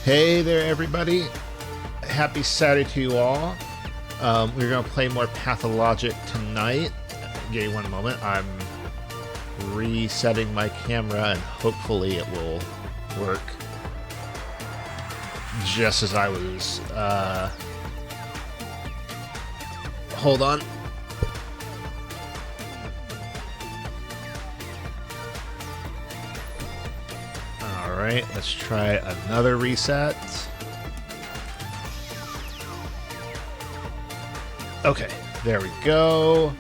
Hey there, everybody. Happy Saturday to you all. We're going to play more Pathologic tonight. Give me one moment. I'm resetting my camera, and hopefully it will work just as I was. Hold on. Alright, let's try another reset. Okay, there we go.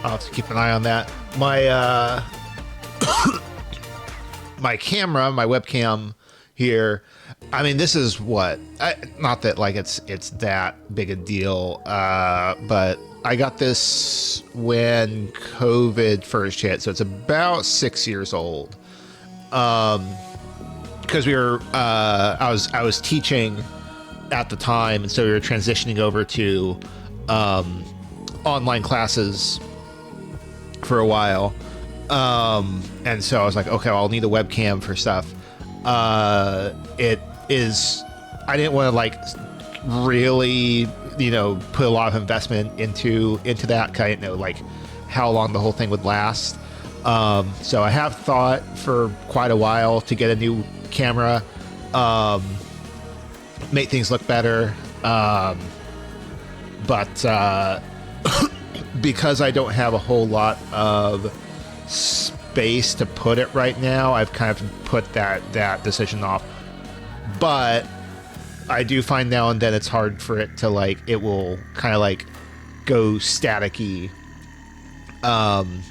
I'll have to keep an eye on that. My my camera, my webcam here, I mean, this is what, not that like it's that big a deal, but I got this when COVID first hit, so it's about 6 years old. Because we were, I was teaching at the time, and so we were transitioning over to online classes for a while, and so I was like, okay, well, I'll need a webcam for stuff. It is, I didn't want to like really, put a lot of investment into that, 'cause I didn't know like how long the whole thing would last. So I have thought for quite a while to get a new camera, make things look better, but because I don't have a whole lot of space to put it right now, I've kind of put that decision off. But I do find now and then it's hard for it to like, it will kind of like go staticky. And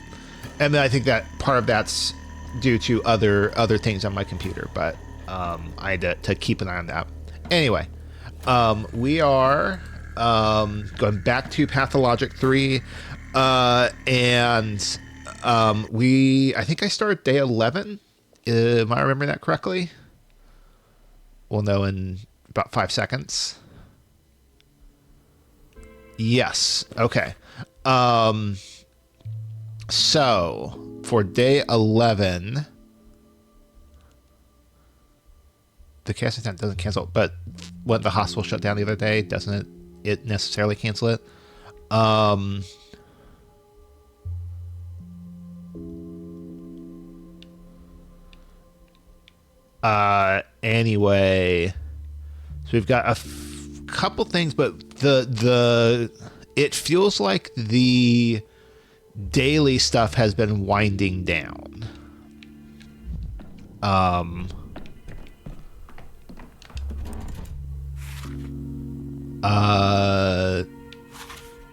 then I think that part of that's due to other things on my computer, but I had to keep an eye on that. Anyway, we are going back to Pathologic 3, and I think I started day 11. Am I remembering that correctly? We'll know in about 5 seconds. Yes. Okay. So for day 11, the casting time doesn't cancel, but when the hospital shut down the other day, doesn't it necessarily cancel it? Anyway, so we've got a couple things, but it feels like the daily stuff has been winding down.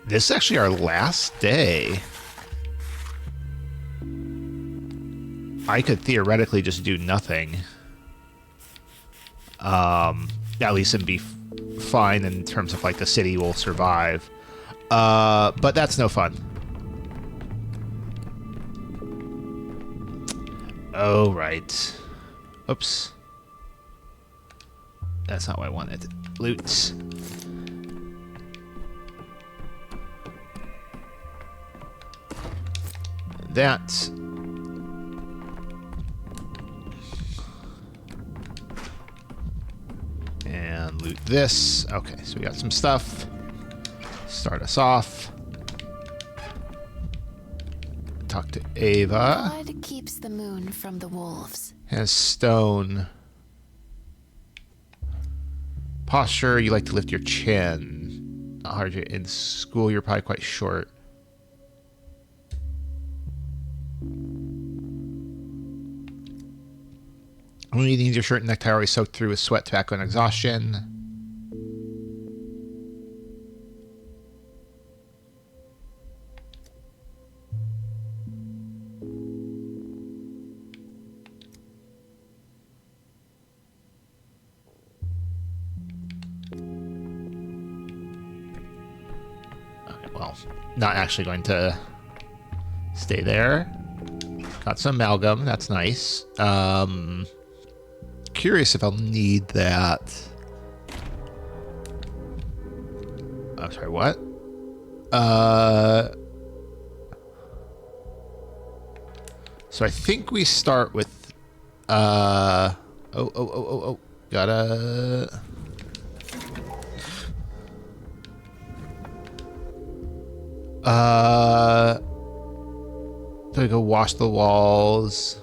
This is actually our last day. I could theoretically just do nothing. At least it'd be fine in terms of like the city will survive. But that's no fun. Oh, right. Oops. That's not what I wanted. Loot. That. And loot this. Okay, so we got some stuff. Start us off. Talk to Ava. Blood keeps the moon from the wolves. Has stone. Posture, you like to lift your chin. Not hard to, in school, you're probably quite short. Only needs your shirt and necktie always soaked through with sweat, tobacco, and exhaustion. Okay, well, not actually going to stay there. Got some amalgam, that's nice. Curious if I'll need that. I'm sorry, what? So I think we start with oh. Gotta... Do I go wash the walls?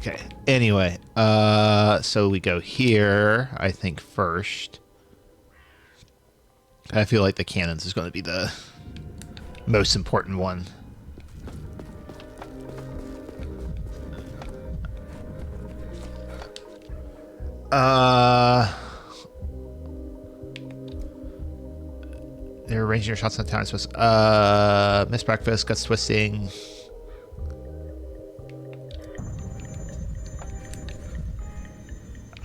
Okay. Anyway, so we go here, I think, first. I feel like the cannons is going to be the most important one. They're arranging your shots on time. Miss Breakfast, Guts Twisting.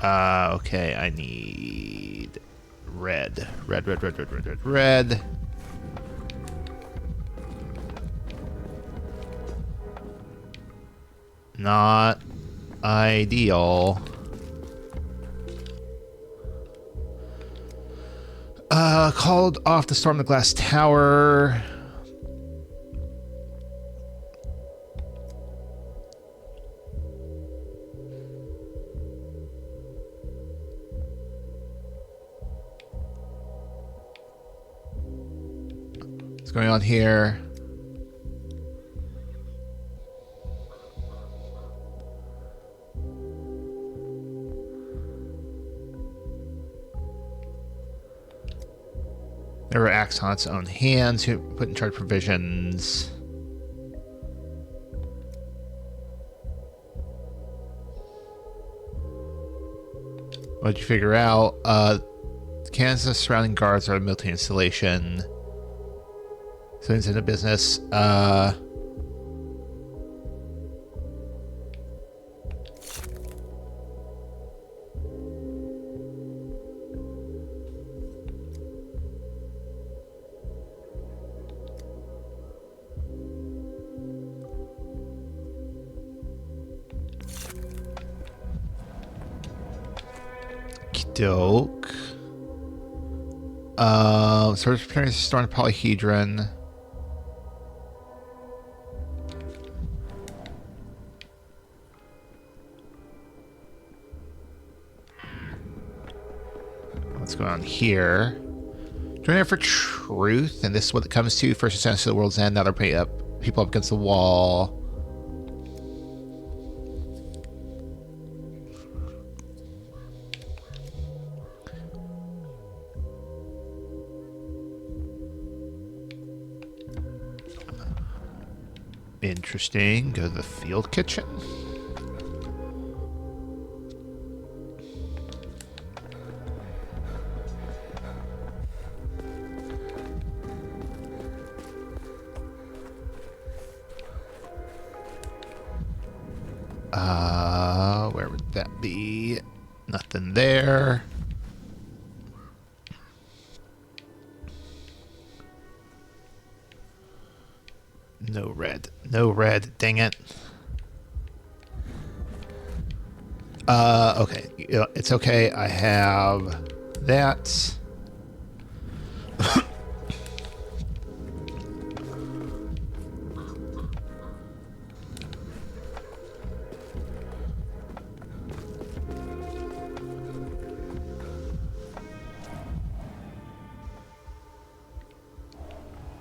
Okay, I need red. Red. Not ideal. Called off to storm the glass tower. What's going on here? Never acts on its own hands. Who put in charge of provisions? What did you figure out? Cannons and surrounding guards are a military installation. So it's in a business. Doke. So it's preparing to start a polyhedron. What's going on here? Joining for truth, and this is what it comes to. First ascent to the world's end. Now they're putting up people up against the wall. Interesting. Go to the field kitchen. Where would that be? Nothing there. No red. No red. Dang it. Okay. It's okay. I have that.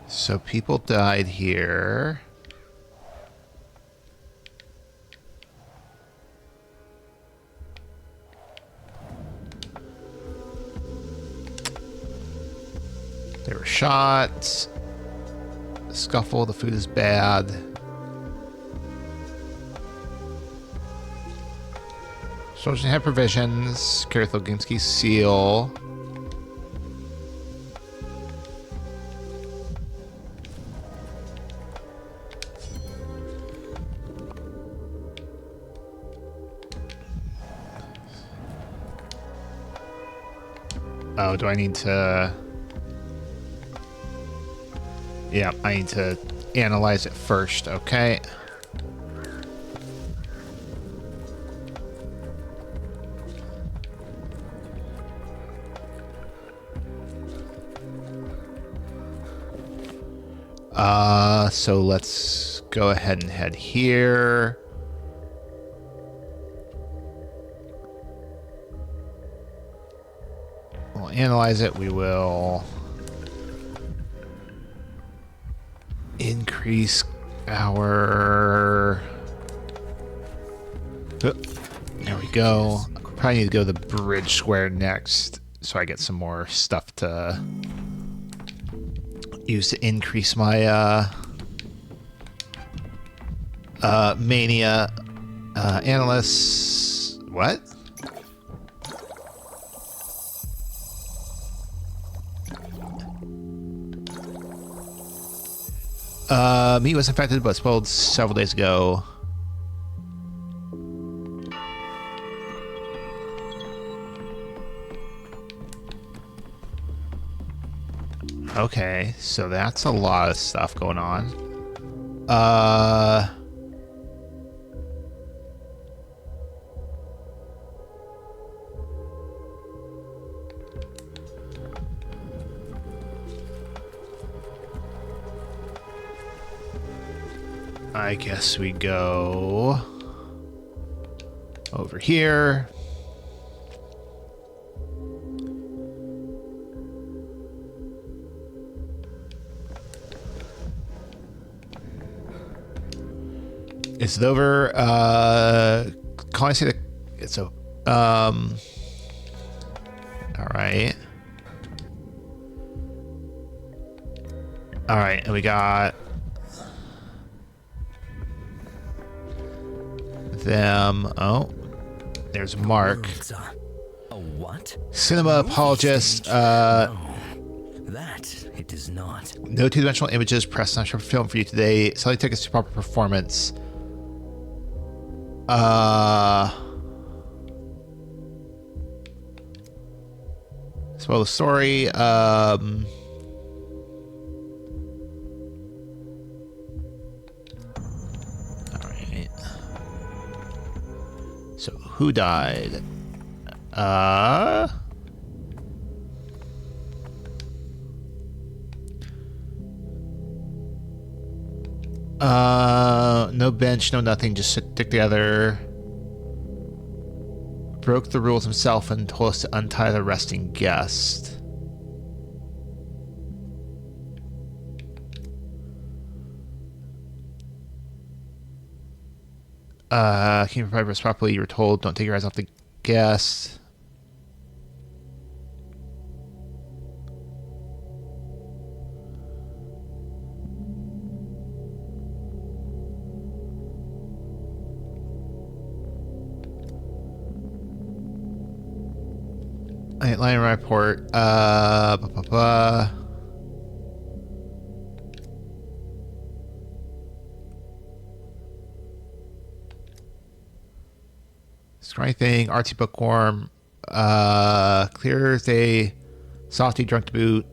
So people died here. They were shot. Scuffle, the food is bad. Soldiers have provisions. Karathoginski's seal. Oh, do I need to... Yeah, I need to analyze it first, okay. So let's go ahead and head here. We'll analyze it. We will increase our... Oh, there we go. Probably need to go to the bridge square next so I get some more stuff to use to increase my mania analysts. What? Meat was infected but spoiled several days ago. Okay, so that's a lot of stuff going on. I guess we go over here. Is it over? Can I say that it's a all right. All right, and we got them. Oh, there's Mark. A what? Cinema apologist. That it is not. No two-dimensional images pressed on short film for you today. Selling tickets to proper performance. Spoil the story. All right. So who died? No bench, no nothing, just stick together. Broke the rules himself and told us to untie the resting guest. Can you provide us properly? You were told, don't take your eyes off the guest. Line report. Scrawny thing. Artsy bookworm. Clear as day. Softy drunk to boot.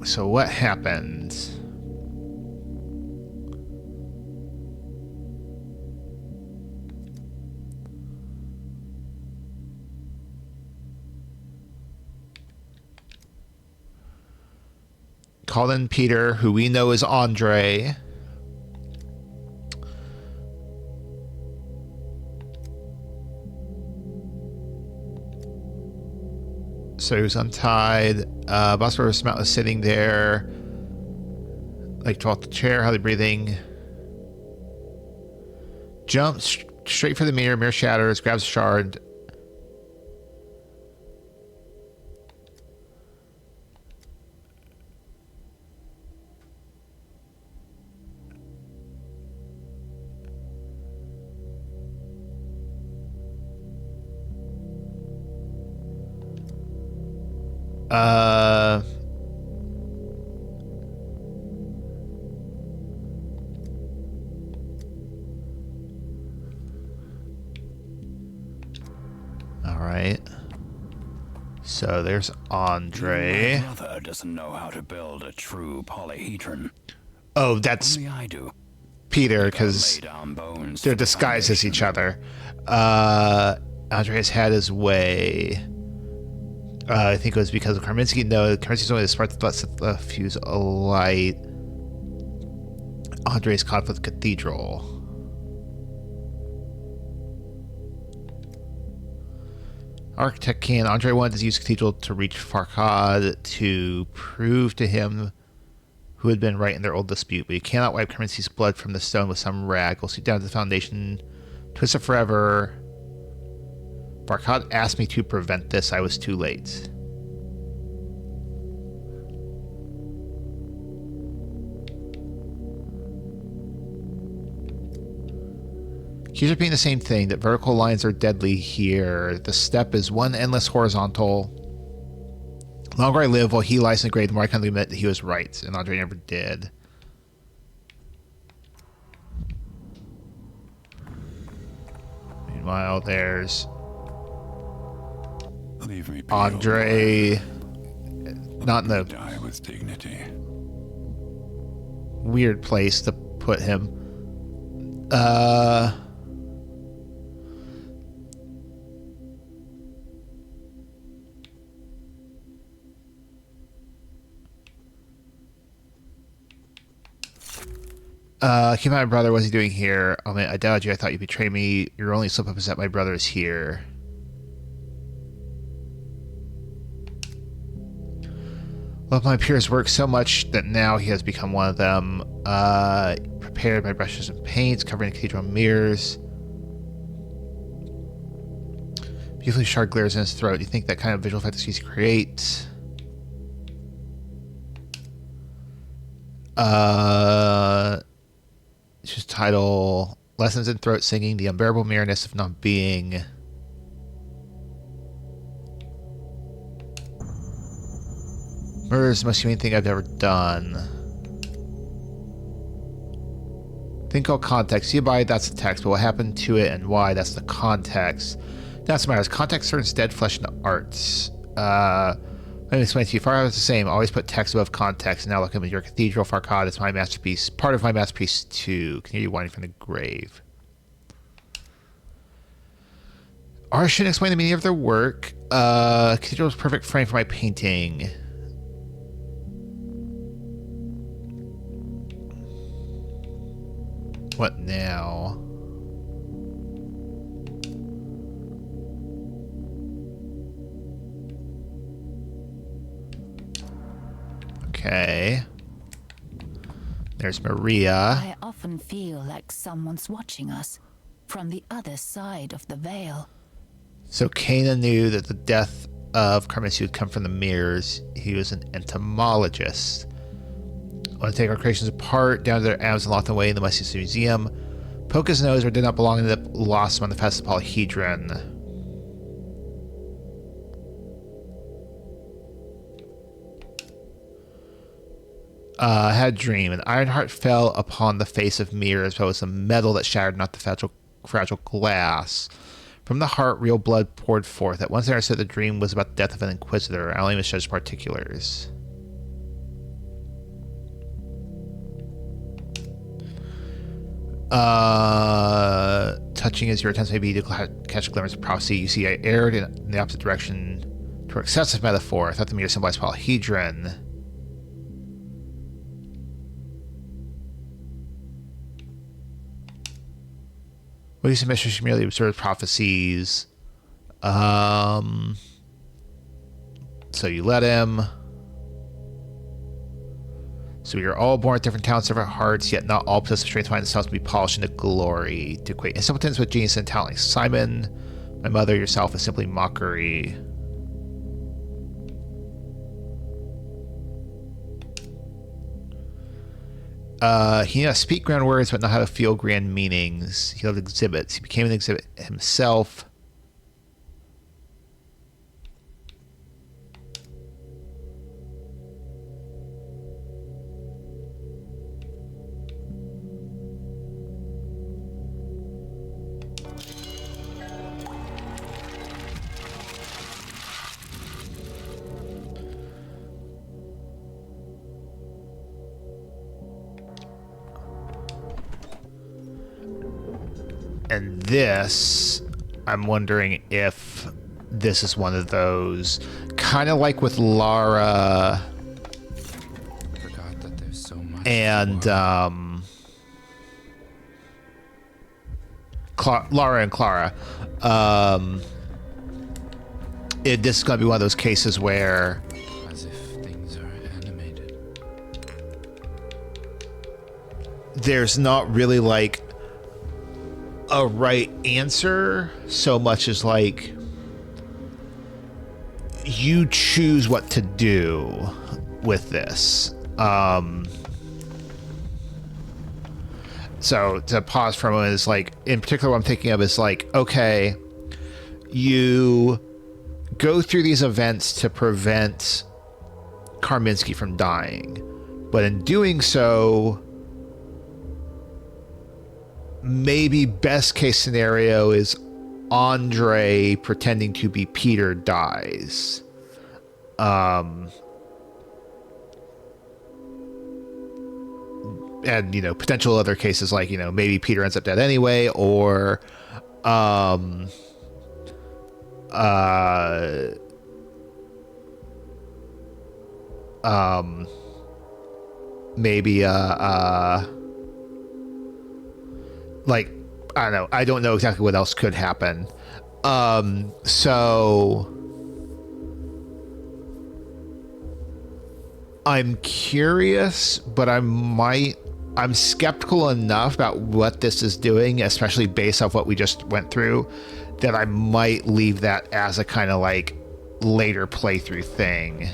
So what happened? Called in Peter, who we know is Andre. So he was untied. Bossberg Smelt was sitting there. Like, to off the chair, how they breathing. Jumps straight for the mirror. Mirror shatters, grabs a shard. All right. So there's Andre. My brother doesn't know how to build a true polyhedron. Oh, that's Only I do. Peter, Lay because down bones they're for the disguised as each foundation. other. Andre has had his way. I think it was because of Karminski. No, Karminski's only the spark that lets the fuse alight. Andre's caught with Cathedral. Architect Can. Andre wanted to use Cathedral to reach Farhad to prove to him who had been right in their old dispute, but he cannot wipe Karminski's blood from the stone with some rag. We'll see down to the foundation, twist it forever. Farhad asked me to prevent this. I was too late. Keeps repeating the same thing, that vertical lines are deadly here. The step is one endless horizontal. The longer I live while he lies in the grave, the more I can admit that he was right, and Andre never did. Meanwhile, there's Leave me be, Andre, not in the die with dignity. weird place to put him. Keep my brother. What's he doing here? Oh man, I doubted you. I thought you betrayed me. Your only slip up is that my brother is here. Love my peers' work so much that now he has become one of them. Prepared my brushes and paints, covering the cathedral mirrors. Beautifully sharp glares in his throat. Do you think that kind of visual effect is easy to create? Just title Lessons in Throat Singing, The Unbearable Merriness of Not Being. Murder is the most humane thing I've ever done. Think all context. See by that's the text, but what happened to it and why, that's the context. That's what matters. Context turns dead flesh into arts. Let me explain to you. Farhad is the same. Always put text above context. And now look at your cathedral. Farhad is my masterpiece. Part of my masterpiece too. Can hear you whining from the grave. Artists shouldn't explain the meaning of their work. Cathedral is perfect frame for my painting. What now? Okay. There's Maria. I often feel like someone's watching us from the other side of the veil. So Kana knew that the death of Karminski would come from the mirrors. He was an entomologist. I want to take our creations apart, down to their atoms and lock them away in the Museum Museum. Poke his nose where it did not belong and end up lost among the fast polyhedron. I had a dream. An iron heart fell upon the face of mirrors, but it was the metal that shattered, not the fragile glass. From the heart, real blood poured forth. At once I understood the dream was about the death of an inquisitor. I only misjudged particulars. Touching as your attempts may be to catch glimmers of prophecy, you see I erred in the opposite direction toward excessive metaphor. I thought the mirror symbolized polyhedron. What is the mission? She merely observed prophecies. So you let him. So we are all born at different talents, different hearts, yet not all possess the strength to find themselves to be polished into glory. To equate incompetence with genius and talent like Simon, my mother, yourself, is simply mockery. He knew how to speak grand words, but not how to feel grand meanings. He loved exhibits. He became an exhibit himself. And this, I'm wondering if this is one of those, kind of like with Lara Forgot that there's so much. and Lara and Clara. This is going to be one of those cases where As if things are animated. there's not really like a right answer so much as like you choose what to do with this. So to pause for a moment is like, in particular, what I'm thinking of is like, okay, you go through these events to prevent Karminski from dying, but in doing so, maybe best case scenario is Andre pretending to be Peter dies. And, you know, potential other cases like, you know, maybe Peter ends up dead anyway, or maybe like, I don't know. I don't know exactly what else could happen. So I'm curious, but I'm skeptical enough about what this is doing, especially based off what we just went through, that I might leave that as a kind of like later playthrough thing,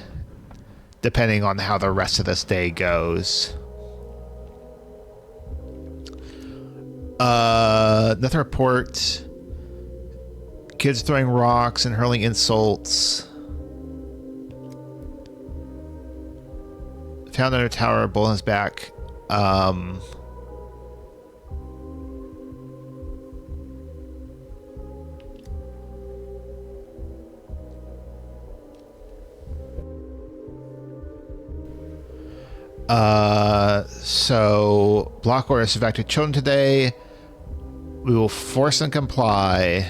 depending on how the rest of this day goes. Nothing report. Kids throwing rocks and hurling insults. Found under tower, bull on his back. So block orders evacuate children today. We will force and comply.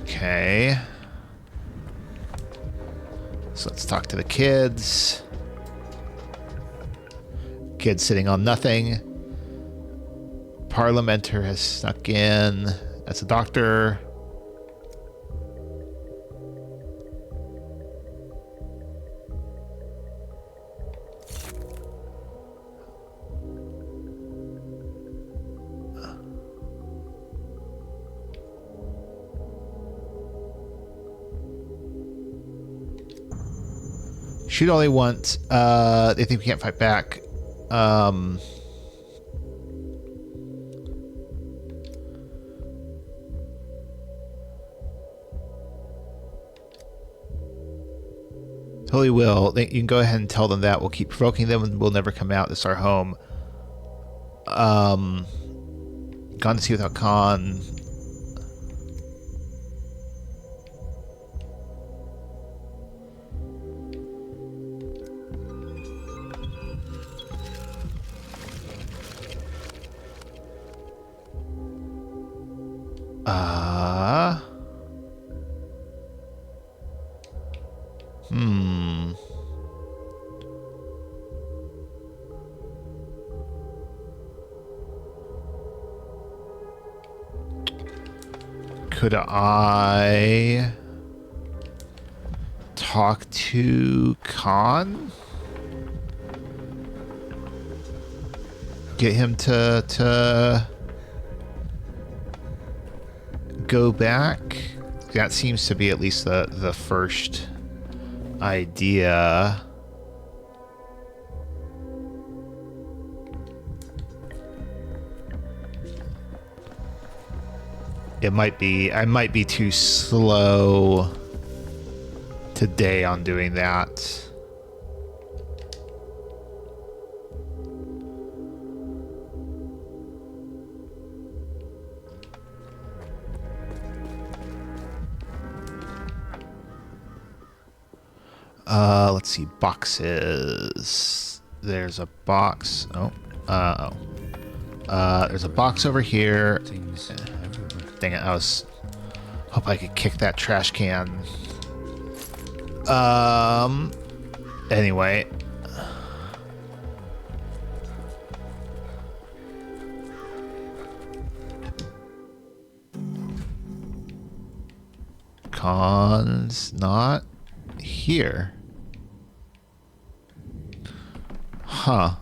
Okay. So let's talk to the kids. Kids sitting on nothing. Parliamenter has snuck in. That's a doctor. Shoot all they want. They think we can't fight back. Totally will. You can go ahead and tell them that. We'll keep provoking them and we'll never come out. This is our home. Gone to sea without Khan. Could I talk to Khan? Get him to go back? That seems to be at least the first idea. I might be too slow today on doing that. Let's see, boxes. there's a box. Oh. There's a box over here. Things everywhere. Dang it, hope I could kick that trash can. Anyway. Con's not here. Huh.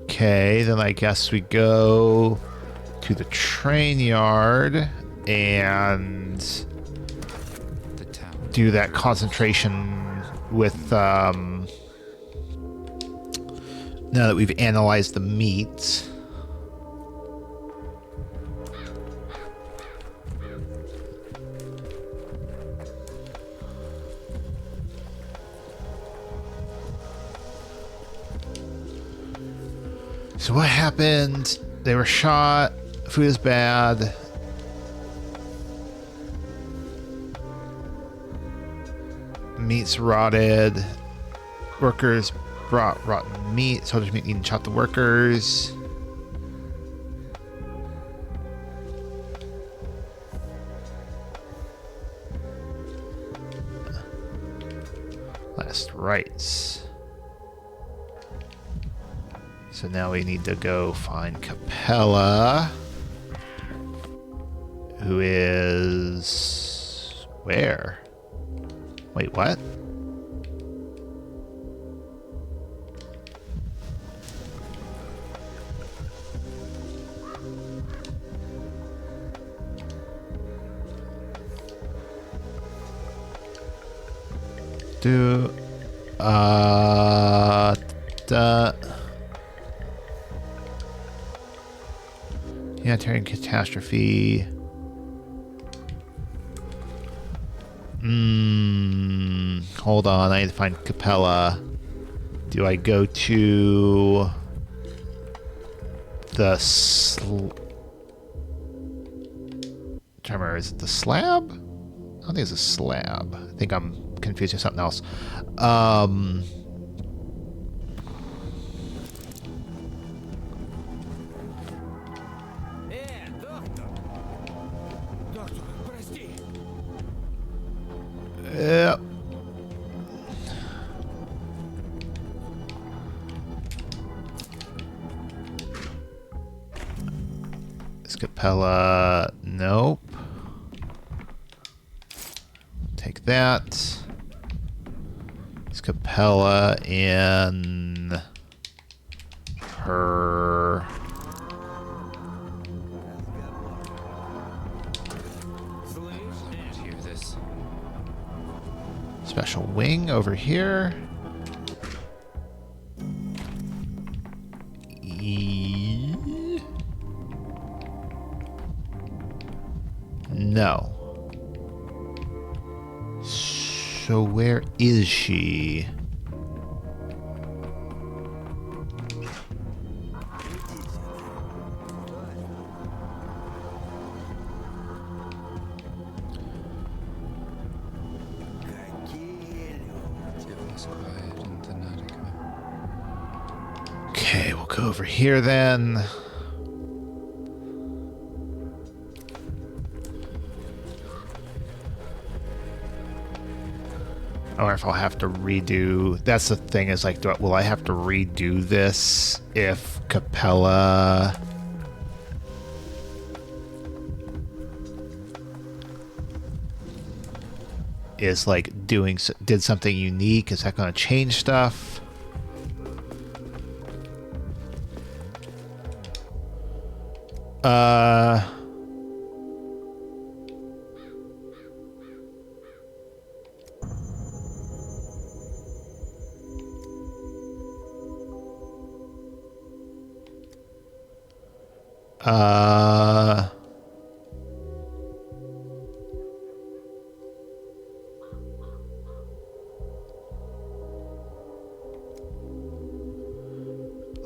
Okay, then I guess we go to the train yard and The town. do that concentration with, now that we've analyzed the meat. So what happened? They were shot. Food is bad. Meat's rotted. Workers brought rotten meat. Soldiers meat eaten shot the workers. Last rites. So now we need to go find Capella, who is where? Wait, what? Humanitarian catastrophe. Hold on, I need to find Capella. Do I go to the is it the slab? I don't think it's a slab. I think I'm confused with something else. Yeah. Is Capella? Nope. Take that. Is Capella in her? Hear this. Special wing over here. No. So where is she? It was quiet in Thanatica. Okay, we'll go over here then. I wonder if I'll have to redo. That's the thing, is like, will I have to redo this if Capella is like did something unique? Is that going to change stuff?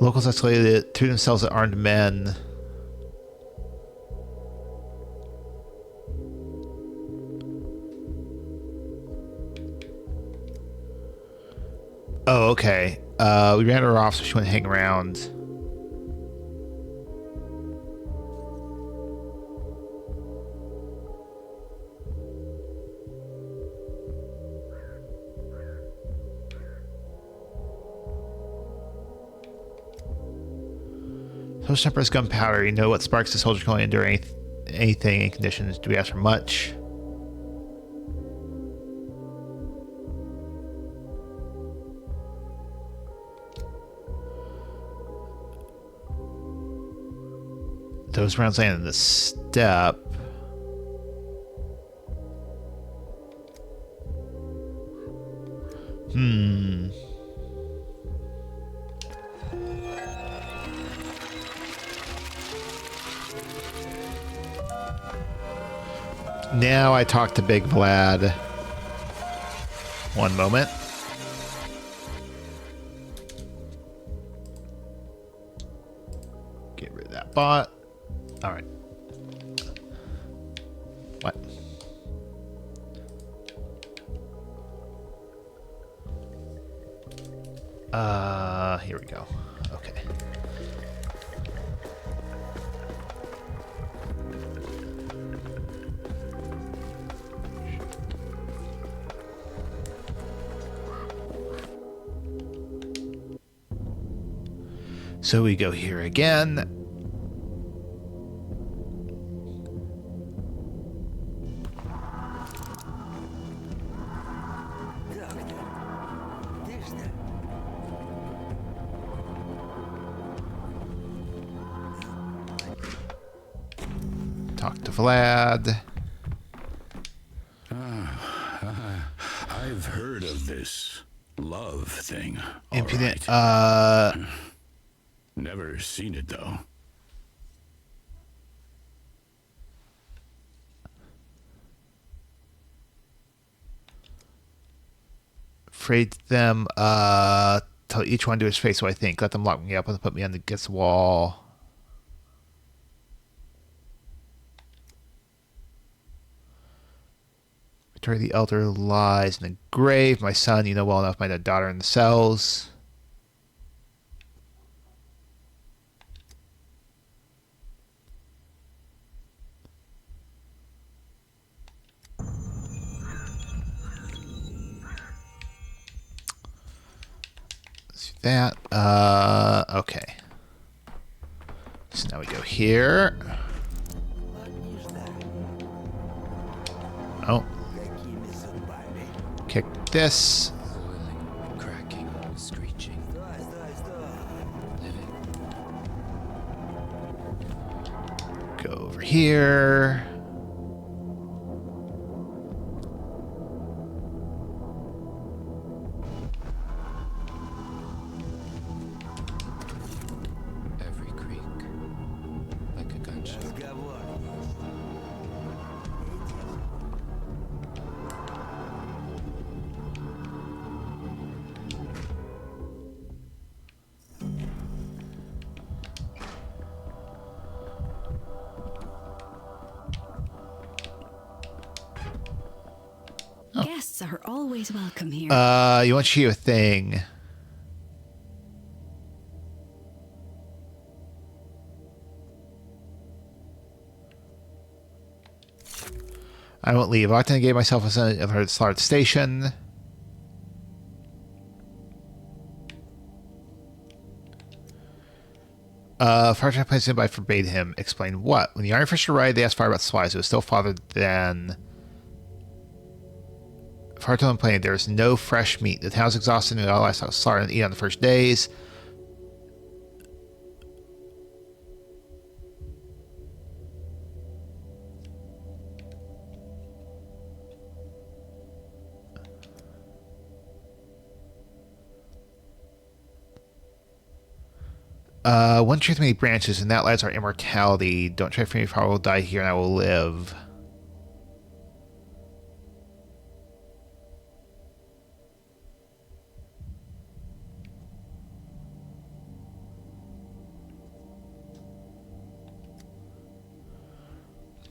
Locals escalated to themselves as armed men. Oh, okay. We ran her off, so she went hang around. Soldier temper is gunpowder. You know what sparks the soldier can only endure anything in conditions. Do we ask for much? Those rounds land in the step. Now I talk to Big Vlad. One moment. Get rid of that bot. All right. What? Here we go. Okay. So we go here again. Talk to Vlad. I've heard of this love thing. All Impudent. right. Never seen it though. Afraid them. Tell each one to his face what I think. Let them lock me up and put me on against the wall. Victoria the Elder lies in the grave. My son, you know well enough, my dead daughter in the cells. Let's do that. Okay. So now we go here. Oh. Kick this. Boiling, cracking, screeching. Living. Go over here. Every creak, like a gunshot. Guests are always welcome here. You want to show you a thing. I won't leave. I gave myself a son of her slaughter station. Farther placed him, but I forbade him. Explain what? When the Iron Fish arrived, they asked Fire about supplies. It was still farther than... Fire told him plainly there is no fresh meat. The town's exhausted and all I saw slaughter and eat on the first days. One truth many branches, and that lies our immortality. Don't try for me, for I will die here and I will live.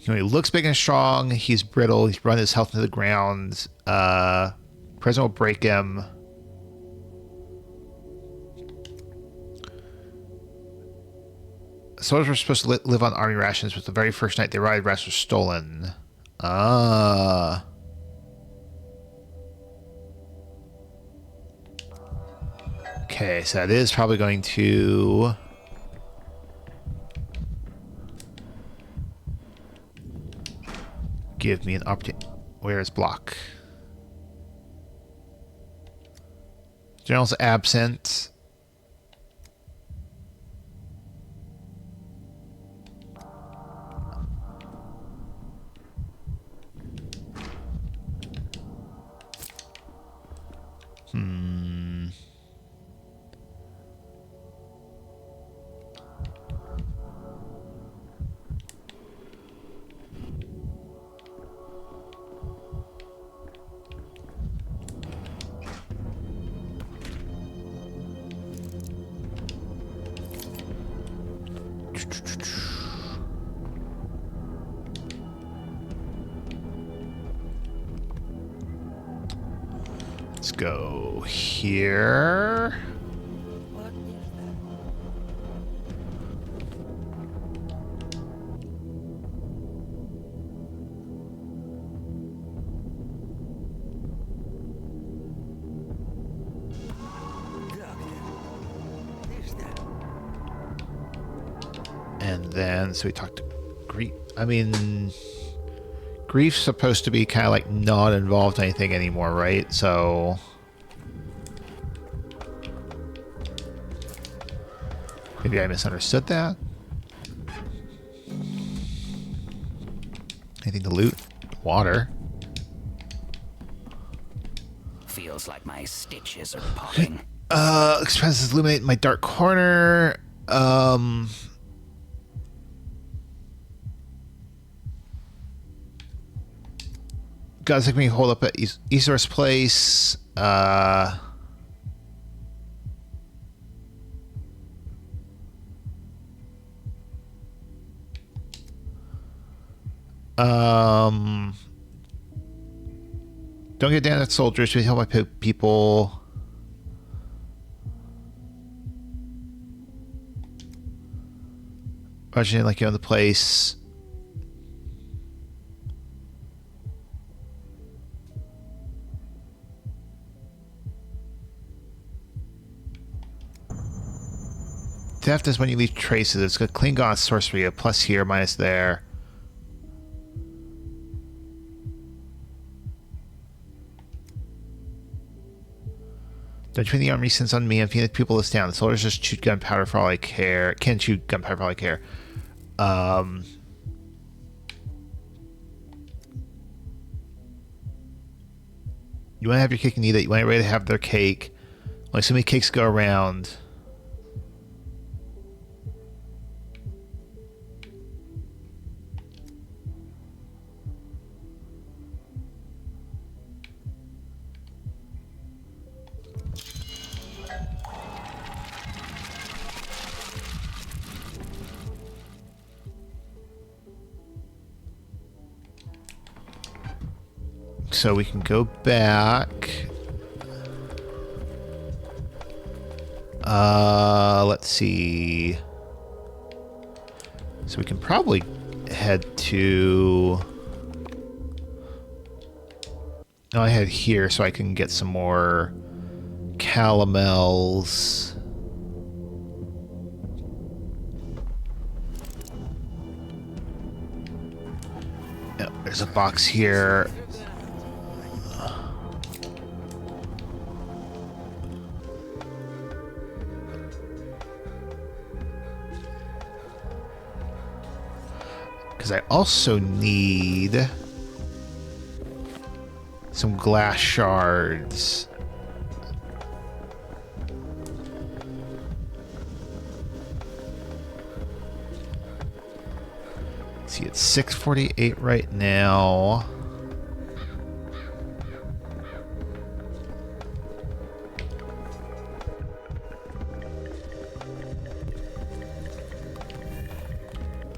You know, he looks big and strong. He's brittle. He's run his health into the ground. Prison will break him. Soldiers were supposed to live on army rations, but the very first night they arrived, rations were stolen. Ah. Okay, so that is probably going to... give me an opportunity. Where is block? General's absent. Let's go here. And then, so we talked to Grief. I mean, Grief's supposed to be kind of like not involved in anything anymore, right? So maybe I misunderstood that. Anything to loot? Water. Feels like my stitches are popping. Expenses illuminate my dark corner. Guys like me hold up at Eastworth Place. Don't get down at soldiers. Please help my people. Rushing in like you own the place. Theft is when you leave traces. It's got Klingon sorcery, a plus here, minus there. Don't train the army since on me. I'm feeding the people of this town. The soldiers just shoot gunpowder for all I care. Can shoot gunpowder for all I care. You want to have your cake and eat it. You want everybody to have their cake. Only so many cakes go around. So we can go back. Let's see. So we can probably head to... No, I head here so I can get some more calamels. Yep, there's a box here. Because I also need some glass shards. See, it's 6:48 right now.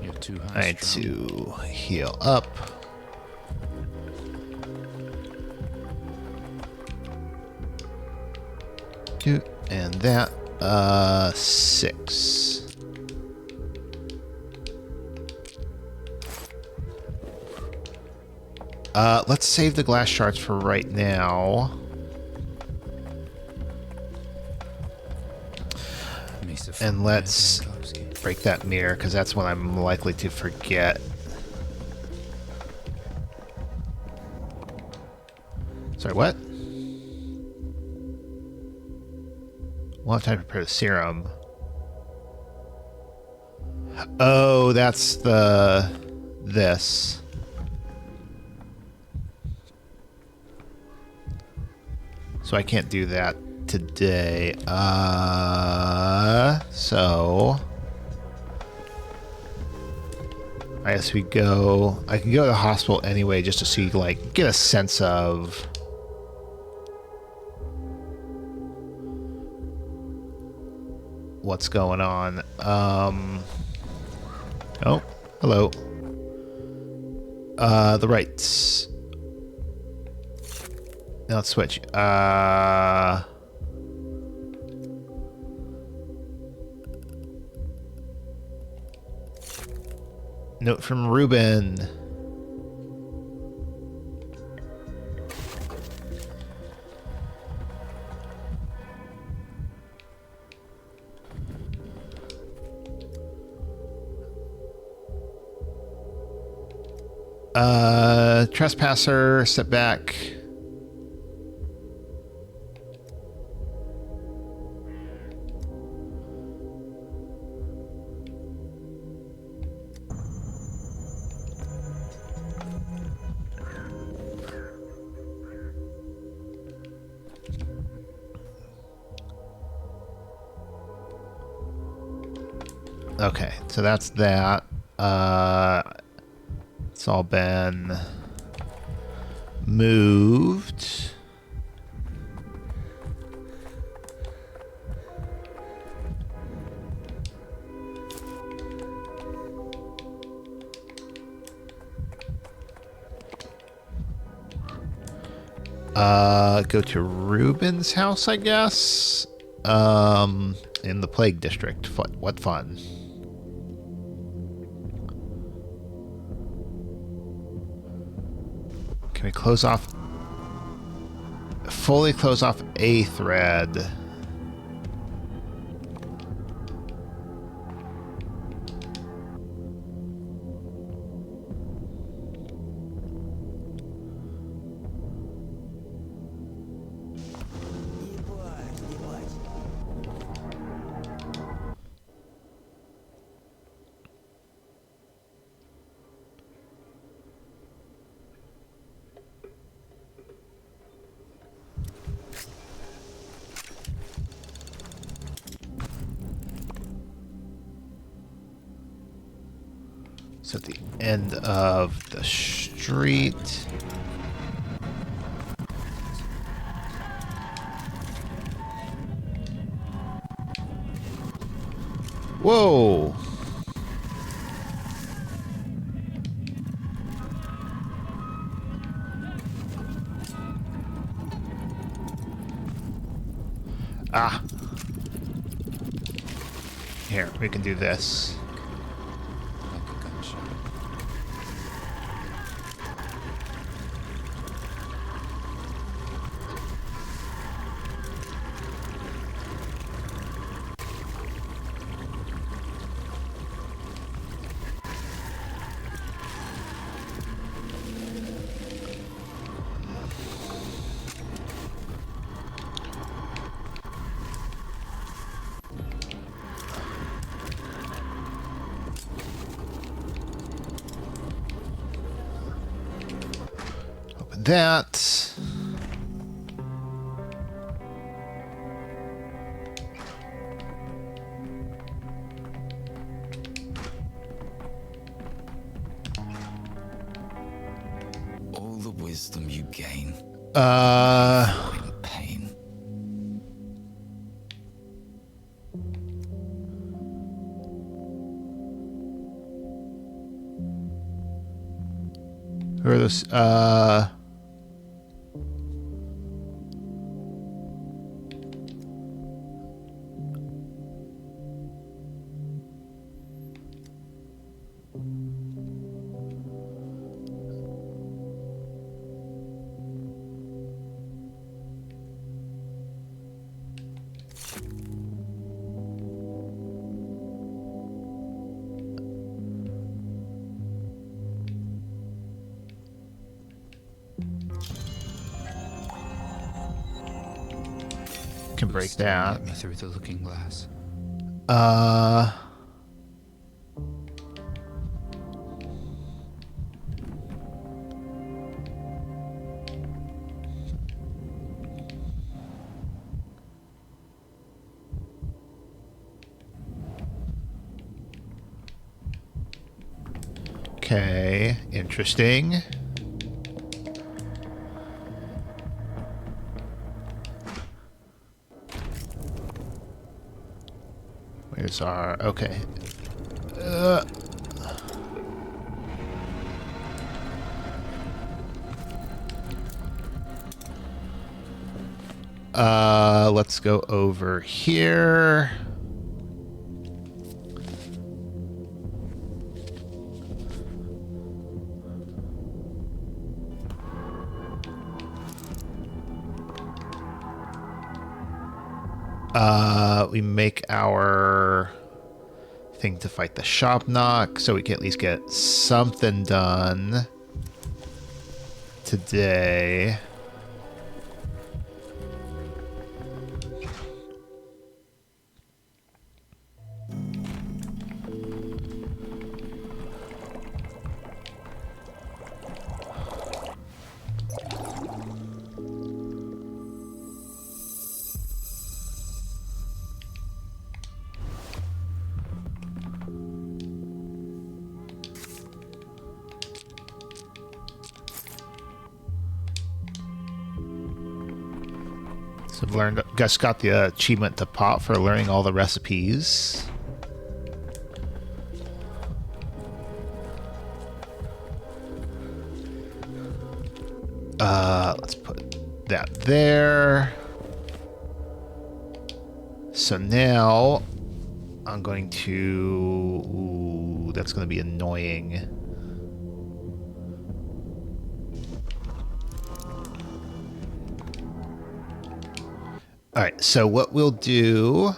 You're too high. I need to heal up. And that, 6. Let's save the glass shards for right now. And let's break that mirror, because that's what I'm likely to forget. Sorry, what? We'll have time to prepare the serum. Oh, that's this. So I can't do that today. So I guess we go. I can go to the hospital anyway, just to see, like, get a sense of what's going on. Oh, hello. The rights. Now let's switch. Note from Ruben. Trespasser, step back. Okay, so that's that. It's all been moved. Go to Ruben's house, I guess. In the Plague District. What fun. Can we close off... fully close off a thread? It's at the end of the street. Whoa! Ah! Here, we can do this. Like a gunshot. Open that. All the wisdom you gain in pain. Who are those? Can break that. Get me through the looking glass. Okay, interesting. Where's our... Okay. Let's go over here. We make our thing to fight the shop knock, so we can at least get something done today. So I've learned, Gus got the achievement to pot for learning all the recipes. Let's put that there. So now I'm going to... Ooh, that's going to be annoying. All right, so what we'll do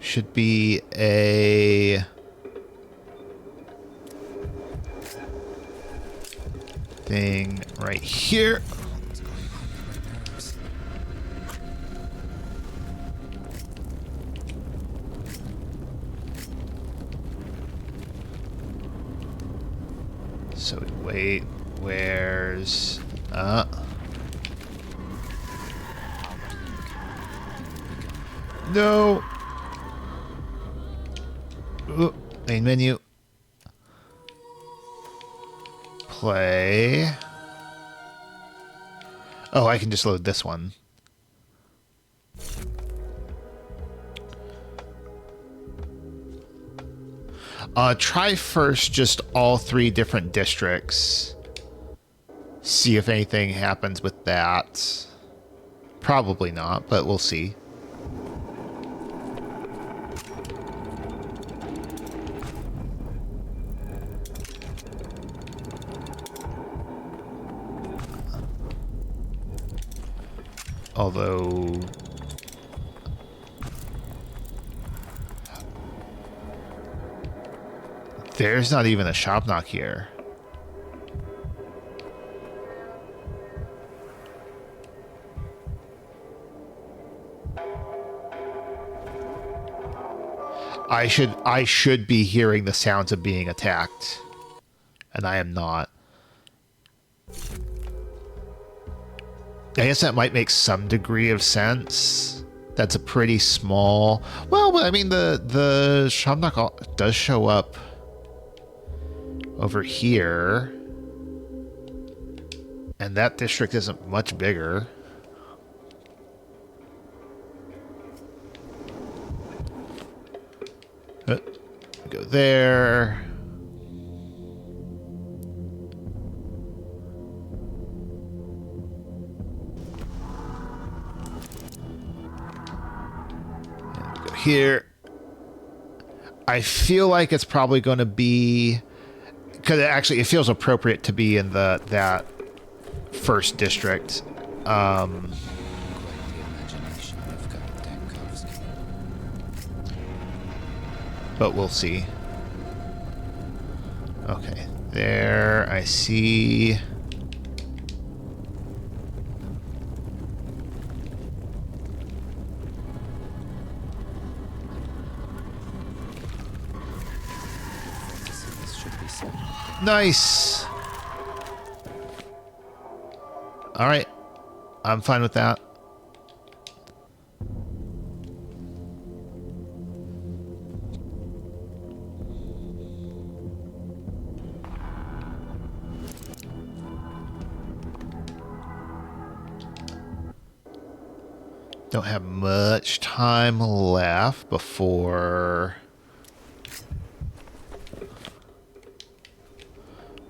should be a thing right here. So wait, where's no. Ooh, main menu. Play. Oh, I can just load this one. Try first just all 3 different districts. See if anything happens with that. Probably not, but we'll see. Although... there's not even a shop knock here. I should be hearing the sounds of being attacked. And I am not. I guess that might make some degree of sense. That's a pretty small... Well, I mean, the shop knock does show up over here. And that district isn't much bigger. Go there. here. I feel like it's probably going to be, because actually it feels appropriate to be in that first district. Quite the imagination you've got, Dankovsky. But we'll see. Okay, there I see. This should be set. Nice. All right, I'm fine with that. Don't have much time left before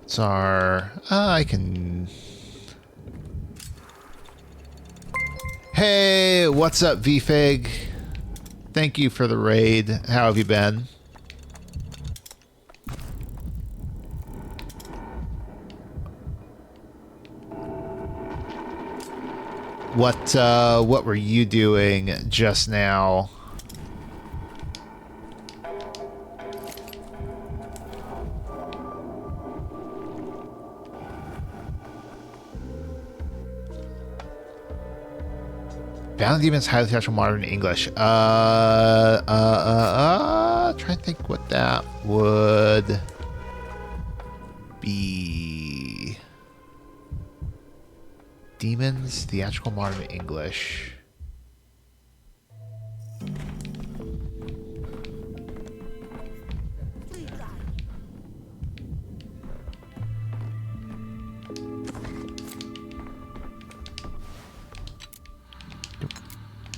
it's our. I can. Hey, what's up, VFig? Thank you for the raid. How have you been? What were you doing just now? Bound Demons highly theatrical modern English. Try to think what that would be. Demons, theatrical modern English.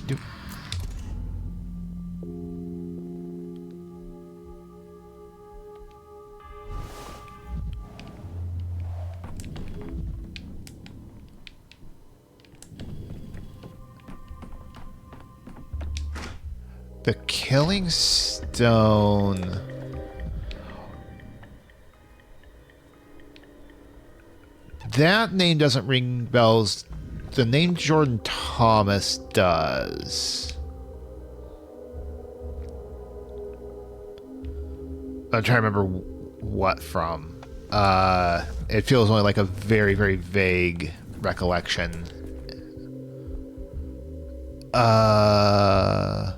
Doop. The Killing Stone. That name doesn't ring bells. The name Jordan Thomas does. I'm trying to remember what from. It feels only like a very, very vague recollection. Oh.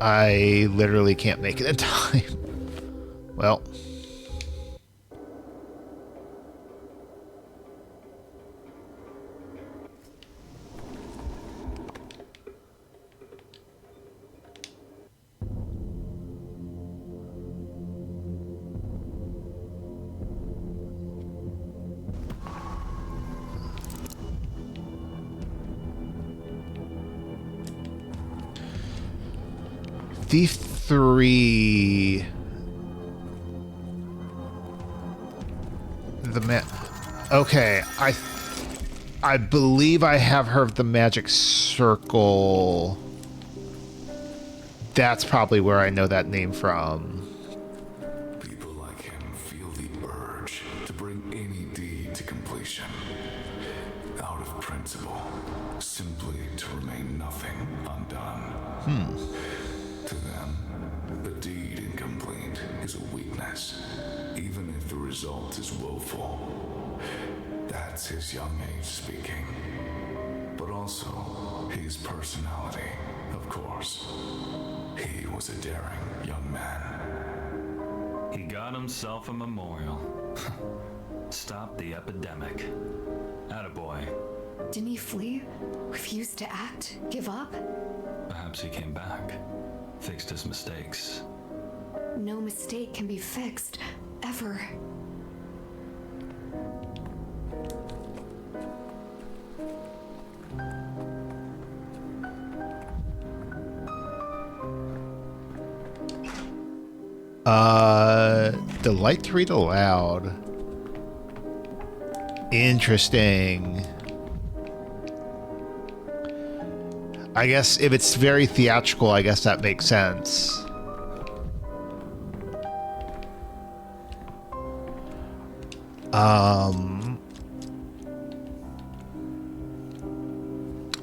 I literally can't make it in time. Well. Thief 3. Okay, I believe I have heard of the Magic Circle. That's probably where I know that name from. People like him feel the urge to bring any deed to completion. Out of principle, simply to remain nothing undone. To them, the deed incomplete is a weakness, even if the result is woeful. That's his young age speaking. But also, his personality, of course. He was a daring young man. He got himself a memorial. Stop the epidemic. Attaboy. Didn't he flee? Refuse to act? Give up? Perhaps he came back. Fixed his mistakes. No mistake can be fixed, ever. Delight to read aloud. Interesting. I guess if it's very theatrical, I guess that makes sense.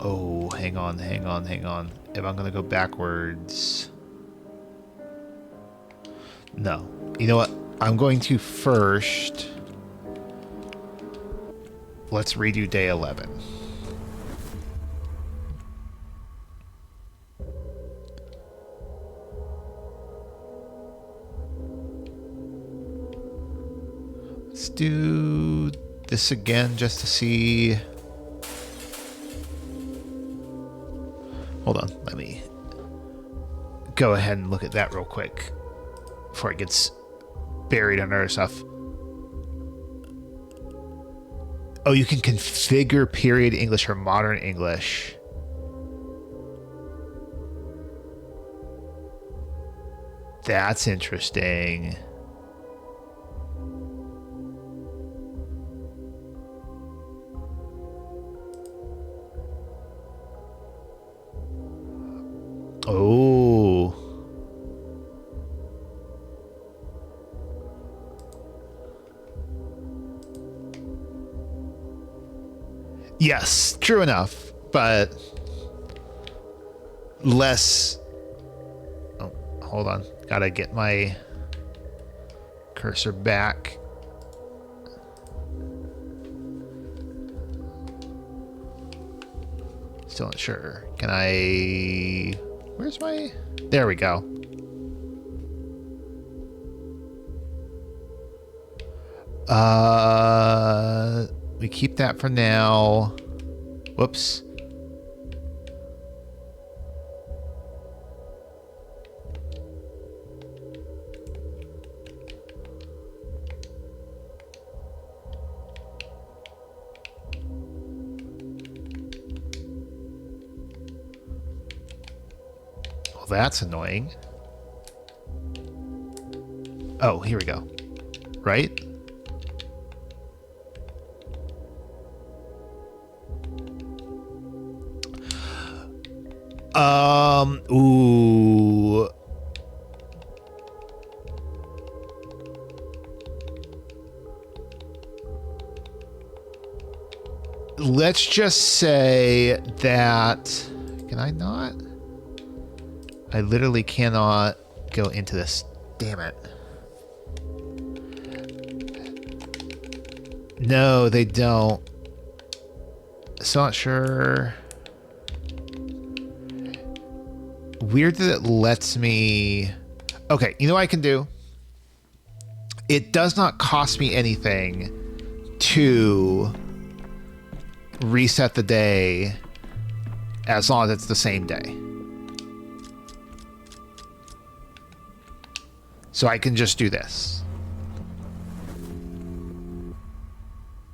Oh, hang on. If I'm gonna go backwards. No. You know what? I'm going to first. Let's redo day 11. Let's do this again just to see. Hold on, let me go ahead and look at that real quick before it gets buried under stuff. Oh, you can configure period English or modern English. That's interesting. Oh. Yes, true enough, but less. Oh, hold on. Gotta get my cursor back. Still not sure. Can I... Where's my... There we go. We keep that for now. Whoops. Well, that's annoying. Oh, here we go. Right? Ooh. Let's just say that... Can I not? I literally cannot go into this. Damn it. No, they don't. Still not sure... Weird that it lets me... Okay, you know what I can do? It does not cost me anything to reset the day as long as it's the same day. So I can just do this.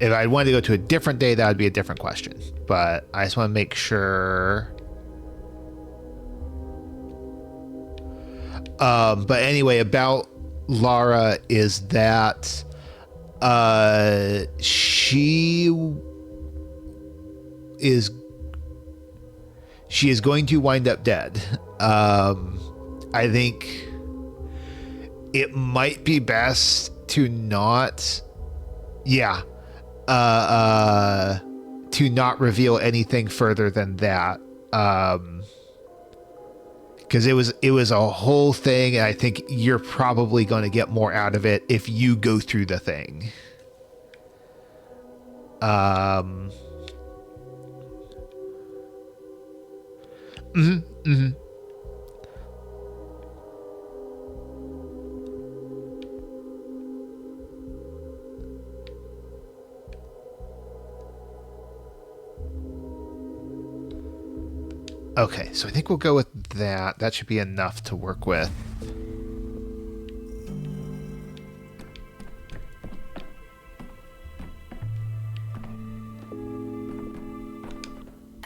If I wanted to go to a different day, that would be a different question. But I just want to make sure... But anyway, about Lara is that she is going to wind up dead. I think it might be best to not, to not reveal anything further than that. Because it was a whole thing, and I think you're probably going to get more out of it if you go through the thing. Okay, so I think we'll go with that. That should be enough to work with.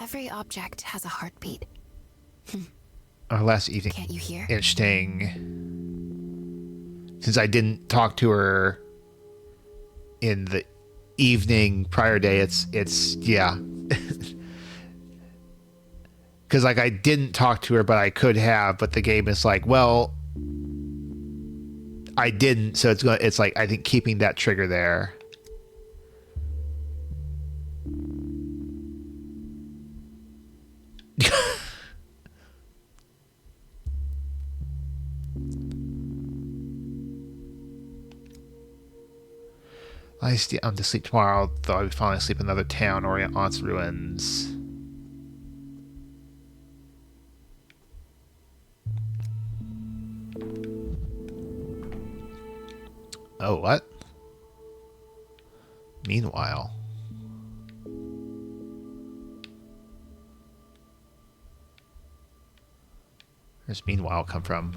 Every object has a heartbeat. Our last evening. Can't you hear? Interesting. since I didn't talk to her in the evening prior day, it's yeah. Because like I didn't talk to her, but I could have. But the game is like, well, I didn't, so it's like I think keeping that trigger there. I'm to sleep tomorrow, though I would finally sleep in another town or in Aunt's ruins. Oh, what? Meanwhile. Where's meanwhile come from?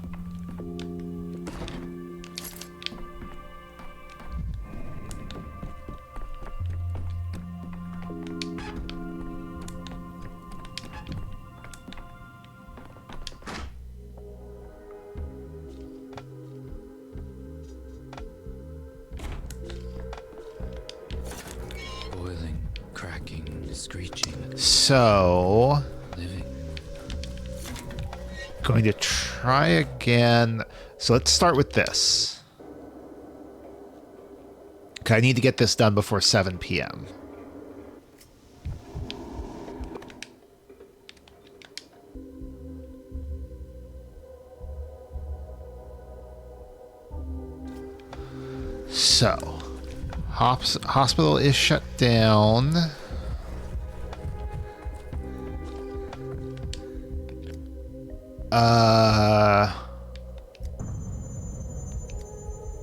Boiling, cracking, screeching, So, living. going to try again. So let's start with this. Okay, I need to get this done before 7 p.m. So, hospital is shut down.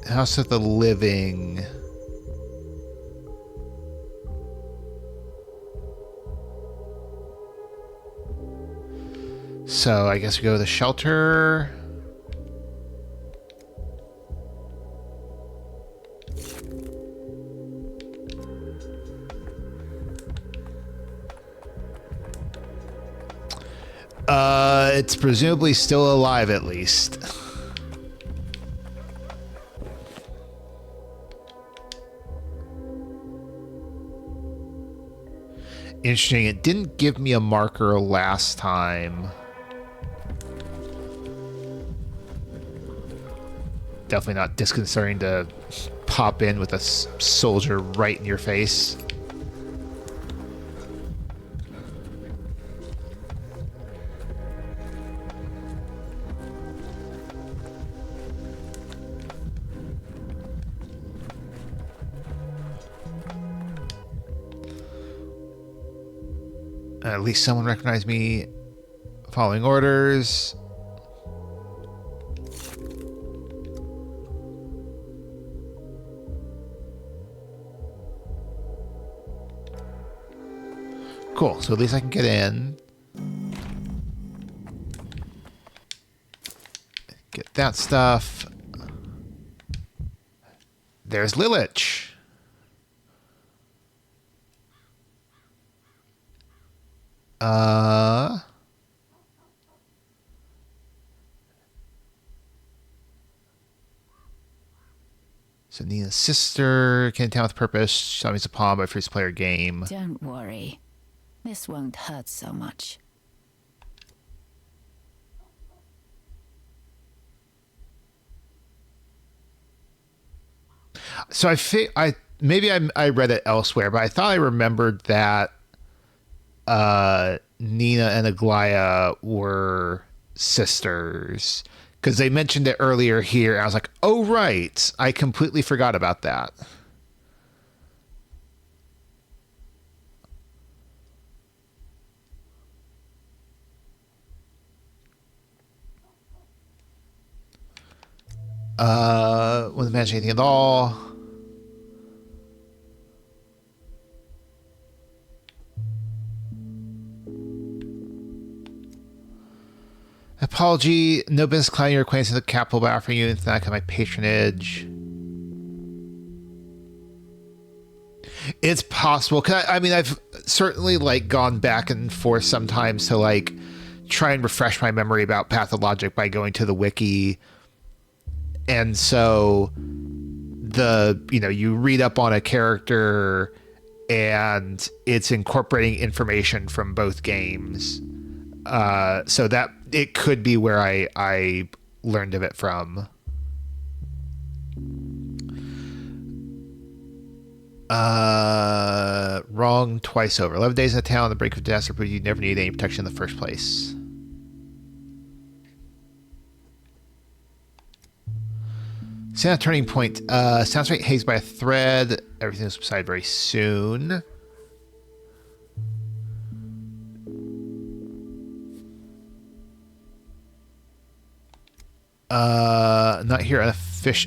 House of the Living. So I guess we go to the shelter. It's presumably still alive at least. Interesting. It didn't give me a marker last time. Definitely not disconcerting to pop in with a soldier right in your face. At least someone recognized me following orders. Cool, so at least I can get in. Get that stuff. There's Lilich. So Nina's sister came down with purpose. She saw me as a pawn by first player game. Don't worry. This won't hurt so much. So I read it elsewhere, but I thought I remembered that Nina and Aglaya were sisters because they mentioned it earlier here. And I was like, oh right, I completely forgot about that. Wasn't mentioning anything at all. Apology, no business declining your acquaintance with the capital by offering you anything like my patronage. It's possible. 'Cause I mean, I've certainly like gone back and forth sometimes to like try and refresh my memory about Pathologic by going to the wiki And so you read up on a character and it's incorporating information from both games. So that it could be where I learned of it from. Wrong twice over. 11 days in the town on the brink of disaster, but you never needed any protection in the first place. Santa turning point. Sounds right, hazed by a thread. Everything will subside very soon. Not here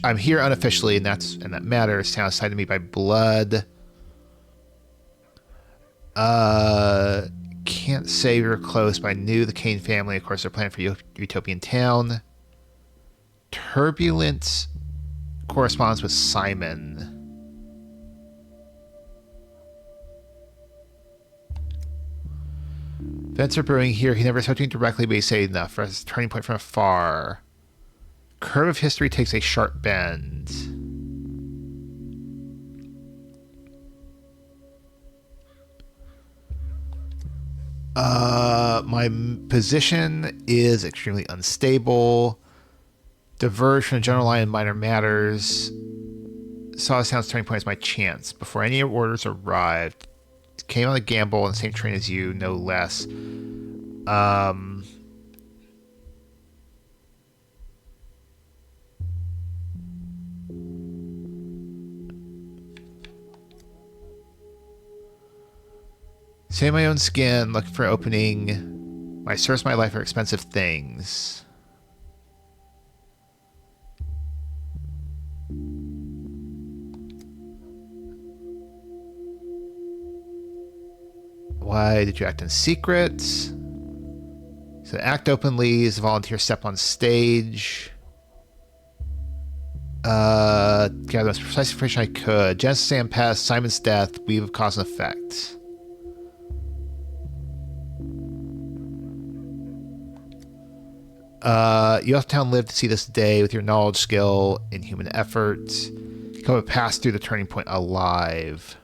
I'm here unofficially, and that matters. Town assigned to me by blood. Can't say we were close, but I knew the Kane family. Of course, they're planning for Utopian Town. Turbulent corresponds with Simon. Events are brewing here. He never spoke to me directly, but he said enough for his turning point from afar. Curve of history takes a sharp bend. My position is extremely unstable. Diverge from the general line in minor matters. Saw the sound's turning point as my chance. Before any orders arrived, came on the gamble on the same train as you, no less. Save my own skin, looking for opening. My source, my life are expensive things. Why did you act in secret? So act openly as a volunteer, step on stage. Gather the most precise information I could. Genesis Sam passed, Simon's death, weave of cause and effect. You have town live to see this day with your knowledge, skill, and human effort. You come and pass through the turning point alive.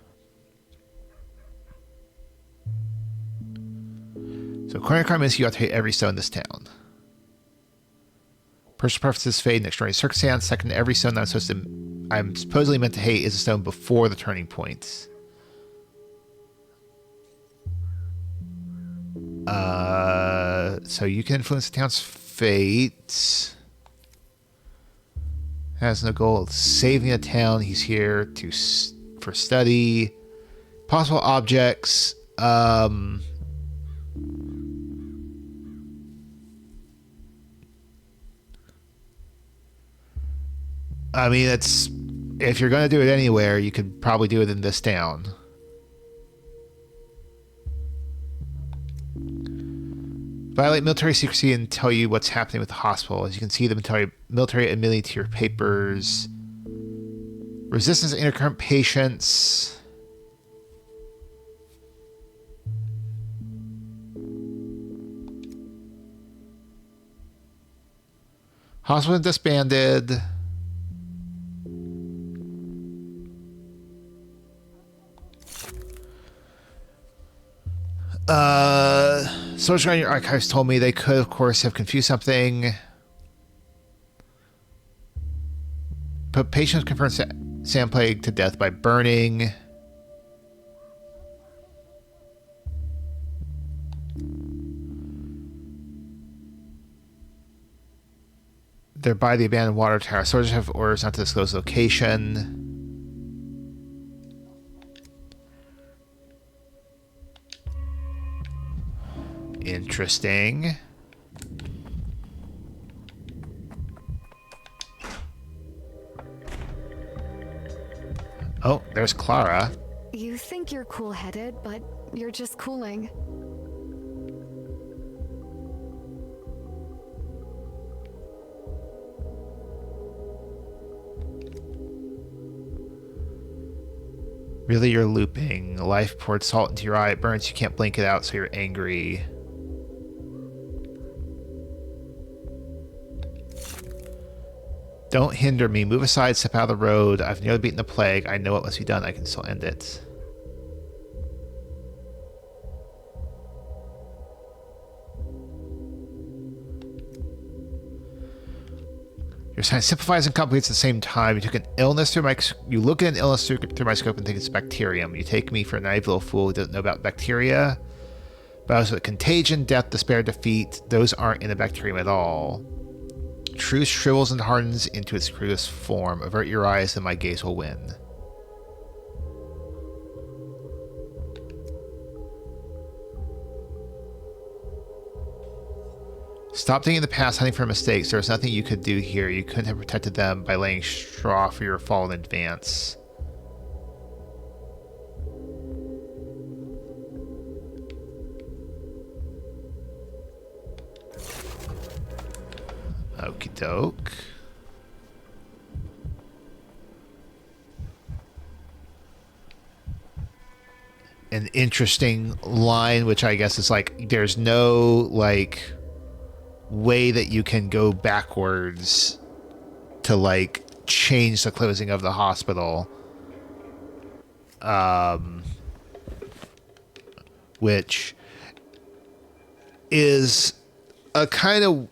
So, according to crime is you ought to hate every stone in this town. Personal preferences fade in extraordinary circumstance. Second to every stone that I'm supposedly meant to hate is a stone before the turning point. So you can influence the town's fate. Has no goal of saving a town. He's here for study. Possible objects. I mean, if you're going to do it anywhere, you could probably do it in this town. Violate military secrecy and tell you what's happening with the hospital. As you can see, the military admitting to your papers. Resistance to intercurrent patients. Hospital disbanded. Soldiers around your archives told me they could, of course, have confused something. But patients confirmed Sam plague to death by burning. They're by the abandoned water tower. Soldiers have orders not to disclose location. Interesting. Oh, there's Clara. You think you're cool-headed, but you're just cooling. Really, you're looping. Life poured salt into your eye. It burns. You can't blink it out, so you're angry. Don't hinder me. Move aside, step out of the road. I've nearly beaten the plague. I know what must be done. I can still end it. Your science simplifies and complicates at the same time. You took an illness through my... You look at an illness through my scope and think it's bacterium. You take me for a naive little fool who doesn't know about bacteria. But also contagion, death, despair, defeat. Those aren't in a bacterium at all. Truth shrivels and hardens into its crudest form. Avert your eyes and my gaze will win. Stop thinking of the past, hunting for mistakes. There was nothing you could do here. You couldn't have protected them by laying straw for your fall in advance. Okie doke. An interesting line, which I guess is like, there's no, like, way that you can go backwards to, like, change the closing of the hospital. Which is a kind of,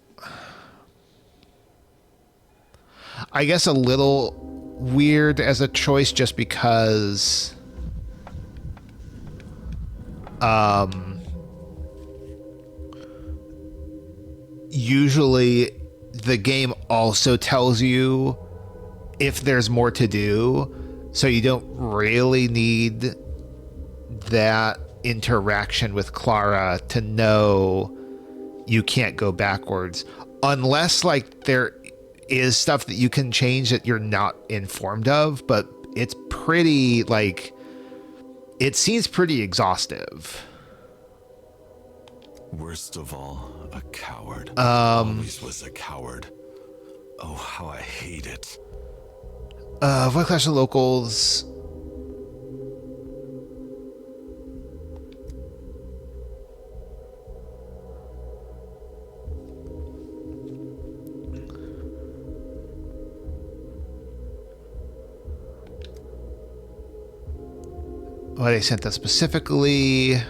I guess, a little weird as a choice, just because usually the game also tells you if there's more to do, so you don't really need that interaction with Clara to know you can't go backwards, unless, like, there is stuff that you can change that you're not informed of, but it's pretty, like, it seems pretty exhaustive. Worst of all, a coward. Always was a coward. Oh, how I hate it. Avoid clash of locals. Why they sent that specifically.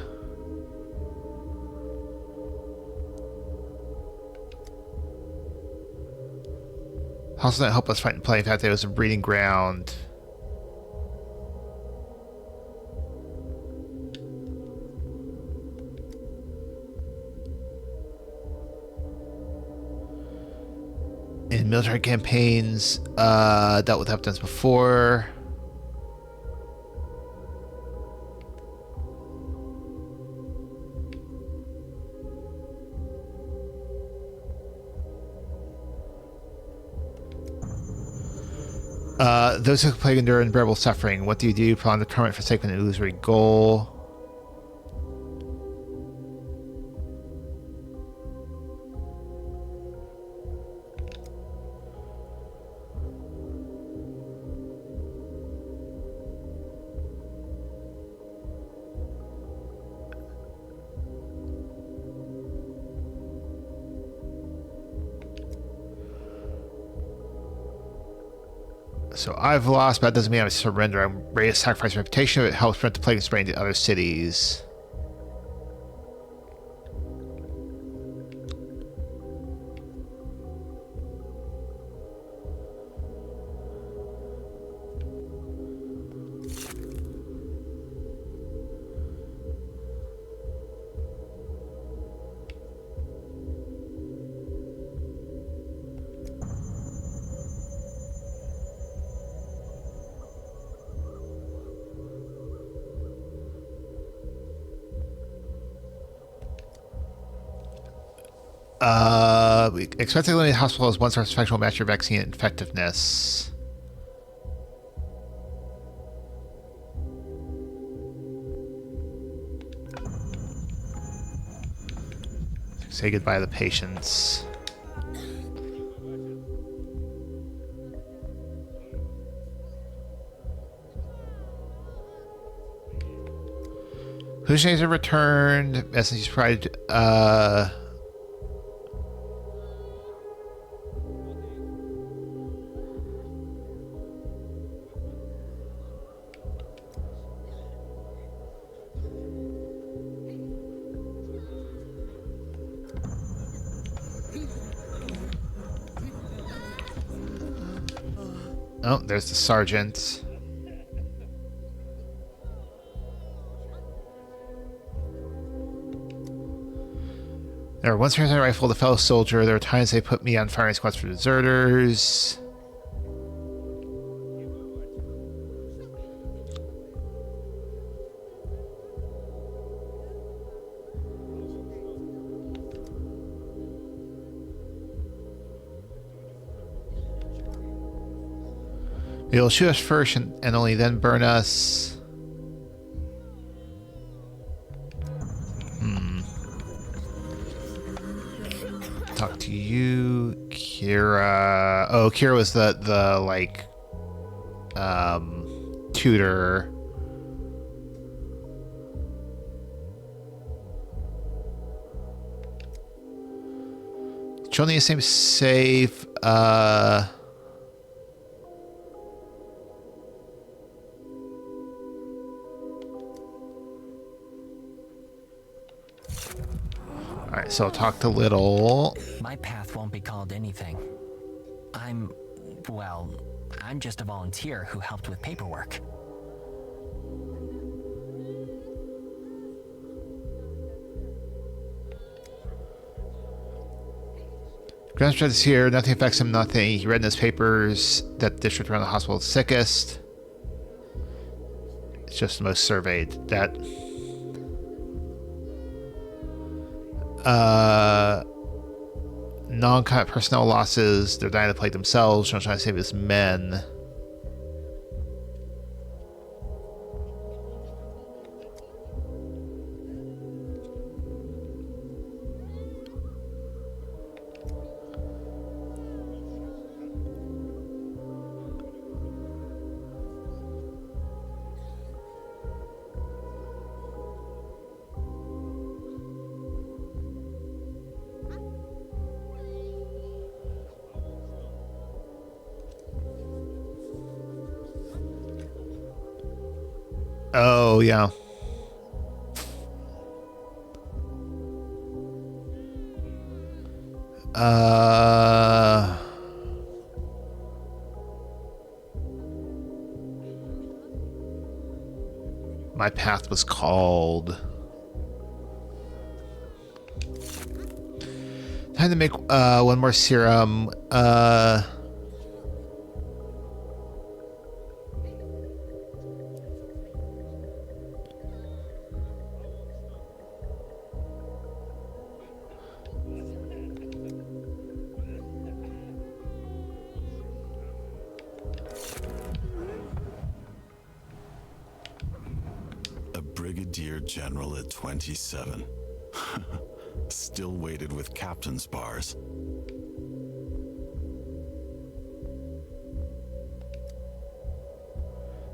Also not help us fight and play. In fact, it was a breeding ground. In military campaigns, dealt with Heptons before. Those who plague endure unbearable suffering. What do you do? Prolong the torment for sake of an illusory goal. So I've lost, but that doesn't mean I surrender. I'm ready to sacrifice reputation. It helps prevent the plague and spreading to other cities. We expect to eliminate hospitals once our infection will match your vaccine effectiveness. Say goodbye to the patients. Hallucinations have returned. Messages provided. Oh, there's the sergeant. There were once heroes I rifled a fellow soldier. There were times they put me on firing squads for deserters. They'll shoot us first and only then burn us. Talk to you, Kira. Oh, Kira was the like tutor. Chilling seems safe. Alright, so I'll talk to Little. My path won't be called anything. I'm just a volunteer who helped with paperwork. Grandstad is here. Nothing affects him. Nothing. He read in his papers that the district around the hospital is sickest. It's just the most surveyed. That. Non-combat personnel losses. They're dying of the plague themselves. Trying to save his men. Oh, yeah. My path was called. Time to make one more serum. Brigadier General at 27. Still weighted with captain's bars.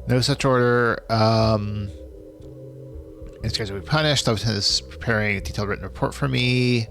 No such order. These guys will be punished. Lieutenant is preparing a detailed written report for me.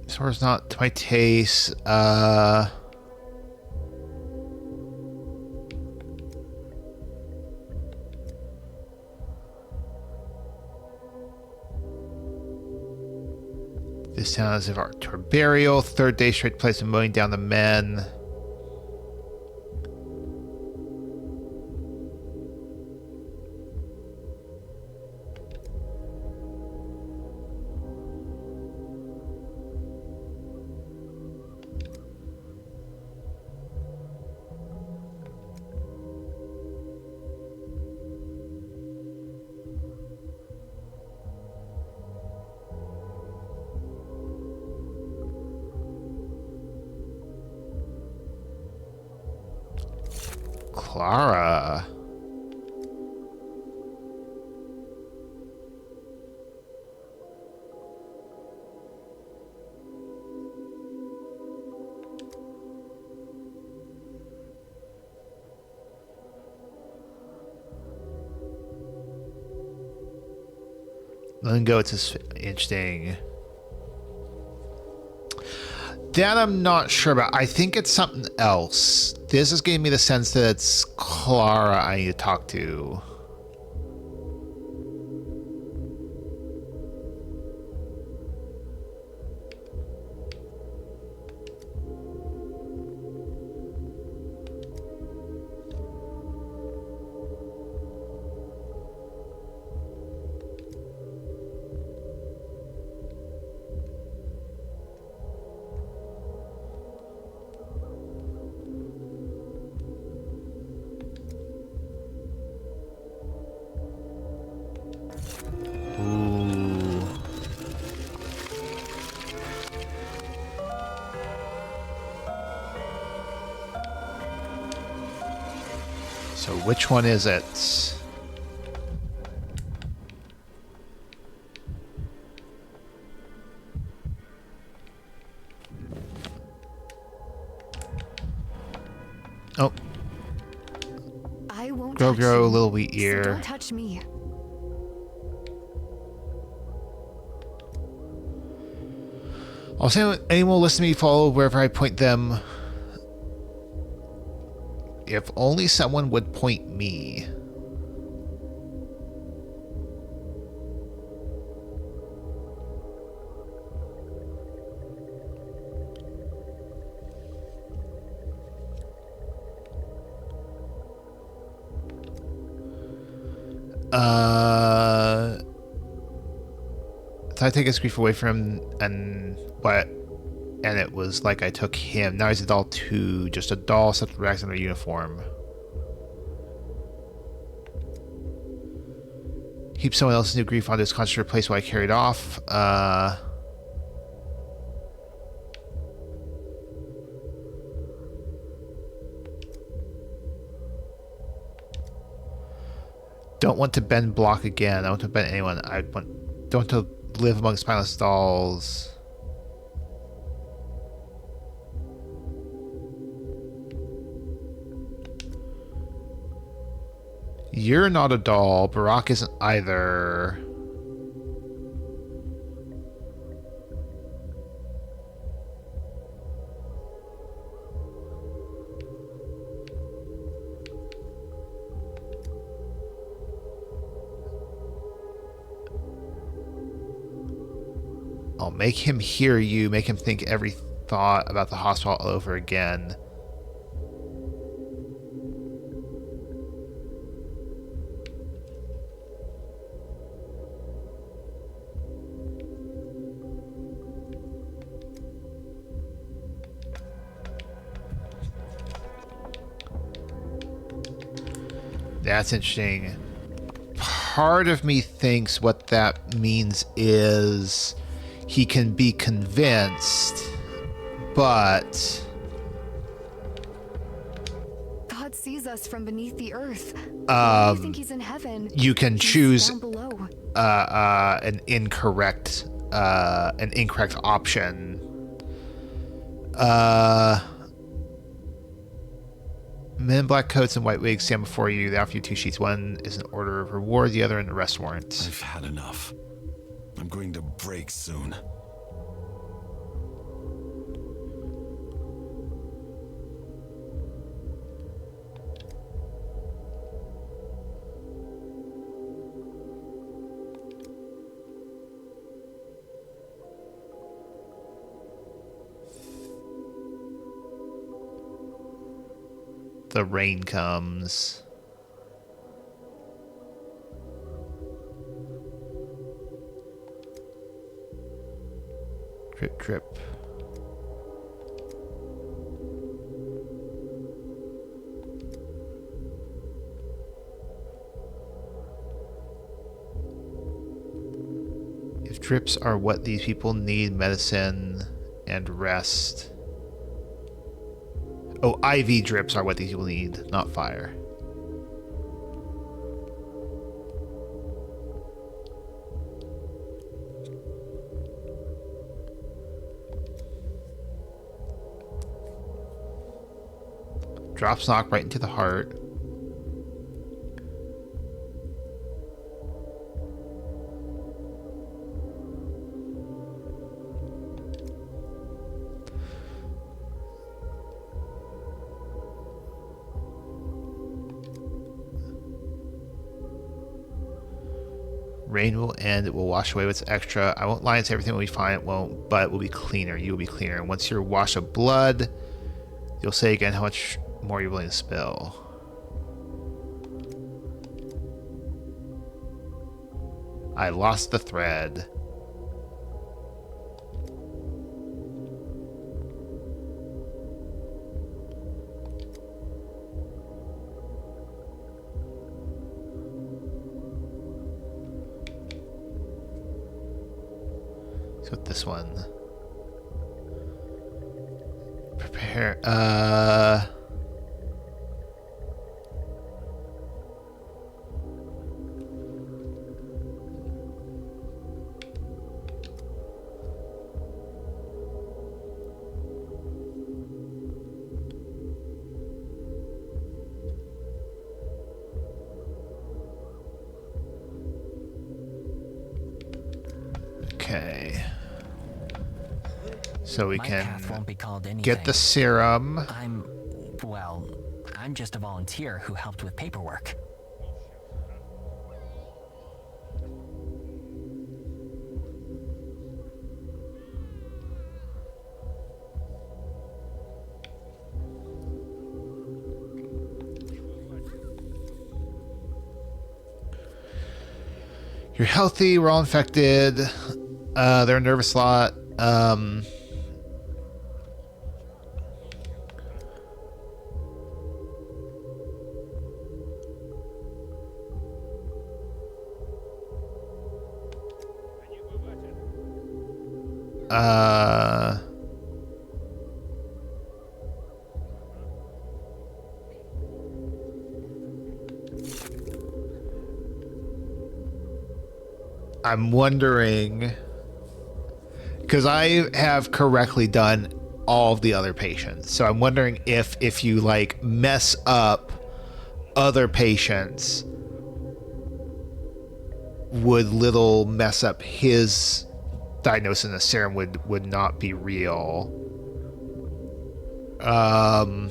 This one's not to my taste. This town is of art to burial. Third day straight place of mowing down the men. Clara. Let me go. It's just interesting. That I'm not sure about. I think it's something else. This is giving me the sense that it's Clara I need to talk to. So which one is it? Oh. I won't Grow, touch grow, you, little wheat so ear. don't touch me. Also, anyone will listen to me follow wherever I point them. If only someone would point me. So I take his grief away from him, and what? And it was like I took him. Now he's a doll too, just a doll set to relax in their uniform. Heap someone else's new grief onto his conscious replace what I carried off. Don't want to bend block again. I don't want to bend anyone. Don't want to live among spineless dolls. You're not a doll. Barack isn't either. I'll make him hear you, make him think every thought about the hospital all over again. That's interesting. Part of me thinks what that means is he can be convinced, but God sees us from beneath the earth. Why do you think he's in heaven? you can He's choose down below. an incorrect option. Men in black coats and white wigs stand before you. They offer you 2 sheets. One is an order of reward, the other an arrest warrant. I've had enough. I'm going to break soon. The rain comes. Drip, drip. If drips are what these people need, medicine and rest. Oh, IV drips are what these people need, not fire. Drops knock right into the heart. Rain will end. It will wash away what's extra. I won't lie and say everything will be fine. It won't, but it will be cleaner. You will be cleaner. And once you're washed of blood, you'll say again how much more you're willing to spill. I lost the thread. Let's go with this one. Prepare. Okay. So we My can path won't be called anything. get the serum. I'm just a volunteer who helped with paperwork. You're healthy. We're all infected. They're nervous a lot. I'm wondering, because I have correctly done all of the other patients, so I'm wondering if you like mess up other patients, would little mess up his diagnosis and the serum would not be real. Oh.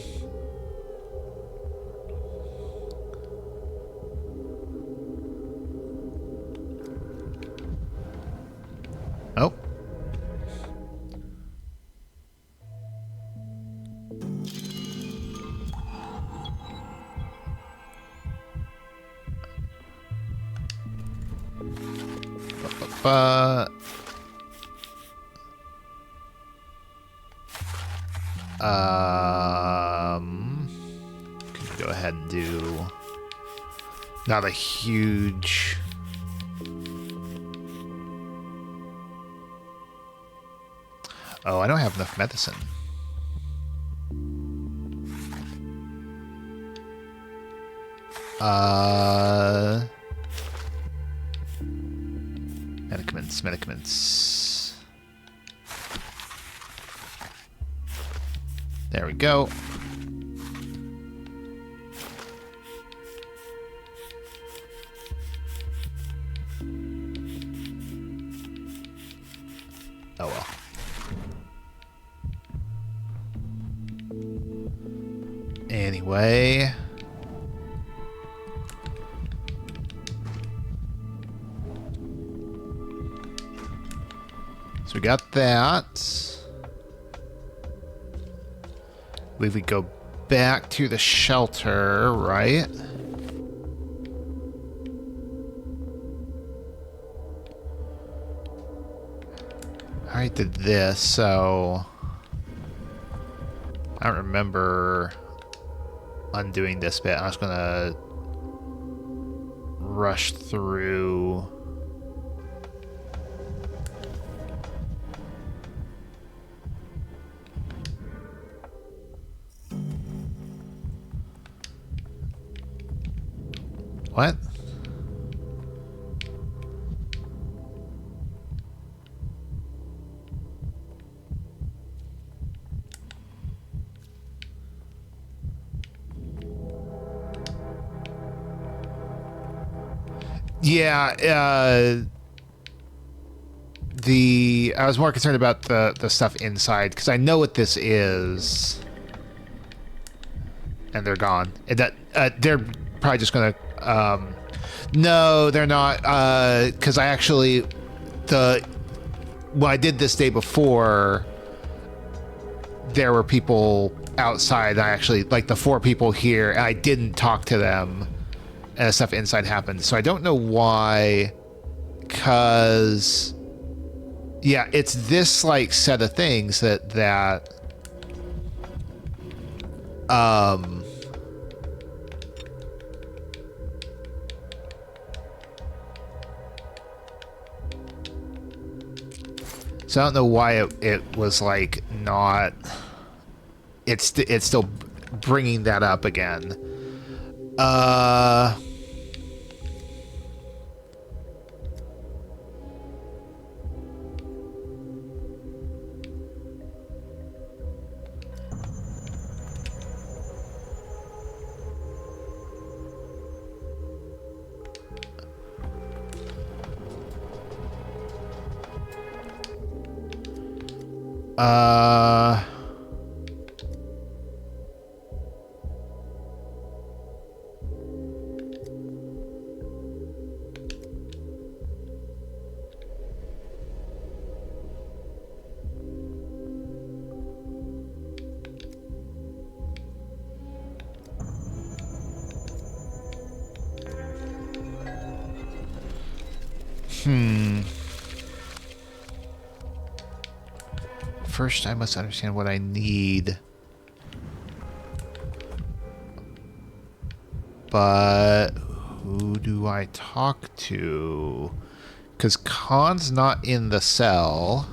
Can go ahead and do not a huge. Oh, I don't have enough medicine. Medicaments. There we go. Oh well. Anyway. So we got that. I believe we go back to the shelter, right? I already did this, so I don't remember undoing this bit. I'm just gonna rush through. What? Yeah, I was more concerned about the stuff inside because I know what this is, and they're gone. And that they're probably just gonna. No, they're not. Because I actually when I did this day before, there were people outside. I actually like the 4 people here, and I didn't talk to them, and the stuff inside happened. So I don't know why. Because yeah, it's this like set of things that so I don't know why it was like not. It's still bringing that up again. First, I must understand what I need. But who do I talk to? Because Khan's not in the cell.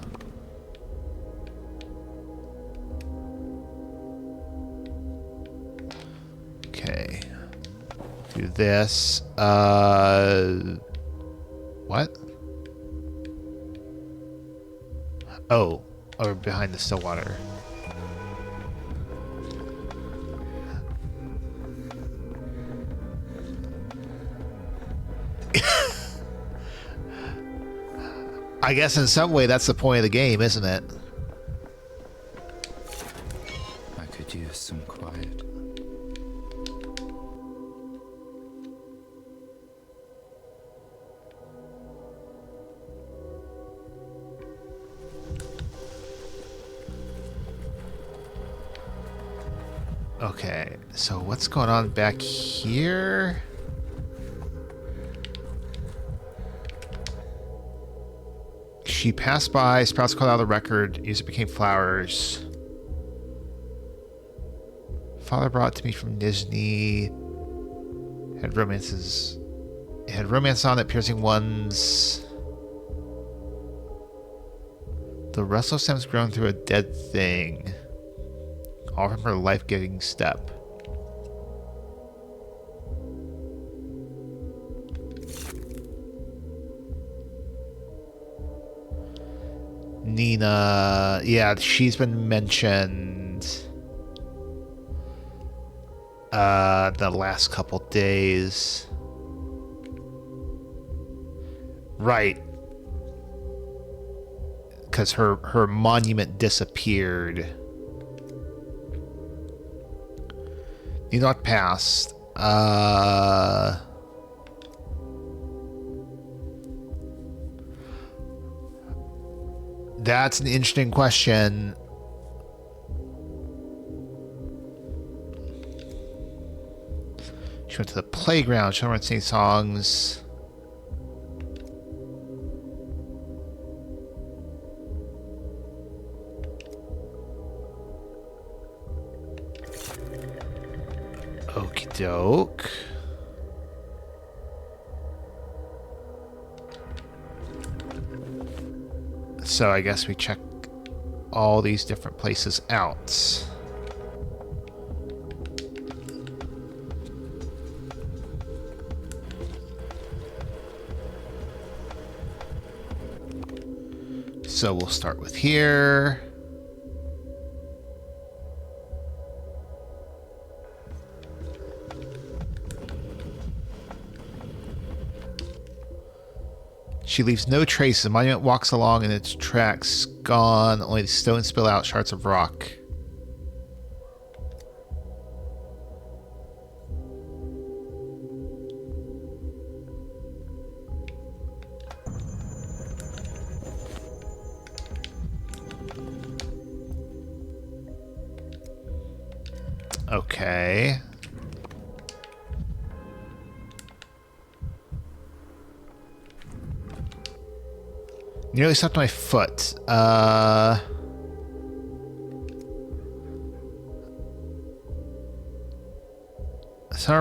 Okay. Do this. What? Oh. Or behind the still water. I guess in some way that's the point of the game, isn't it? I could use some quiet. Okay, so what's going on back here? She passed by, sprouts called out of the record, music became flowers. Father brought it to me from Nizhny. Had romances. It had romance on it, piercing ones. The restless stem's grown through a dead thing. All from her life-giving step. Nina, yeah, she's been mentioned the last couple days. Right. Because her monument disappeared. Not passed. That's an interesting question. She went to the playground. She went singing songs. Okie doke. So I guess we check all these different places out. So we'll start with here. She leaves no traces. The monument walks along and its tracks gone. Only the stones spill out shards of rock. Okay. Nearly stepped my foot. Somewhere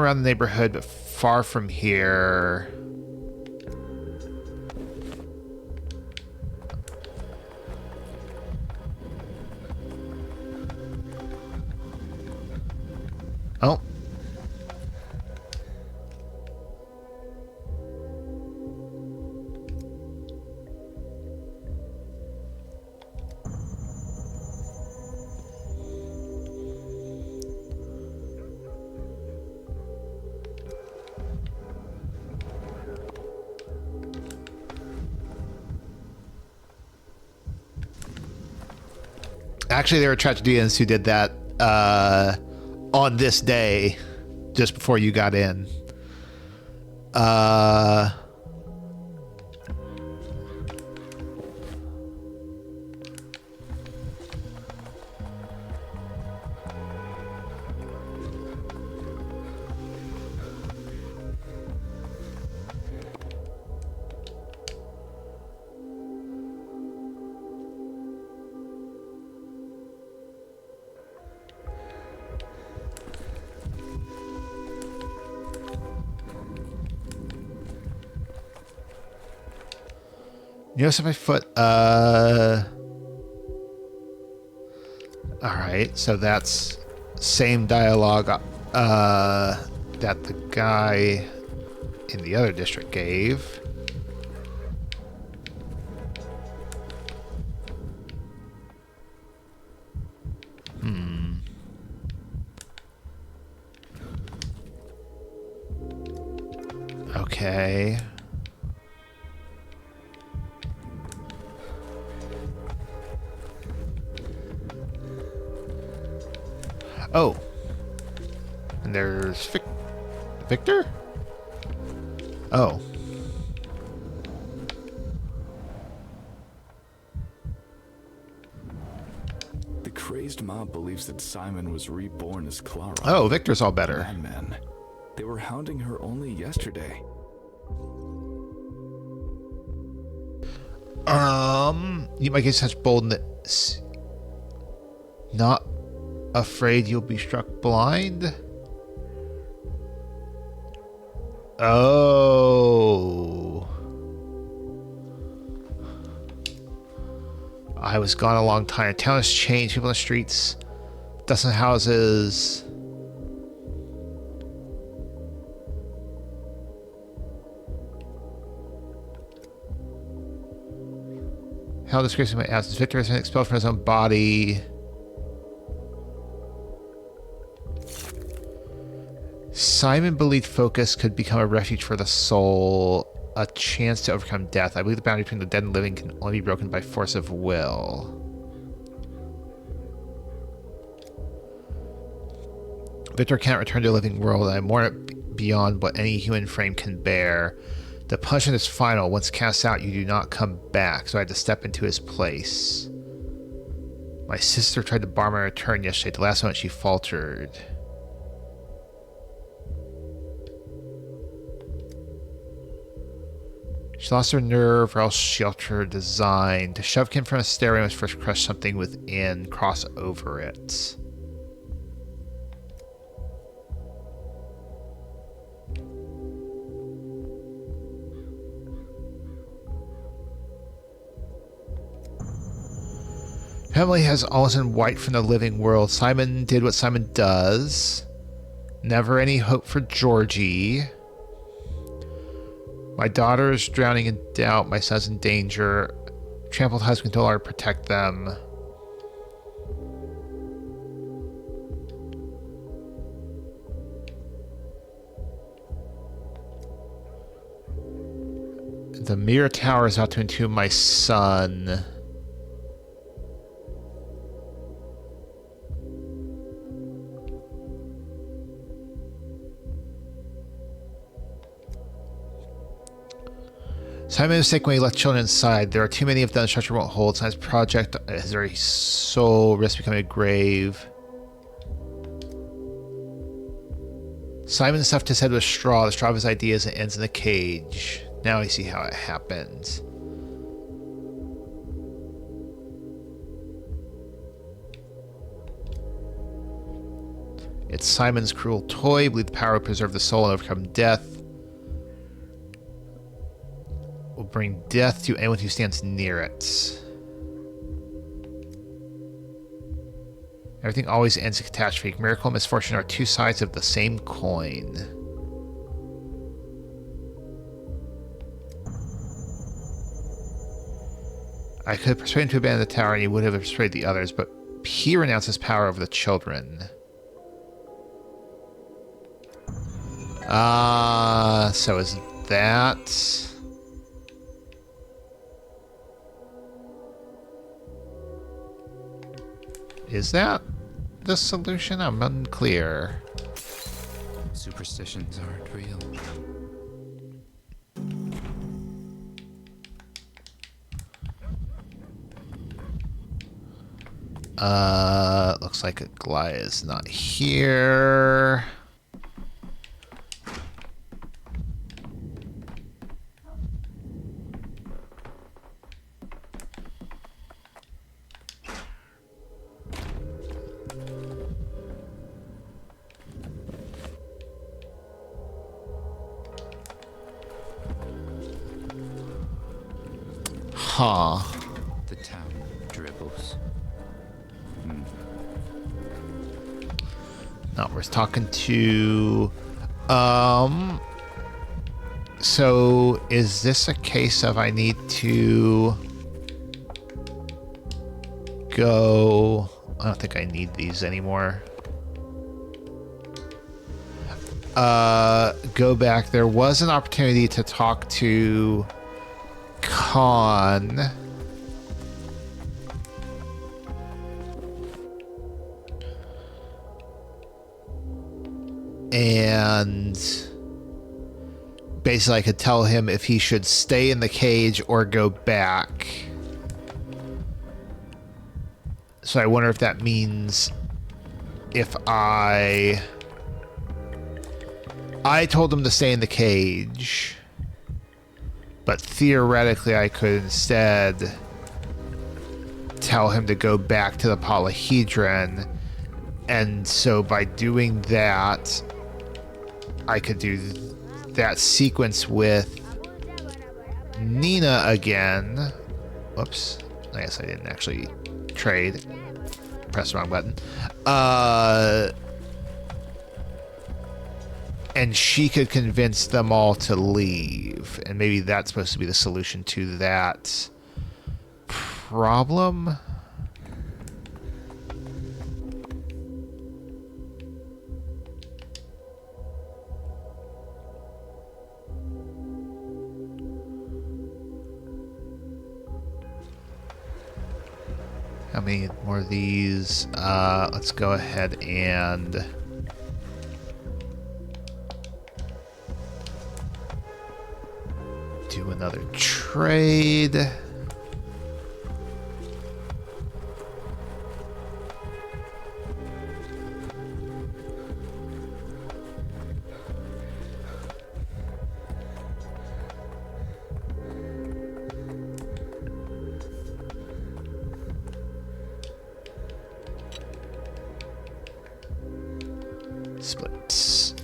around the neighborhood, but far from here. Oh. Actually, there were tragedians who did that on this day, just before you got in. You know, my foot. Alright, so that's same dialogue that the guy in the other district gave. Okay. Oh. And there's Victor? Oh. The crazed mob believes that Simon was reborn as Clara. Oh, Victor's all better. Madmen. They were hounding her only yesterday. You might get such boldness. Not afraid you'll be struck blind? Oh. I was gone a long time. Town has changed. People in the streets. Dust in houses. How disgraceful my absence. Victor has been expelled from his own body. Simon believed focus could become a refuge for the soul, a chance to overcome death. I believe the boundary between the dead and living can only be broken by force of will. Victor can't return to the living world, and I mourn it beyond what any human frame can bear. The punishment is final. Once cast out, you do not come back, so I had to step into his place. My sister tried to bar my return yesterday. At the last moment, she faltered. She lost her nerve, or else shelter designed. To shove Kim from a stairway must first crush something within, cross over it. Emily has always in white from the living world. Simon did what Simon does. Never any hope for Georgie. My daughter is drowning in doubt. My son's in danger. Trampled husband told her to protect them. The mirror tower is out to entomb my son. So I made a mistake when he left children inside. There are too many of them. The structure won't hold. Science project has very soul risk becoming a grave. Simon stuffed his head with straw. The straw of his ideas and ends in the cage. Now I see how it happens. It's Simon's cruel toy. Believe the power will preserve the soul and overcome death. Will bring death to anyone who stands near it. Everything always ends in catastrophe. Miracle and misfortune are two sides of the same coin. I could persuade him to abandon the tower and he would have persuaded the others, but he renounced his power over the children. So is that... Is that the solution? I'm unclear. Superstitions aren't real. Looks like Goliath's not here. Huh. The town dribbles. Not worth talking to. So is this a case of I need to go? I don't think I need these anymore. Go back. There was an opportunity to talk to Khan. And basically I could tell him if he should stay in the cage or go back. So I wonder if that means if I told him to stay in the cage, but theoretically I could instead tell him to go back to the polyhedron, and so by doing that I could do that sequence with Nina again. Whoops. I guess I didn't actually trade. Press the wrong button. And she could convince them all to leave. And maybe that's supposed to be the solution to that problem. How many more of these? Let's go ahead and do another trade. Splits.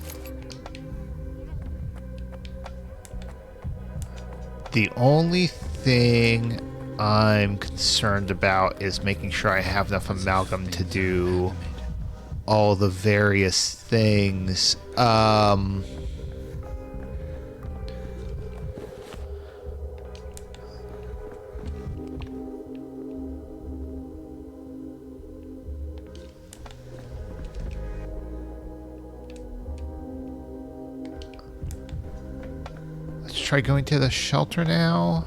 The only thing I'm concerned about is making sure I have enough amalgam to do all the various things. Let's try going to the shelter now.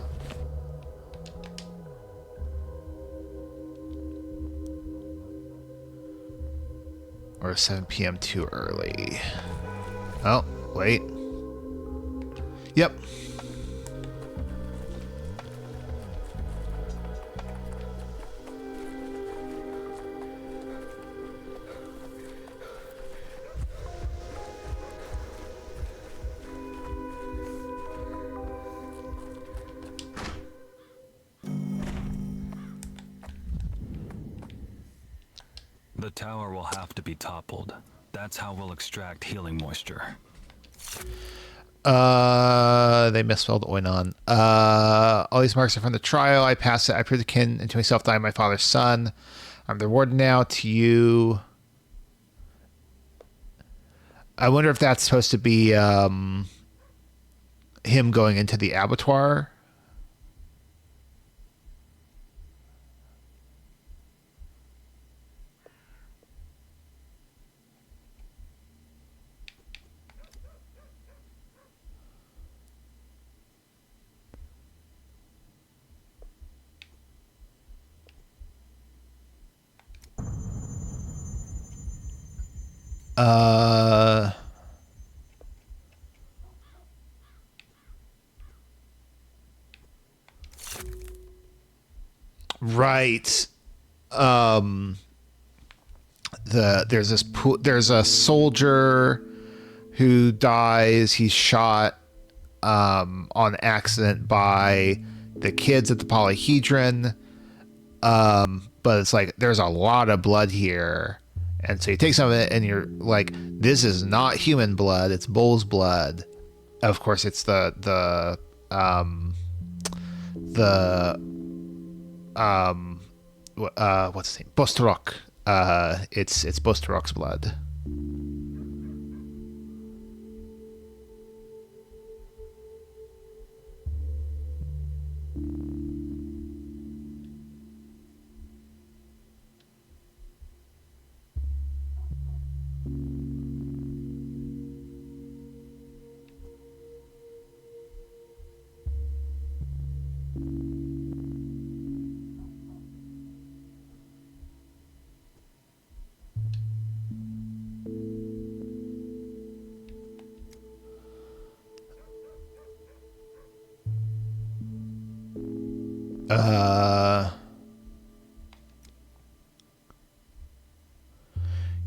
Or 7 p.m. too early. Oh, wait. Yep. The tower will have to be toppled. That's how we'll extract healing moisture. They misspelled oinon. All these marks are from the trial. I passed it. I proved the kin and to myself that I am my father's son. I'm the warden now. To you. I wonder if that's supposed to be him going into the abattoir. Right. There's a soldier who dies. He's shot on accident by the kids at the polyhedron. But it's like there's a lot of blood here. And so you take some of it and you're like, this is not human blood, it's bull's blood. Of course it's what's his name? Bostrok. It's Bostrok's blood.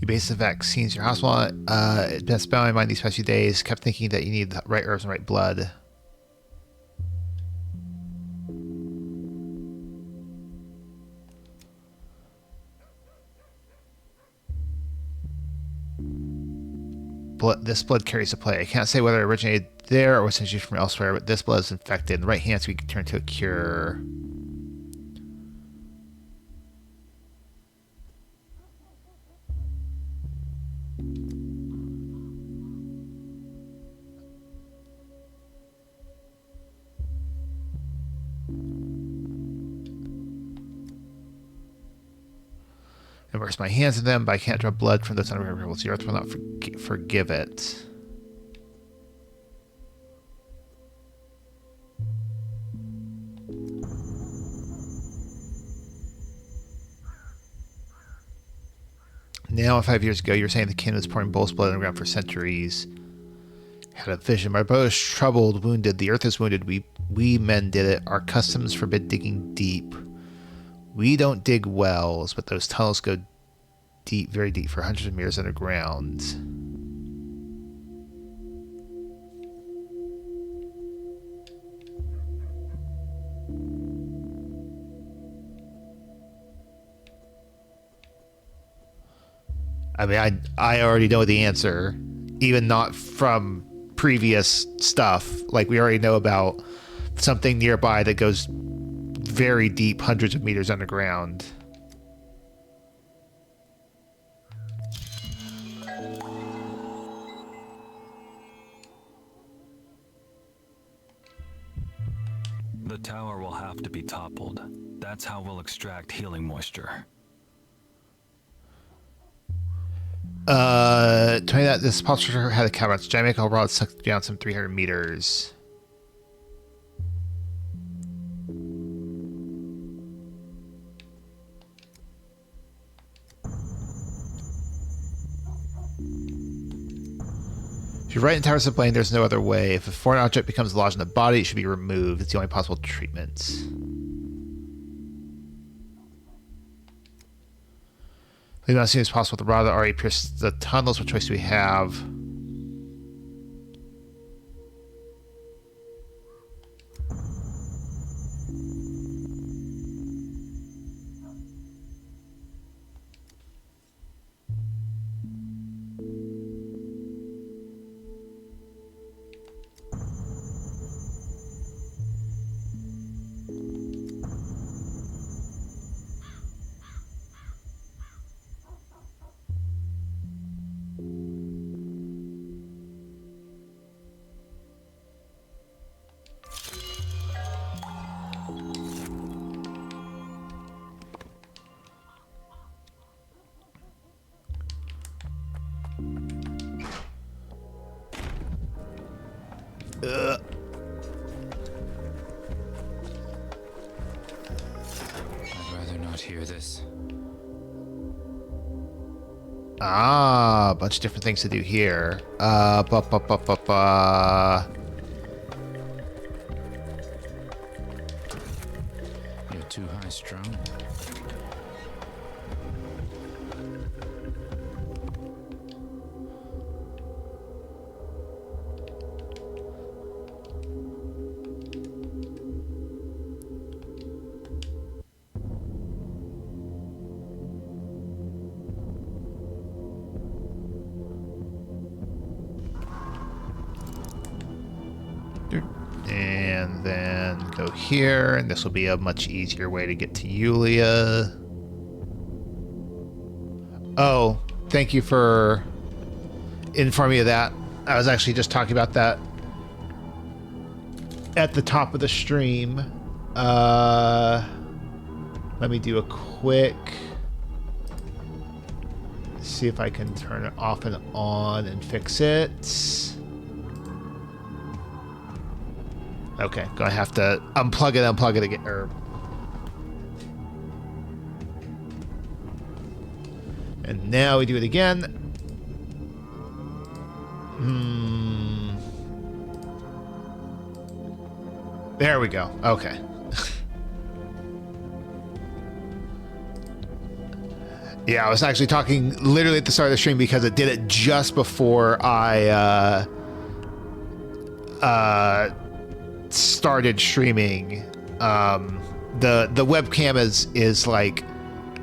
You base the vaccines your hospital. It's been spelling in my mind these past few days. Kept thinking that you need the right herbs and right blood. This blood carries a play. I can't say whether it originated there or was essentially from elsewhere, but this blood is infected. In the right hands, we can turn to a cure. Immerse my hands in them, but I can't draw blood from those unrecoverable. The earth will not forgive it. Now, 5 years ago, you were saying the kin was pouring bull's blood on the ground for centuries. Had a vision. My brother is troubled, wounded. The earth is wounded. We men did it. Our customs forbid digging deep. We don't dig wells, but those tunnels go deep, very deep, for hundreds of meters underground. I mean, I already know the answer, even not from previous stuff. Like, we already know about something nearby that goes very deep, hundreds of meters underground. The tower will have to be toppled. That's how we'll extract healing moisture. Tell me that this posture had a cavern. Jamaica rod sucked down some 300 meters. If you're right in towers of blame, there's no other way. If a foreign object becomes lodged in the body, it should be removed. It's the only possible treatment. Leave as soon as possible. The rod that already pierced the tunnels. What choice do we have? I'd rather not hear this. Ah, a bunch of different things to do here. You're too high strung. And then go here, and this will be a much easier way to get to Yulia. Oh, thank you for informing me of that. I was actually just talking about that at the top of the stream. Let me do a quick... see if I can turn it off and on and fix it. Okay, gonna have to unplug it again. And now we do it again. There we go. Okay. Yeah, I was actually talking literally at the start of the stream because it did it just before I started streaming. The webcam is like,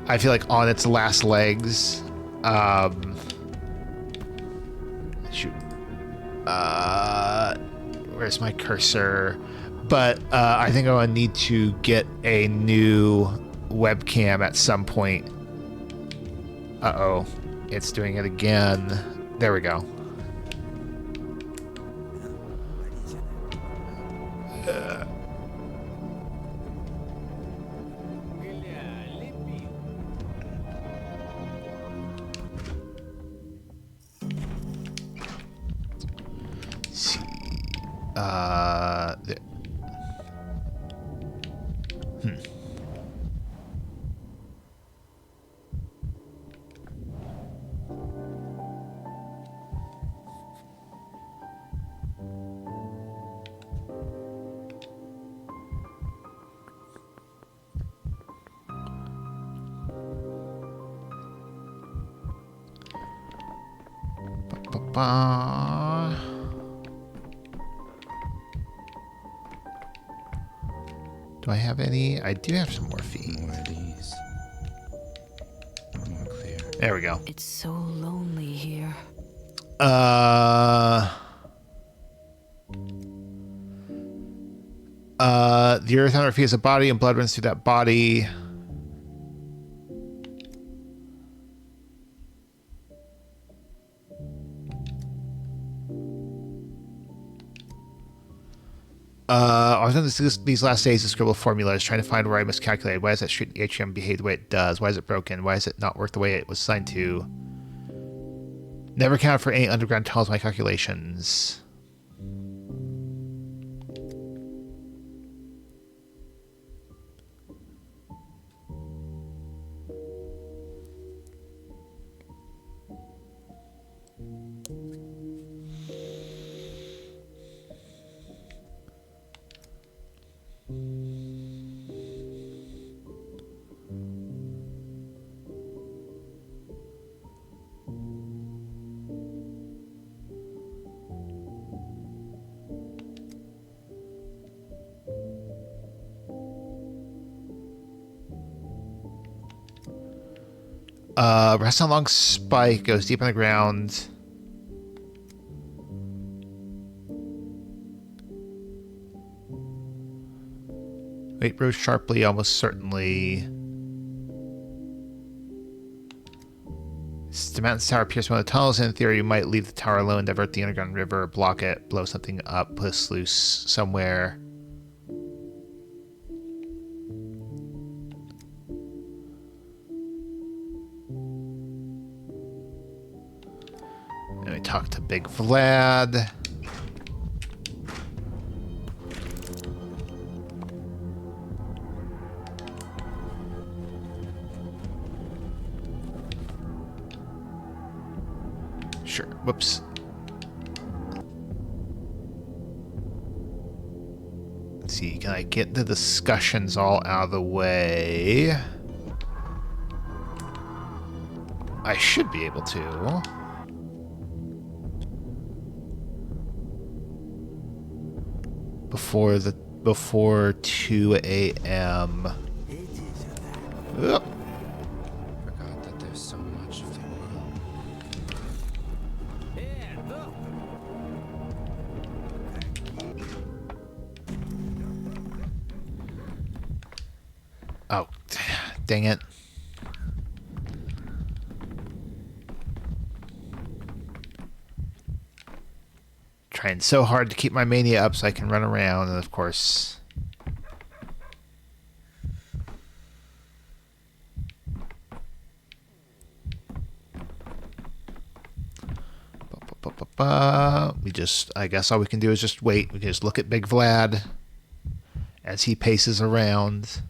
I feel like on its last legs. Shoot. Where's my cursor? But I think I'm gonna need to get a new webcam at some point. Uh-oh, it's doing it again. There we go. See. There. Ba-ba. Do I have any? I do have some morphine. More of these. More clear. There we go. It's so lonely here. The earth on our feet is a body, and blood runs through that body. I've done these last days to scribble formulas, trying to find where I miscalculated. Why does that street atrium behave the way it does? Why is it broken? Why does it not work the way it was designed to? Never counted for any underground tunnels in my calculations. Rests on a long spike, goes deep in the ground. Weight rose sharply, almost certainly. The mountain tower pierced one of the tunnels. In theory, you might leave the tower alone, divert the underground river, block it, blow something up, put us loose somewhere. And we talk to Big Vlad. Sure. Whoops. Let's see. Can I get the discussions all out of the way? I should be able to. Before 2 a.m. Oop. Forgot that there's so much of the world. Oh, dang it. Trying so hard to keep my mania up so I can run around, and of course... We just, I guess all we can do is just wait. We can just look at Big Vlad as he paces around.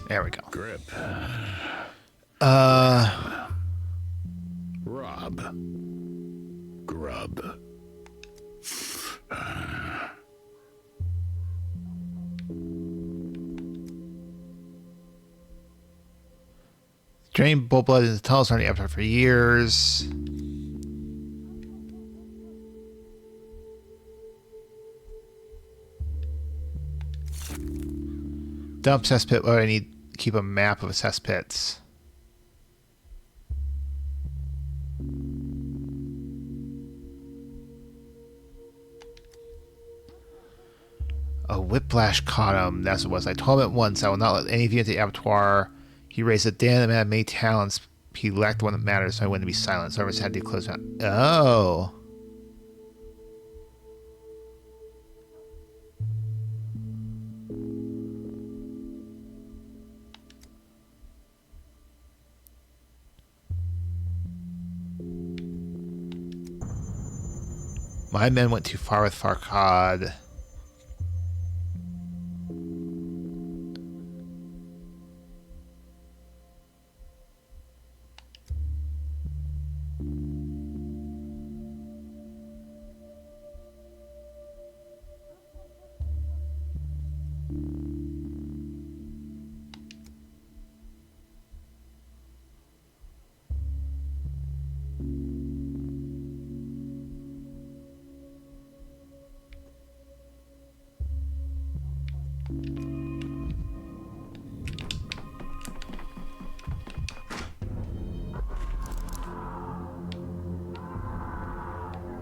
There we go. Grip. Rob. Grub. Drain bull blood into the tunnels on the episode for years. Dump cesspit. Oh, I need to keep a map of cesspits. A whiplash caught him. That's what it was. I told him at once I will not let any of you into the abattoir. He raised a damn man, many talents. He lacked the one that mattered, so I wouldn't be silent. So I just had to close my... Oh. My men went too far with Farkhad.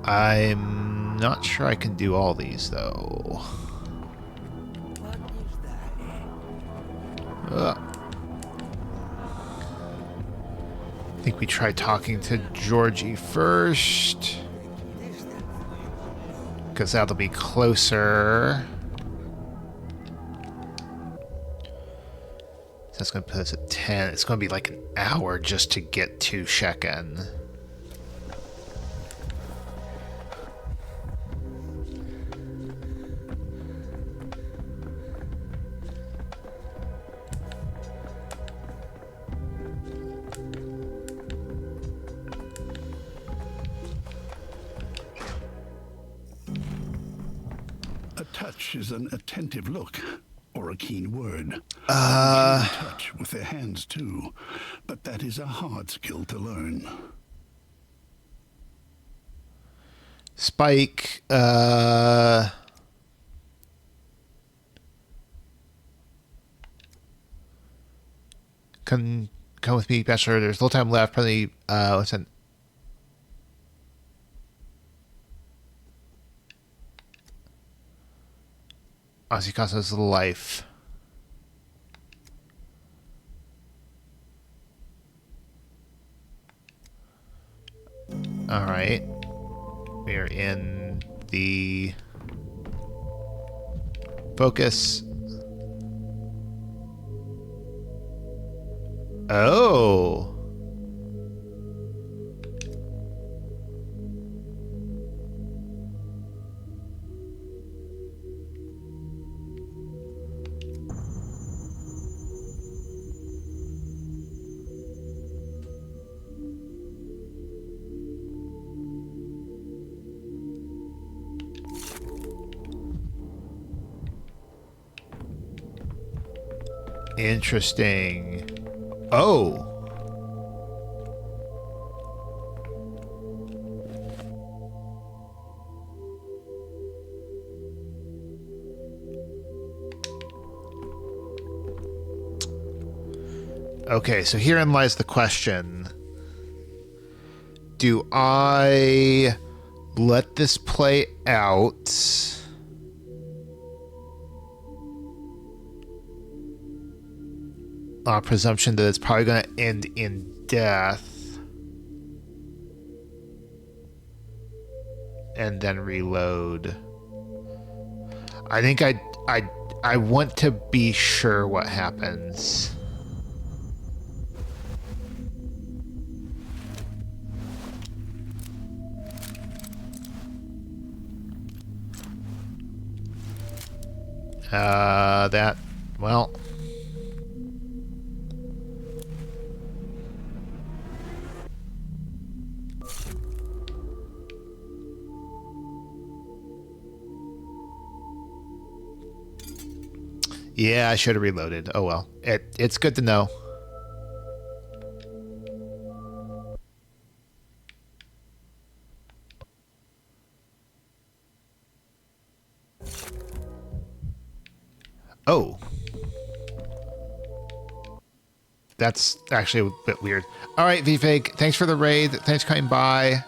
I'm not sure I can do all these, though. I think we try talking to Georgie first, because that'll be closer. So that's going to put us at 10. It's going to be like an hour just to get to Shekin. touch is an attentive look or a keen word. Touch with their hands too, but that is a hard skill to learn. Spike, come with me, Bachelor. There's little time left. Probably, what's that? Ozzy Costa's life. All right. We're in the focus. Oh. Interesting. Oh. Okay, so herein lies the question. Do I let this play out? Presumption that it's probably going to end in death. And then reload. I think I want to be sure what happens. Well. Yeah, I should have reloaded. Oh well. It's good to know. Oh. That's actually a bit weird. All right, VFake, thanks for the raid. Thanks for coming by.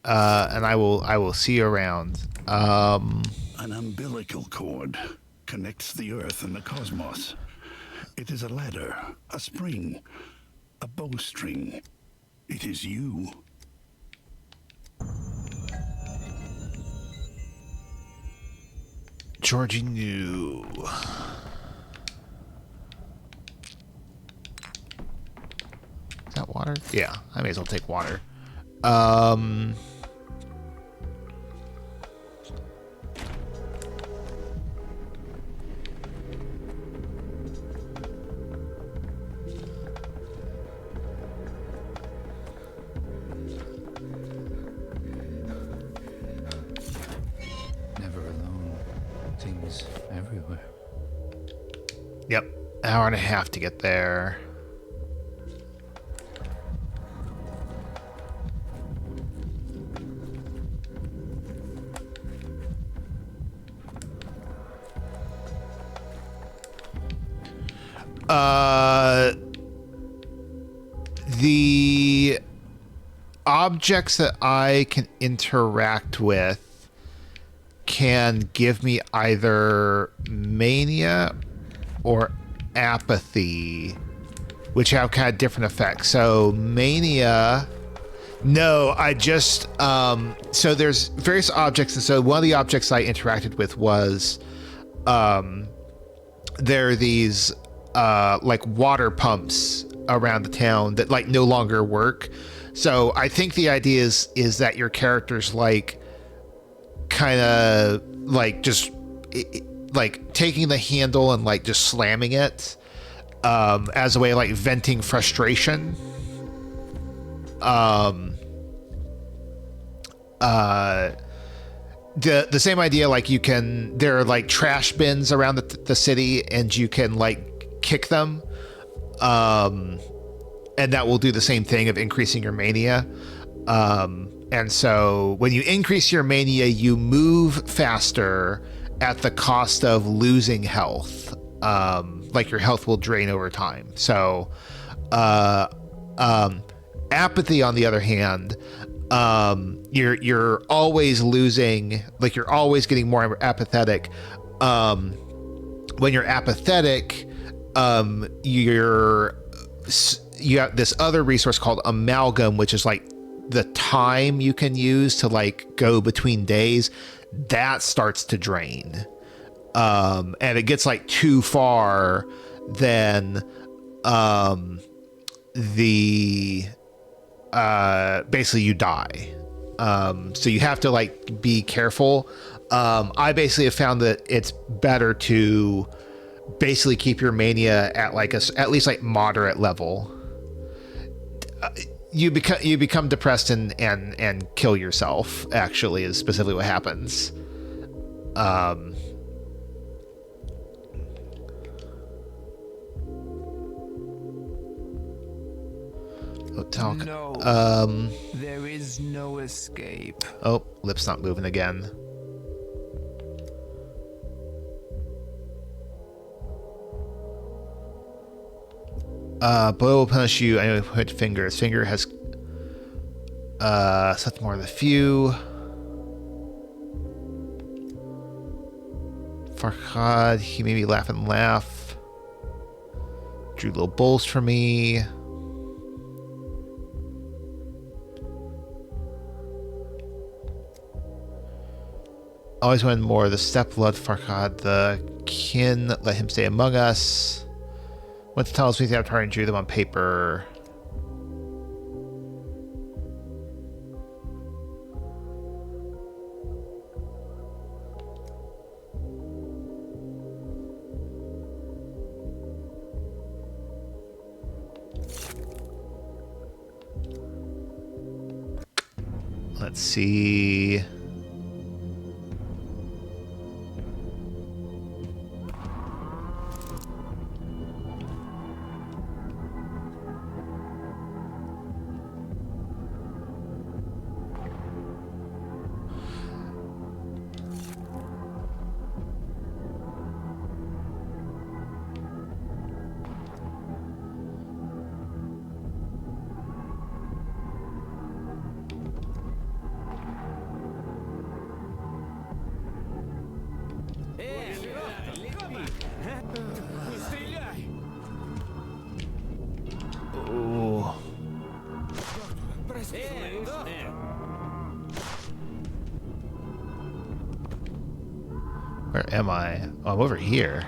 And I will see you around. An umbilical cord connects the earth and the cosmos. It is a ladder, a spring, a bowstring. It is you. Georgie knew. Is that water? Yeah, I may as well take water. Never alone. Things everywhere. Yep, hour and a half to get there. The objects that I can interact with can give me either mania or apathy, which have kind of different effects. So mania, no, I just, so there's various objects. And so one of the objects I interacted with was, there are these, like water pumps around the town that like no longer work. So I think the idea is that your character's like kind of like just like taking the handle and like just slamming it as a way of like venting frustration. the same idea, like there are like trash bins around the city, and you can like kick them, and that will do the same thing of increasing your mania. And so when you increase your mania, you move faster at the cost of losing health. Like your health will drain over time. So apathy, on the other hand, you're always losing, like you're always getting more apathetic. When you're apathetic, you have this other resource called amalgam, which is like the time you can use to like go between days. That starts to drain, and it gets like too far, then basically you die. So you have to like be careful. I basically have found that it's better to basically keep your mania at like at least like moderate level. You become depressed and kill yourself, actually, is specifically what happens. No. There is no escape. Oh, lip's not moving again. Blow will punish you. I know put finger. His finger has something more than a few. Farhad, he made me laugh and laugh. Drew little bowls for me. Always wanted more. The stepblood, Farhad, the kin, let him stay among us. Went to tell us we the Avatar and drew them on paper. Let's see. Where am I? Oh, I'm over here.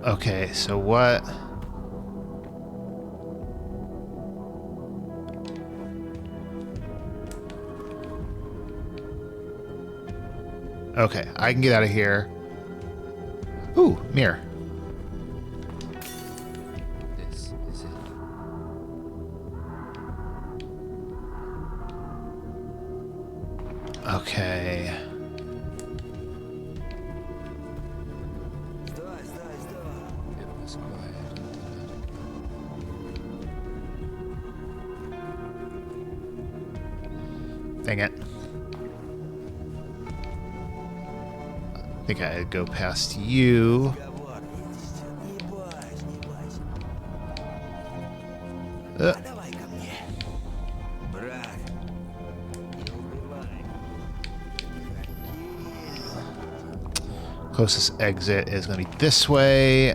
Okay, so what? Okay, I can get out of here. Ooh, mirror. This is it. Okay. It was quiet until Dang it. I think I'd go past you. Closest exit is going to be this way.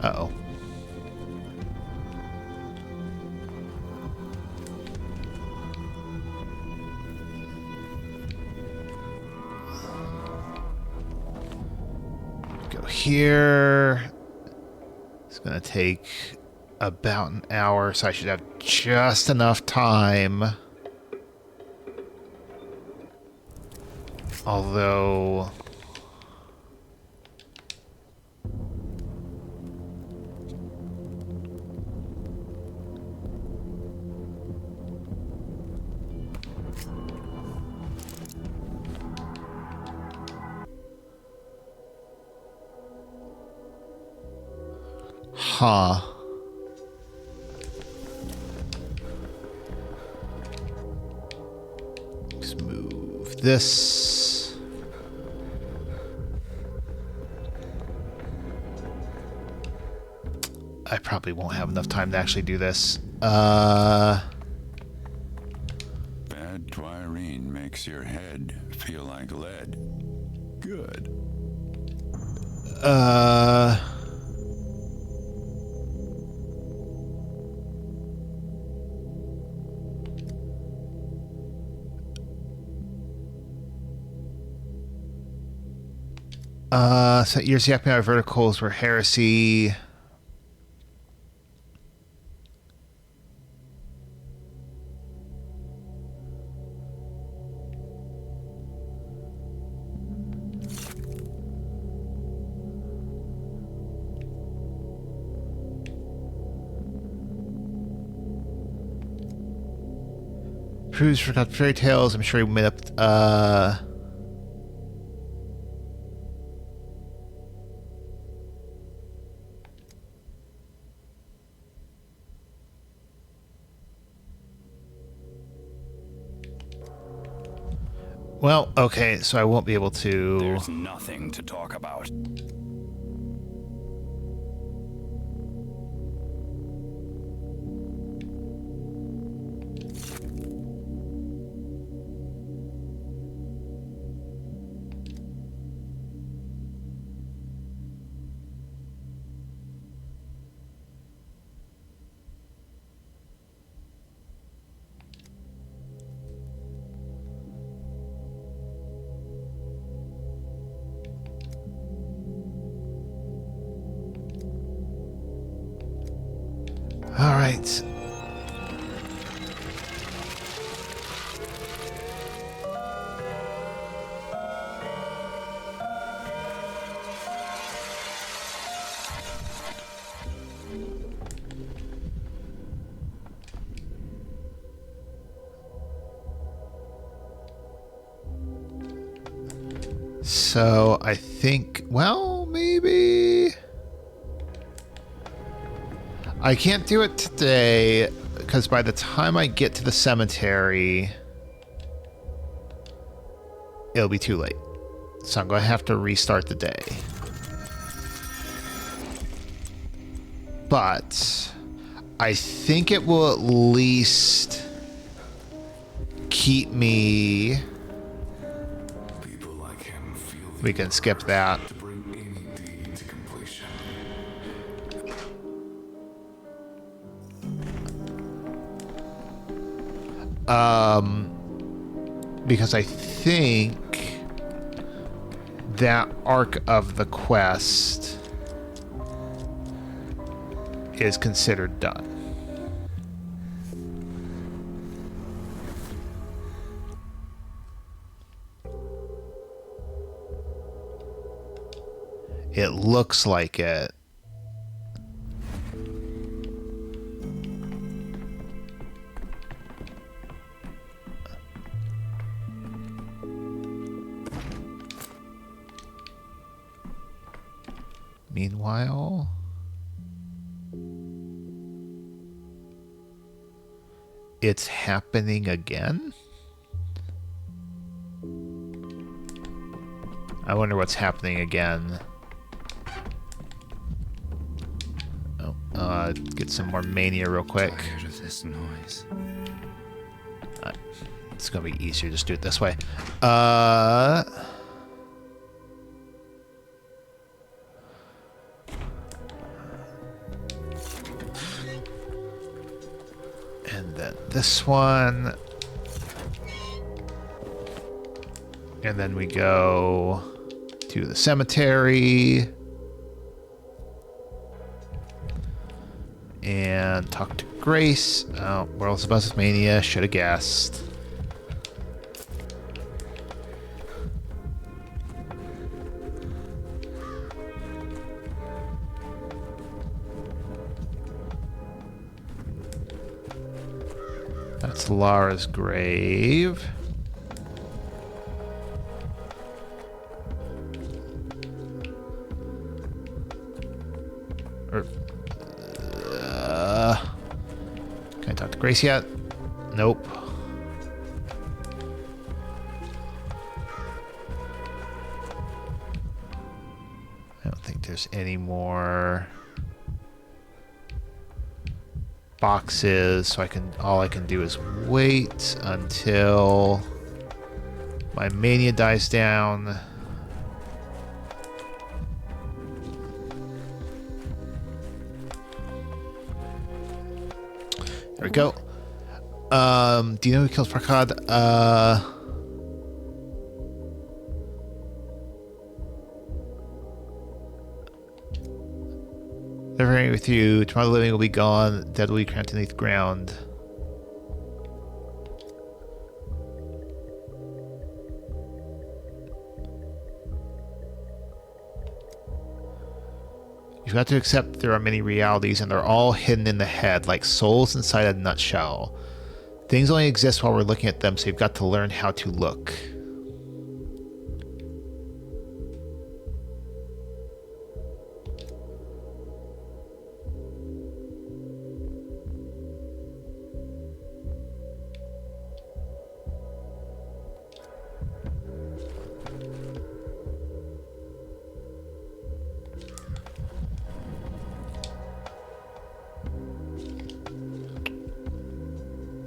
Uh-oh. Go here. It's going to take about an hour, so I should have just enough time. Although... Huh. Let's move this. I probably won't have enough time to actually do this. Bad twirine makes your head feel like lead. Good. So years yakking out verticals were heresy. Proves forgot fairy tales. I'm sure he made up. Well, okay, so I won't be able to. There's nothing to talk about. All right. So I think, well, maybe I can't do it today because by the time I get to the cemetery, it'll be too late. So I'm going to have to restart the day. But I think it will at least keep me. We can skip that. Because I think that arc of the quest is considered done. It looks like it. Meanwhile, it's happening again? I wonder what's happening again. Get some more mania real quick. Tired of this noise. It's gonna be easier. Just do it this way. And then this one. And then we go to the cemetery. And talk to Grace. Oh, World's Bus Mania. Should have guessed. That's Lara's grave. Grace yet? Nope. I don't think there's any more boxes, so all I can do is wait until my mania dies down. There we go. Do you know who kills Farhad? Never with you. Tomorrow the living will be gone. Dead will be cramped beneath the ground. You've got to accept there are many realities, and they're all hidden in the head, like souls inside a nutshell. Things only exist while we're looking at them, so you've got to learn how to look.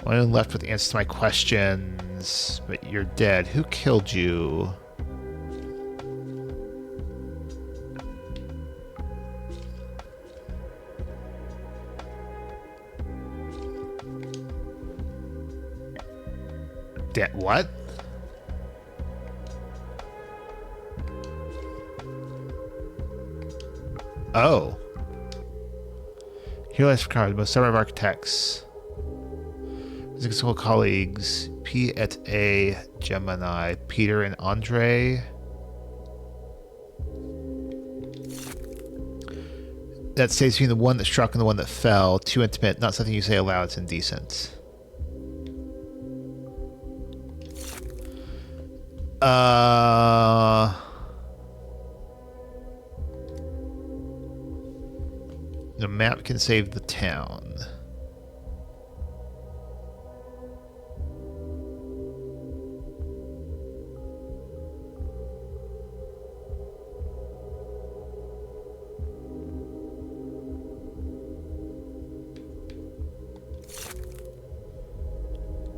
I'm left with the answers to my questions, but you're dead. Who killed you? What? Oh. Here lies Farhad, the most stubborn of architects. His colleagues, P et A Gemini, Peter and Andre. That stays between the one that struck and the one that fell. Too intimate, not something you say aloud, it's indecent. The map can save the town.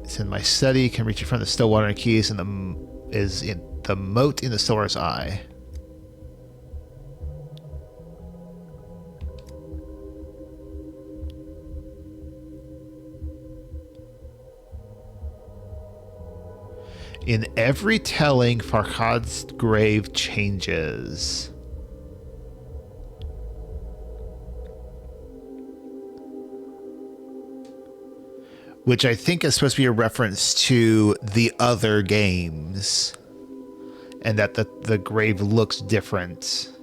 It's in my study. Can reach it from the still water and keys, and is in the moat in the Solar's Eye. In every telling, Farhad's grave changes. Which I think is supposed to be a reference to the other games. And that the grave looks different.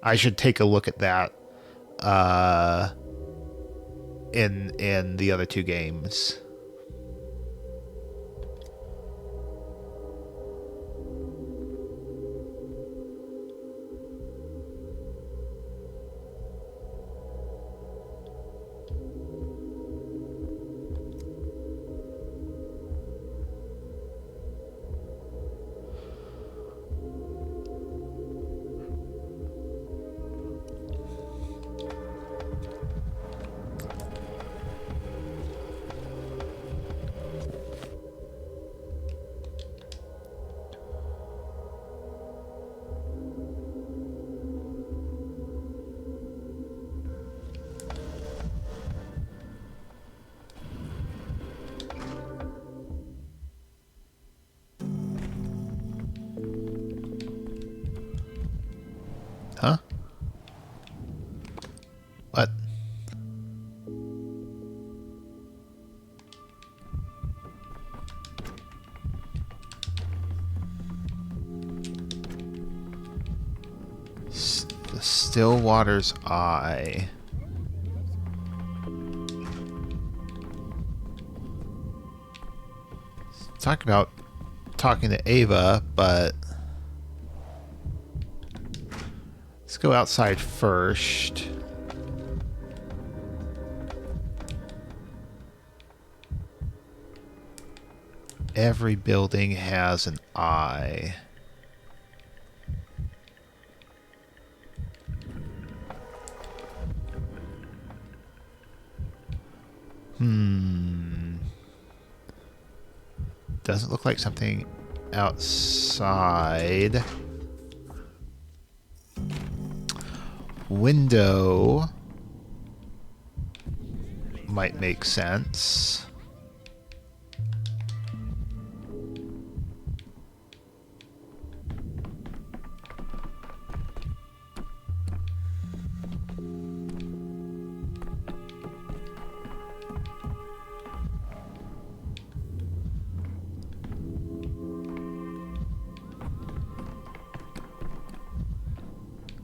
I should take a look at that in the other two games. Huh? What? The Stillwater's Eye. Talk about talking to Ava, but let's go outside first. Every building has an eye. Doesn't look like something outside. Window might make sense.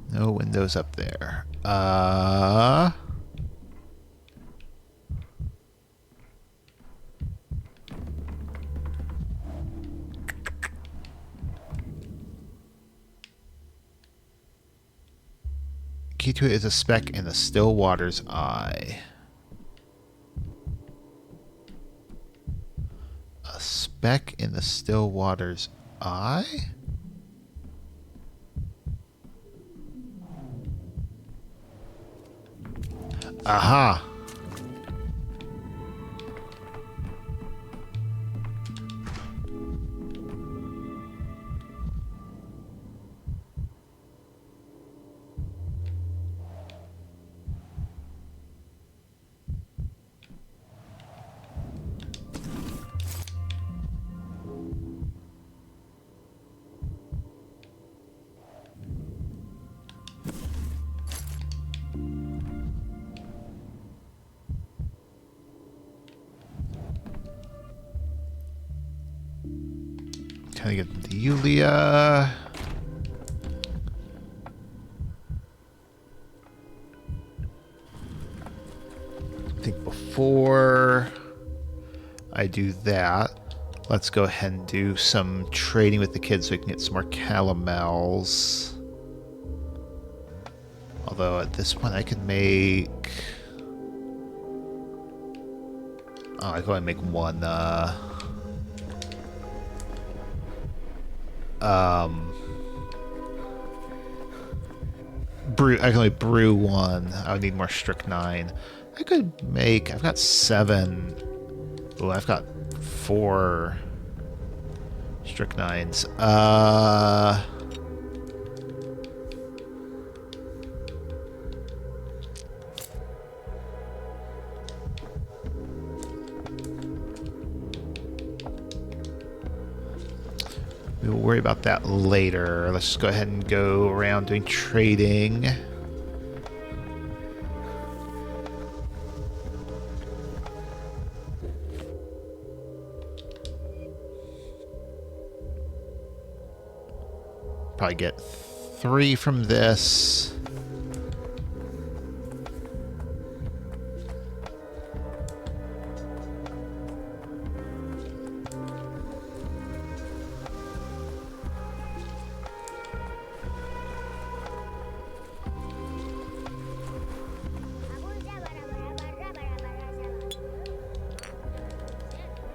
No windows up there. Key to it is a speck in the still water's eye. A speck in the still water's eye? Aha! Trying to get into Yulia. I think before I do that, let's go ahead and do some trading with the kids so we can get some more calamels. Although at this point I could make... Oh, I go ahead and make one, brew. I can only brew one. I would need more strychnine. I could make... I've got 7. Oh, I've got 4 strychnines. We'll worry about that later. Let's just go ahead and go around doing trading. Probably get 3 from this.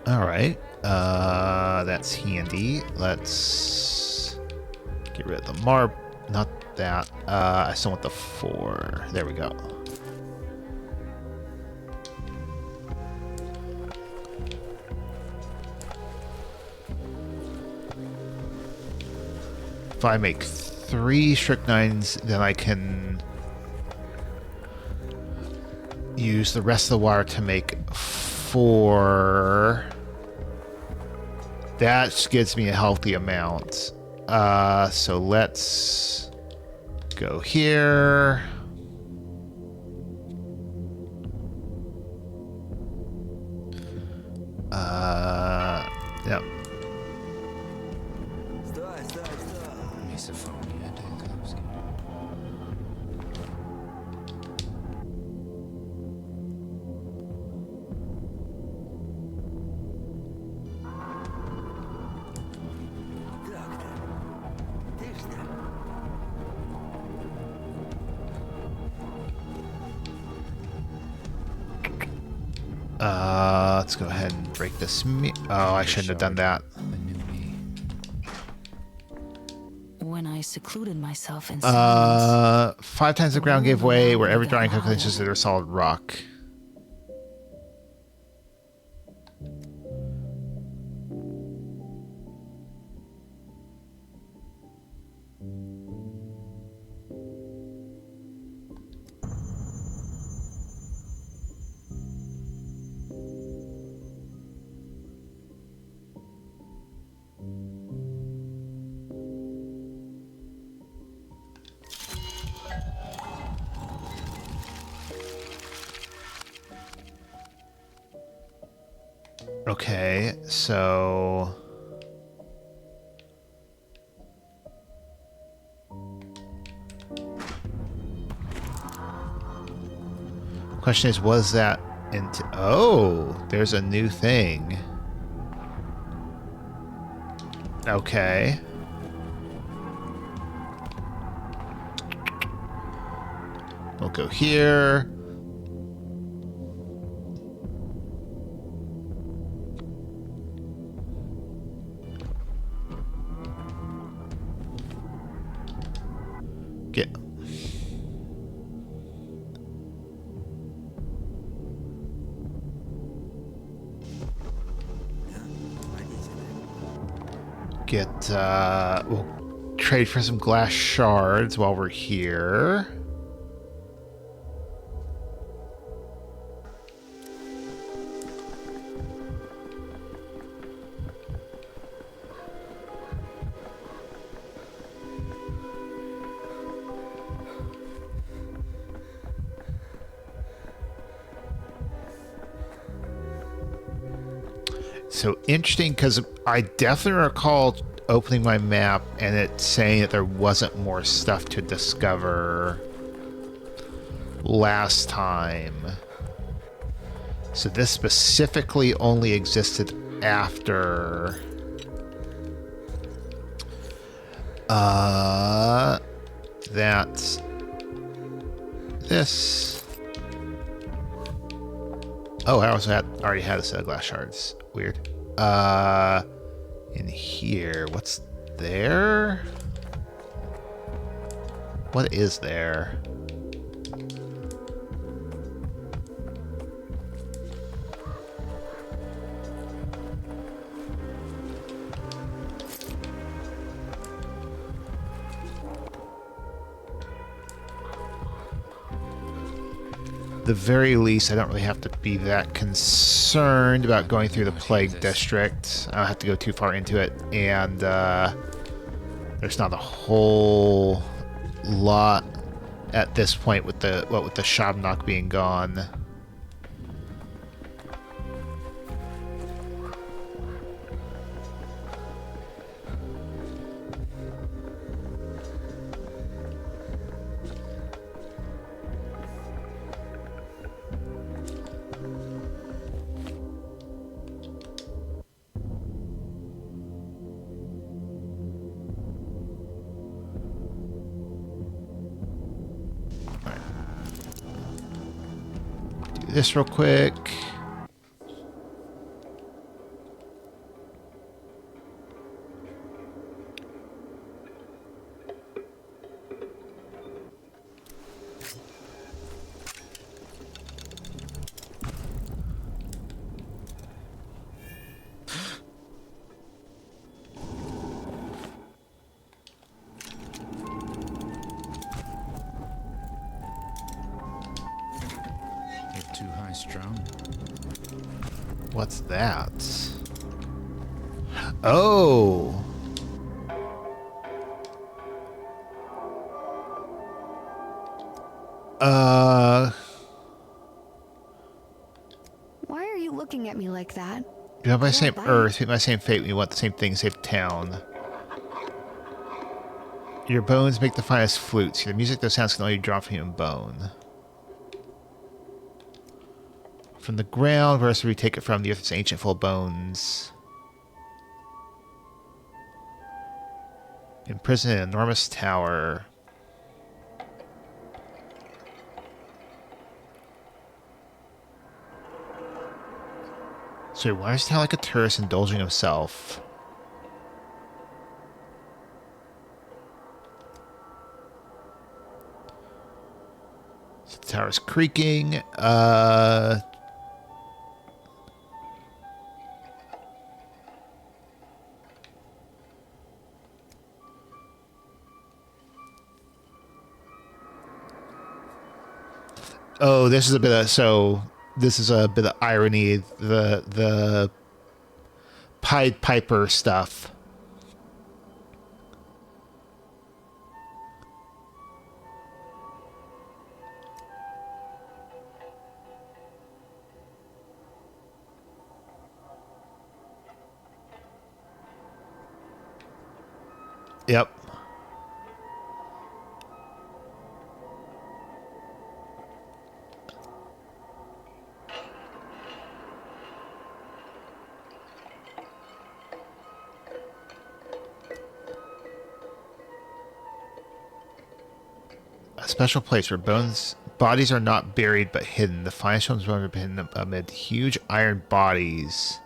Alright, that's handy. Let's get rid of the not that. I still want the 4. There we go. If I make 3 strychnines, then I can use the rest of the wire to make 4. That gives me a healthy amount. So let's go here. Yep. Let's go ahead and break this. Oh, I shouldn't have done that. When I secluded myself in silence, 5 times the ground gave way. Where every drawing calculations that are solid rock. Okay, so question is, was that into? Oh, there's a new thing. Okay. We'll go here. We'll trade for some glass shards while we're here. So interesting, because I definitely recall opening my map and it saying that there wasn't more stuff to discover last time. So this specifically only existed after that's this. Oh, I also already had a set of glass shards. Weird. In here, what's there? What is there? The very least, I don't really have to be that concerned about going through the Plague District. I don't have to go too far into it, and there's not a whole lot at this point with the Shabnok being gone. This real quick. What's that? Oh. Why are you looking at me like that? You have my same earth, my same fate. We want the same thing, save town. Your bones make the finest flutes. The music, those sounds can only draw from human bone. From the ground, where else do we take it from? The earth is ancient, full of bones. Imprisoned in an enormous tower. So he wanders town like a tourist, indulging himself. So the tower's creaking. Oh, this is a bit of this is a bit of irony. The Pied Piper stuff. Yep. A special place where bodies are not buried but hidden. The finest ones are hidden amid huge iron bodies.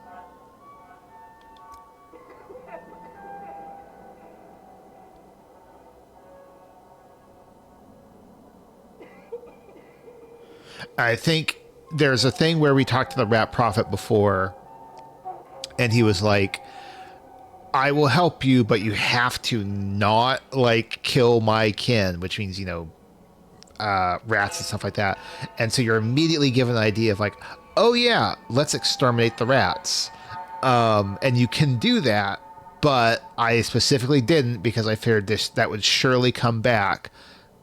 I think there's a thing where we talked to the Rat Prophet before, and he was like, I will help you, but you have to not, like, kill my kin, which means, you know, rats and stuff like that. And so you're immediately given an idea of, like, oh yeah, let's exterminate the rats. And you can do that, but I specifically didn't because I feared that would surely come back.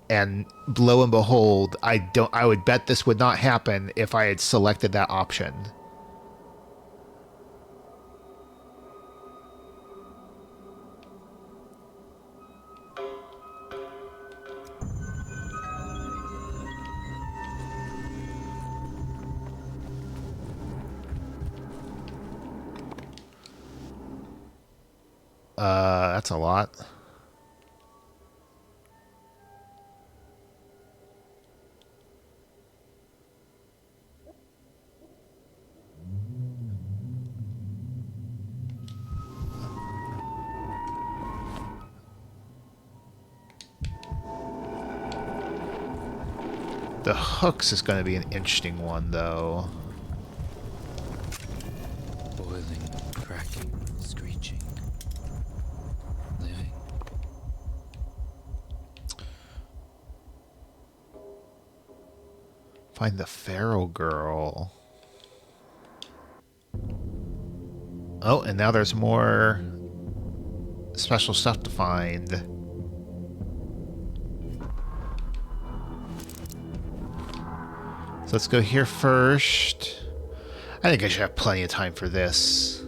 And lo and behold, I would bet this would not happen if I had selected that option. That's a lot. The hooks is going to be an interesting one, though. Boiling, cracking, screeching. Living. Find the feral girl. Oh, and now there's more special stuff to find. So let's go here first. I think I should have plenty of time for this.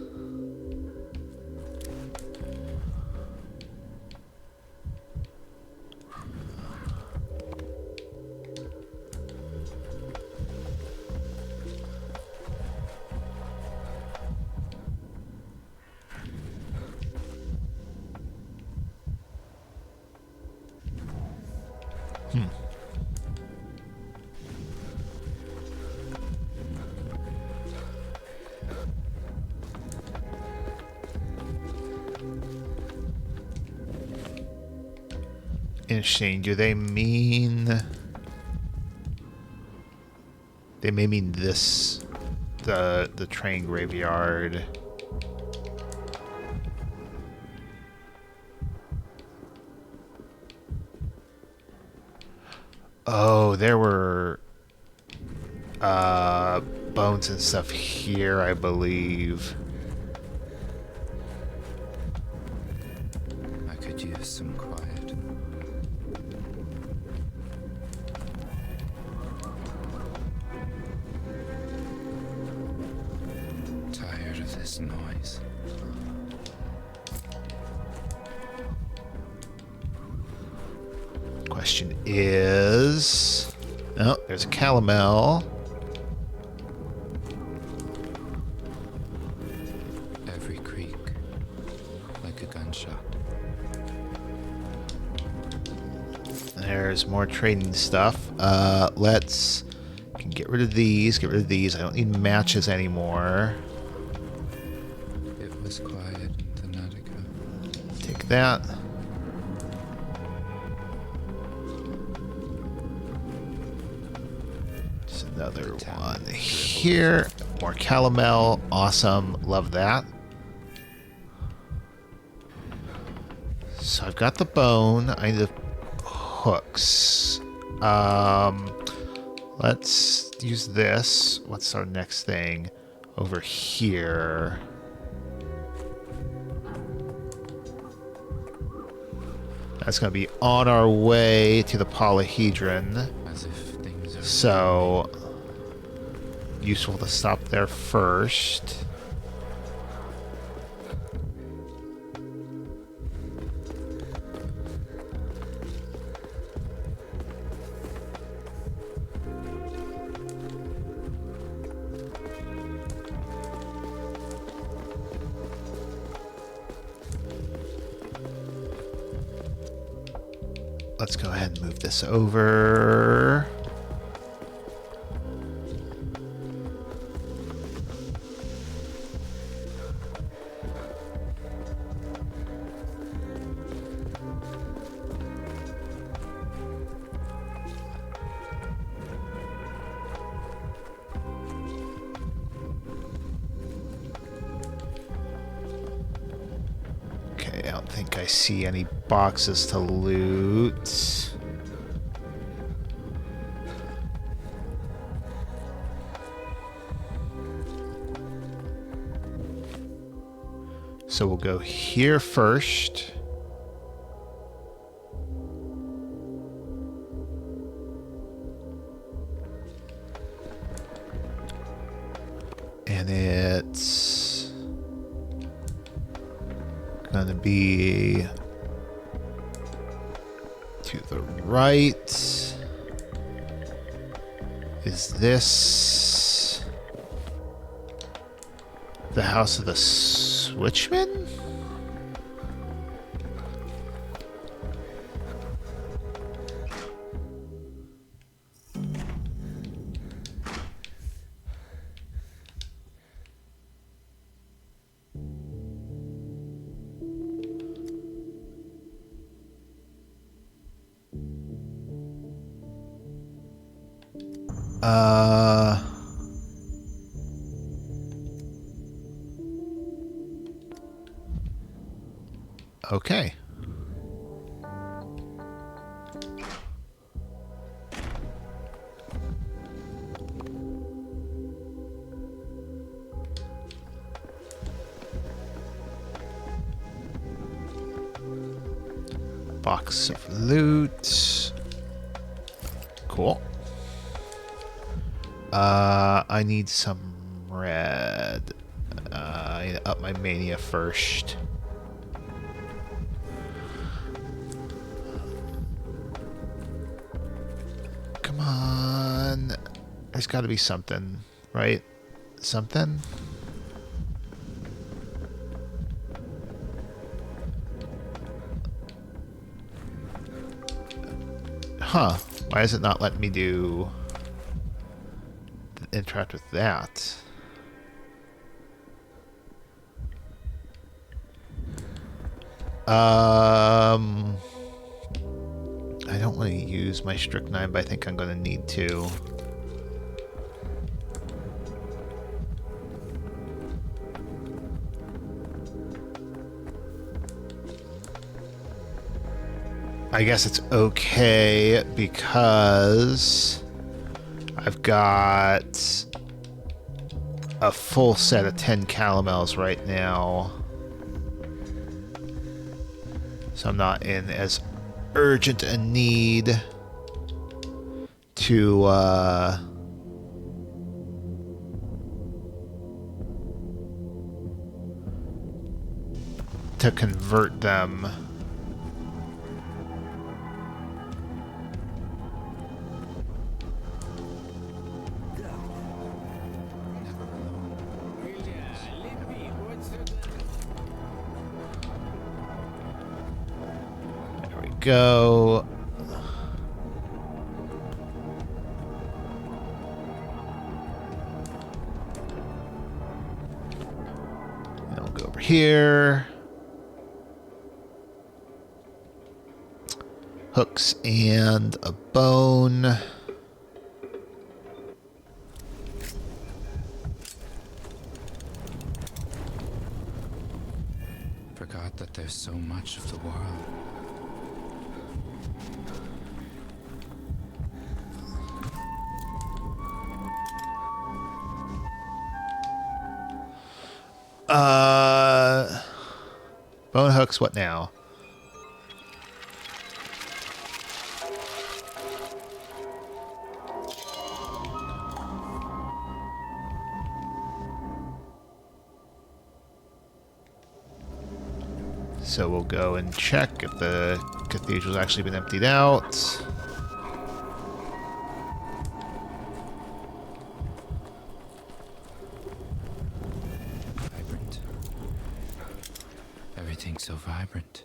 Interesting. Do they mean... They may mean this, the train graveyard. Oh, there were bones and stuff here, I believe. I could use some quiet. Tired of this noise. Question is... Oh, there's a calomel. Every creak, like a gunshot. There's more trading stuff. Let's... Can get rid of these, get rid of these. I don't need matches anymore. was quiet in Attica. Take that. Just another one here. More calomel. Awesome. Love that. So I've got the bone. I need the hooks. Let's use this. What's our next thing? Over here. That's going to be on our way to the polyhedron. As if things are So, useful to stop there first. Let's go ahead and move this over. Okay, I don't think I see any boxes to loot. So we'll go here first. And it's gonna be to the right. Is this the house of the Switchman? Okay. Box of loot. Cool. I need some red. I need to up my mania first. Come on. There's got to be something, right? Something? Huh. Why is it not letting me do interact with that? I don't want to use my strychnine, but I think I'm going to need to. I guess it's okay because I've got a full set of 10 calomels right now. So I'm not in as urgent a need to convert them. There we go. I'll go over here. Hooks and a bone. Forgot that there's so much of the world. Bone hooks, what now? So we'll go and check if the cathedral's actually been emptied out. Vibrant. Everything's so vibrant.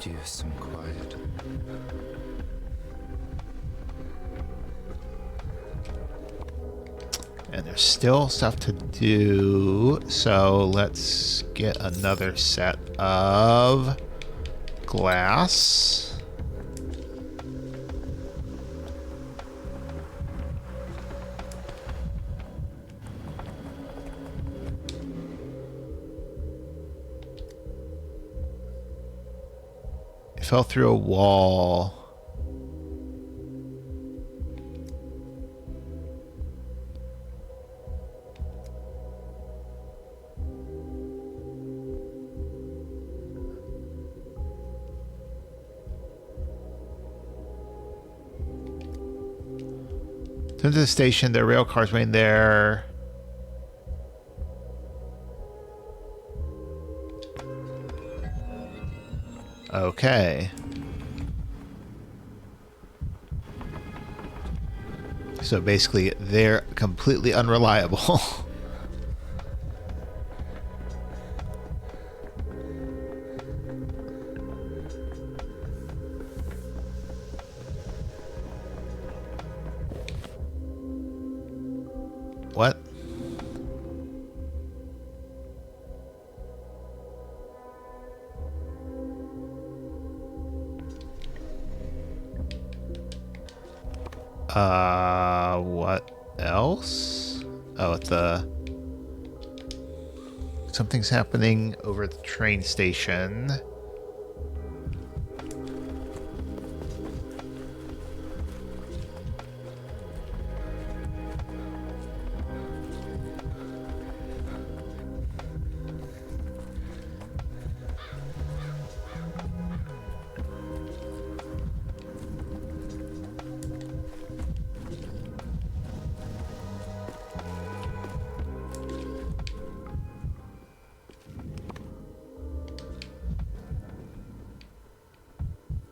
Use some quiet. And there's still stuff to do, so let's get another set of glass. Fell through a wall. To the station, there are rail cars waiting there. Okay. So basically, they're completely unreliable. What? What else? Oh, something's happening over at the train station.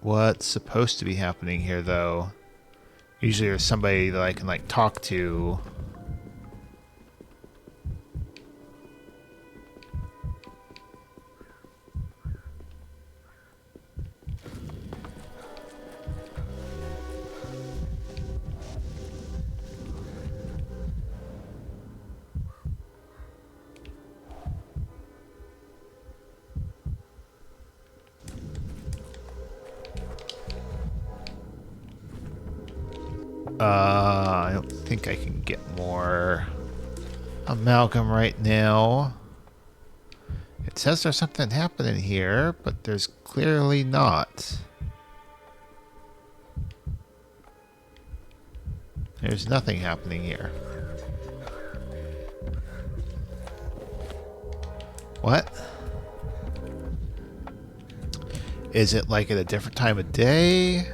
What's supposed to be happening here, though? Usually there's somebody that I can, like, talk to. I don't think I can get more amalgam right now. It says there's something happening here, but there's clearly not. There's nothing happening here. What? Is it like at a different time of day?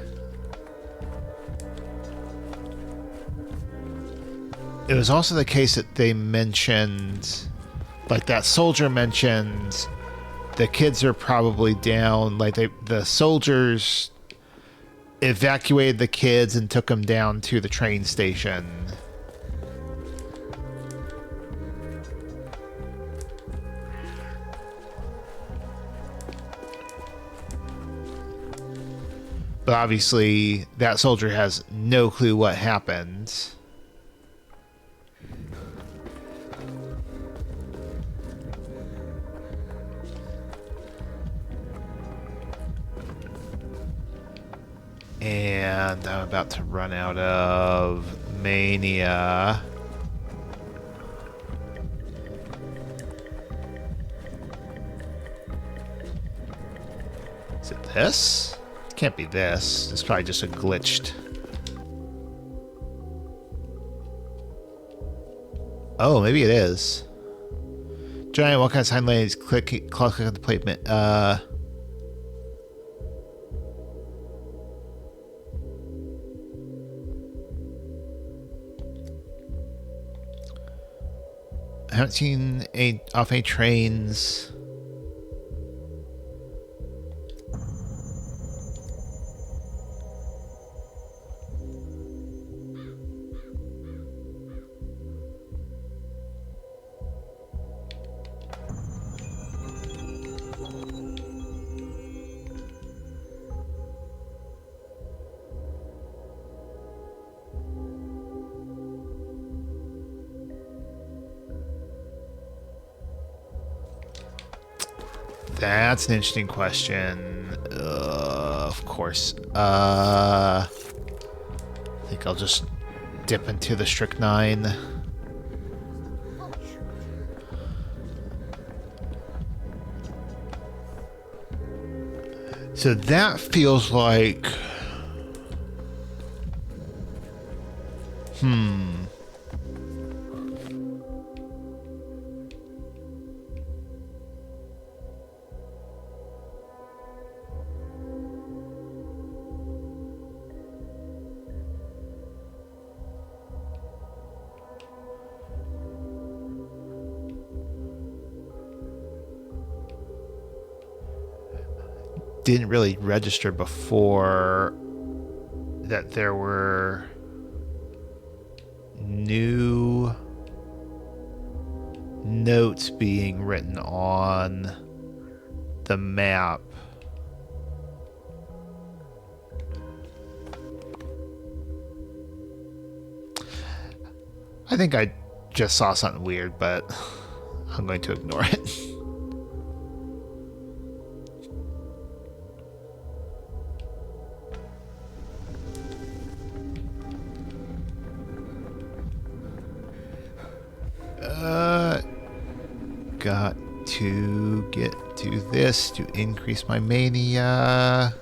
It was also the case that they mentioned, like that soldier mentioned, the kids are probably down. Like the soldiers evacuated the kids and took them down to the train station. But obviously, that soldier has no clue what happened. And I'm about to run out of mania. Is it this? It can't be this. It's probably just a glitched. Oh, maybe it is. Giant, what kind of sign language? Click on the plate. I haven't seen off any trains. That's an interesting question. Of course. I think I'll just dip into the strychnine. So that feels like... didn't really register before that there were new notes being written on the map. I think I just saw something weird, but I'm going to ignore it. Got to get to this to increase my mania.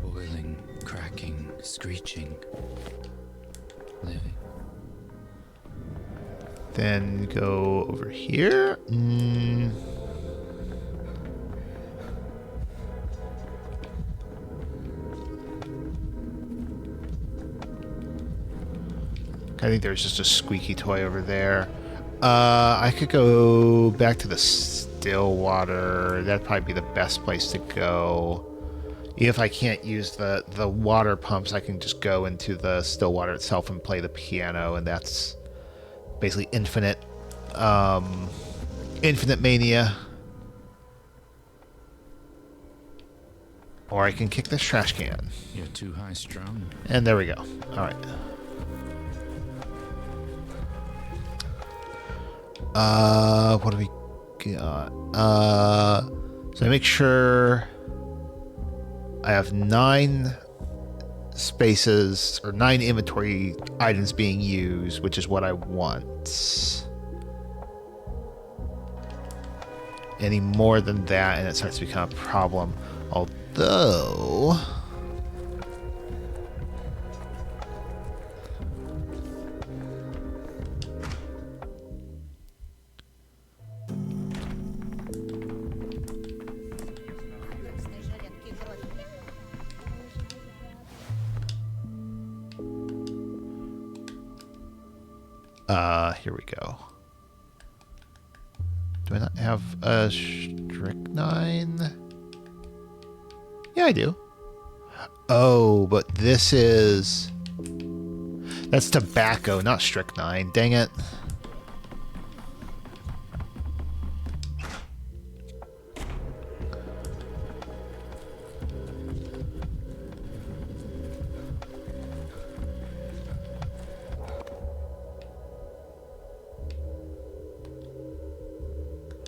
Boiling, cracking, screeching, living. Then go over here. I think there's just a squeaky toy over there. I could go back to the still water. That'd probably be the best place to go. If I can't use the water pumps, I can just go into the still water itself and play the piano, and that's basically infinite mania. Or I can kick this trash can. You're too high strung. And there we go. All right. What do we got? So I make sure I have 9 spaces or 9 inventory items being used, which is what I want. Any more than that, and it starts to become a problem. Although... here we go. have a strychnine? Yeah, I do. Oh, but this is... That's tobacco, not strychnine. Dang it.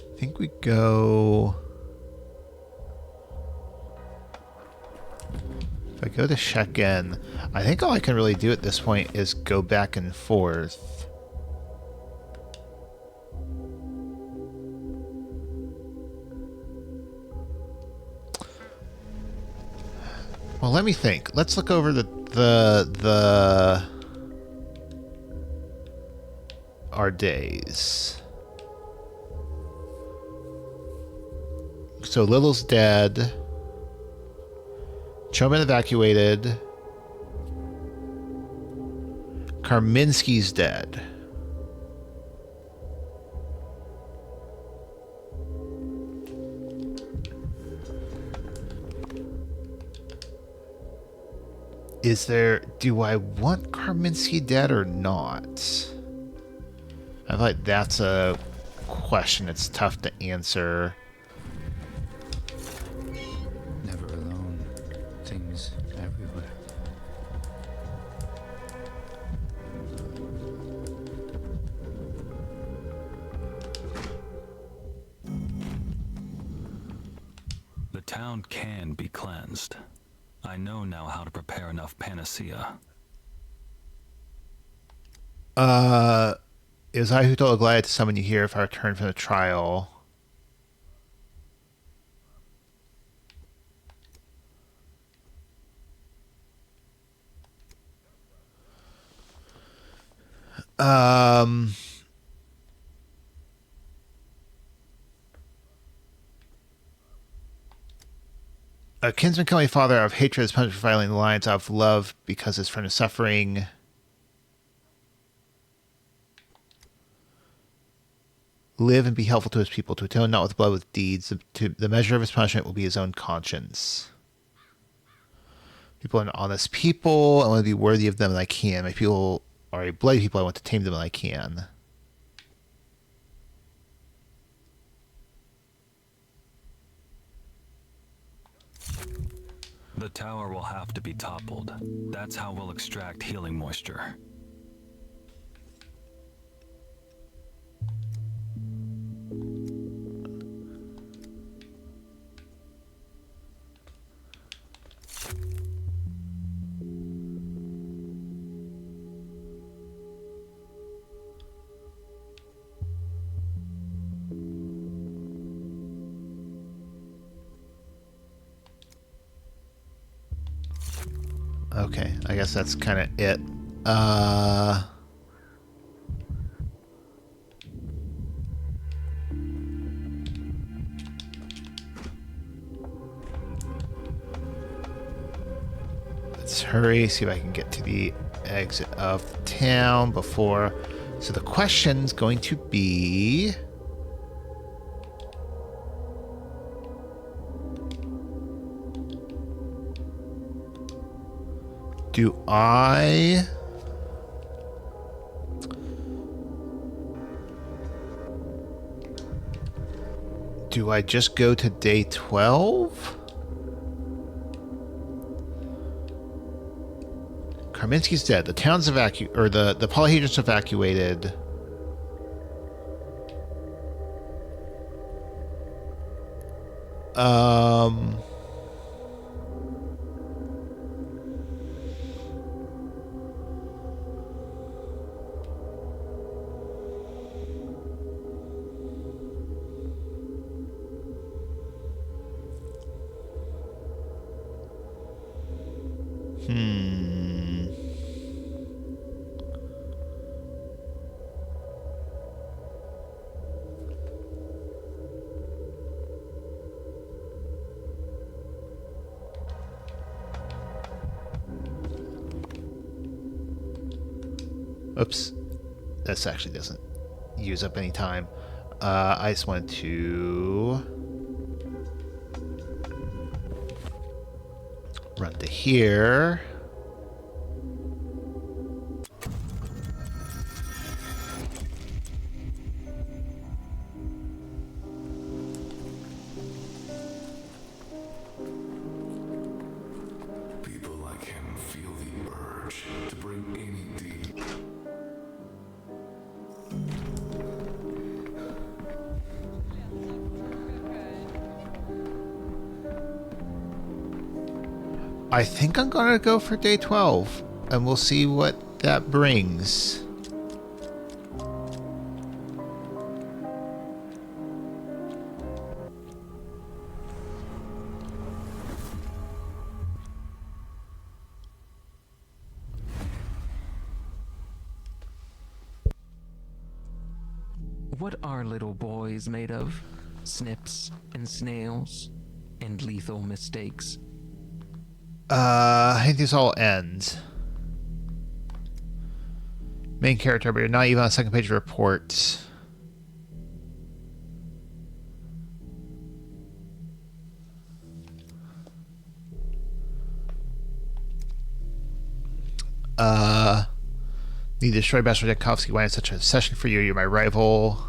I think we go... If I go to check in, I think all I can really do at this point is go back and forth. Well, let me think. Let's look over our days. So Little's dead. Choman evacuated. Karminski's dead. Is there... Do I want Karminski dead or not? I feel like that's a question it's tough to answer. Never alone. Things everywhere. The town can be cleansed. I know now how to prepare enough panacea. It was I who told Aglaia to summon you here if I return from the trial. A kinsman call me father out of hatred is punished for violating the lines of love because his friend is suffering. Live and be helpful to his people, to atone not with blood with deeds. The measure of his punishment will be his own conscience. People are honest people. I want to be worthy of them and I can. My people are a bloody people. I want to tame them and I can. The tower will have to be toppled. That's how we'll extract healing moisture. Okay, I guess that's kind of it. Let's hurry, see if I can get to the exit of town before... So the question's going to be... Do I... Do I just go to day 12? Karminski's dead. The town's evacuated, or the polyhedron's evacuated. Oops. This actually doesn't use up any time. I just wanted to run to here. People like him feel the urge to bring any deed. I think I'm gonna go for day 12, and we'll see what that brings. What are little boys made of? Snips and snails and lethal mistakes. I think this all ends. Main character, but you're not even on the second page of the report. Need to destroy Bastard Jakovsky. Why is such a session for you? You're my rival.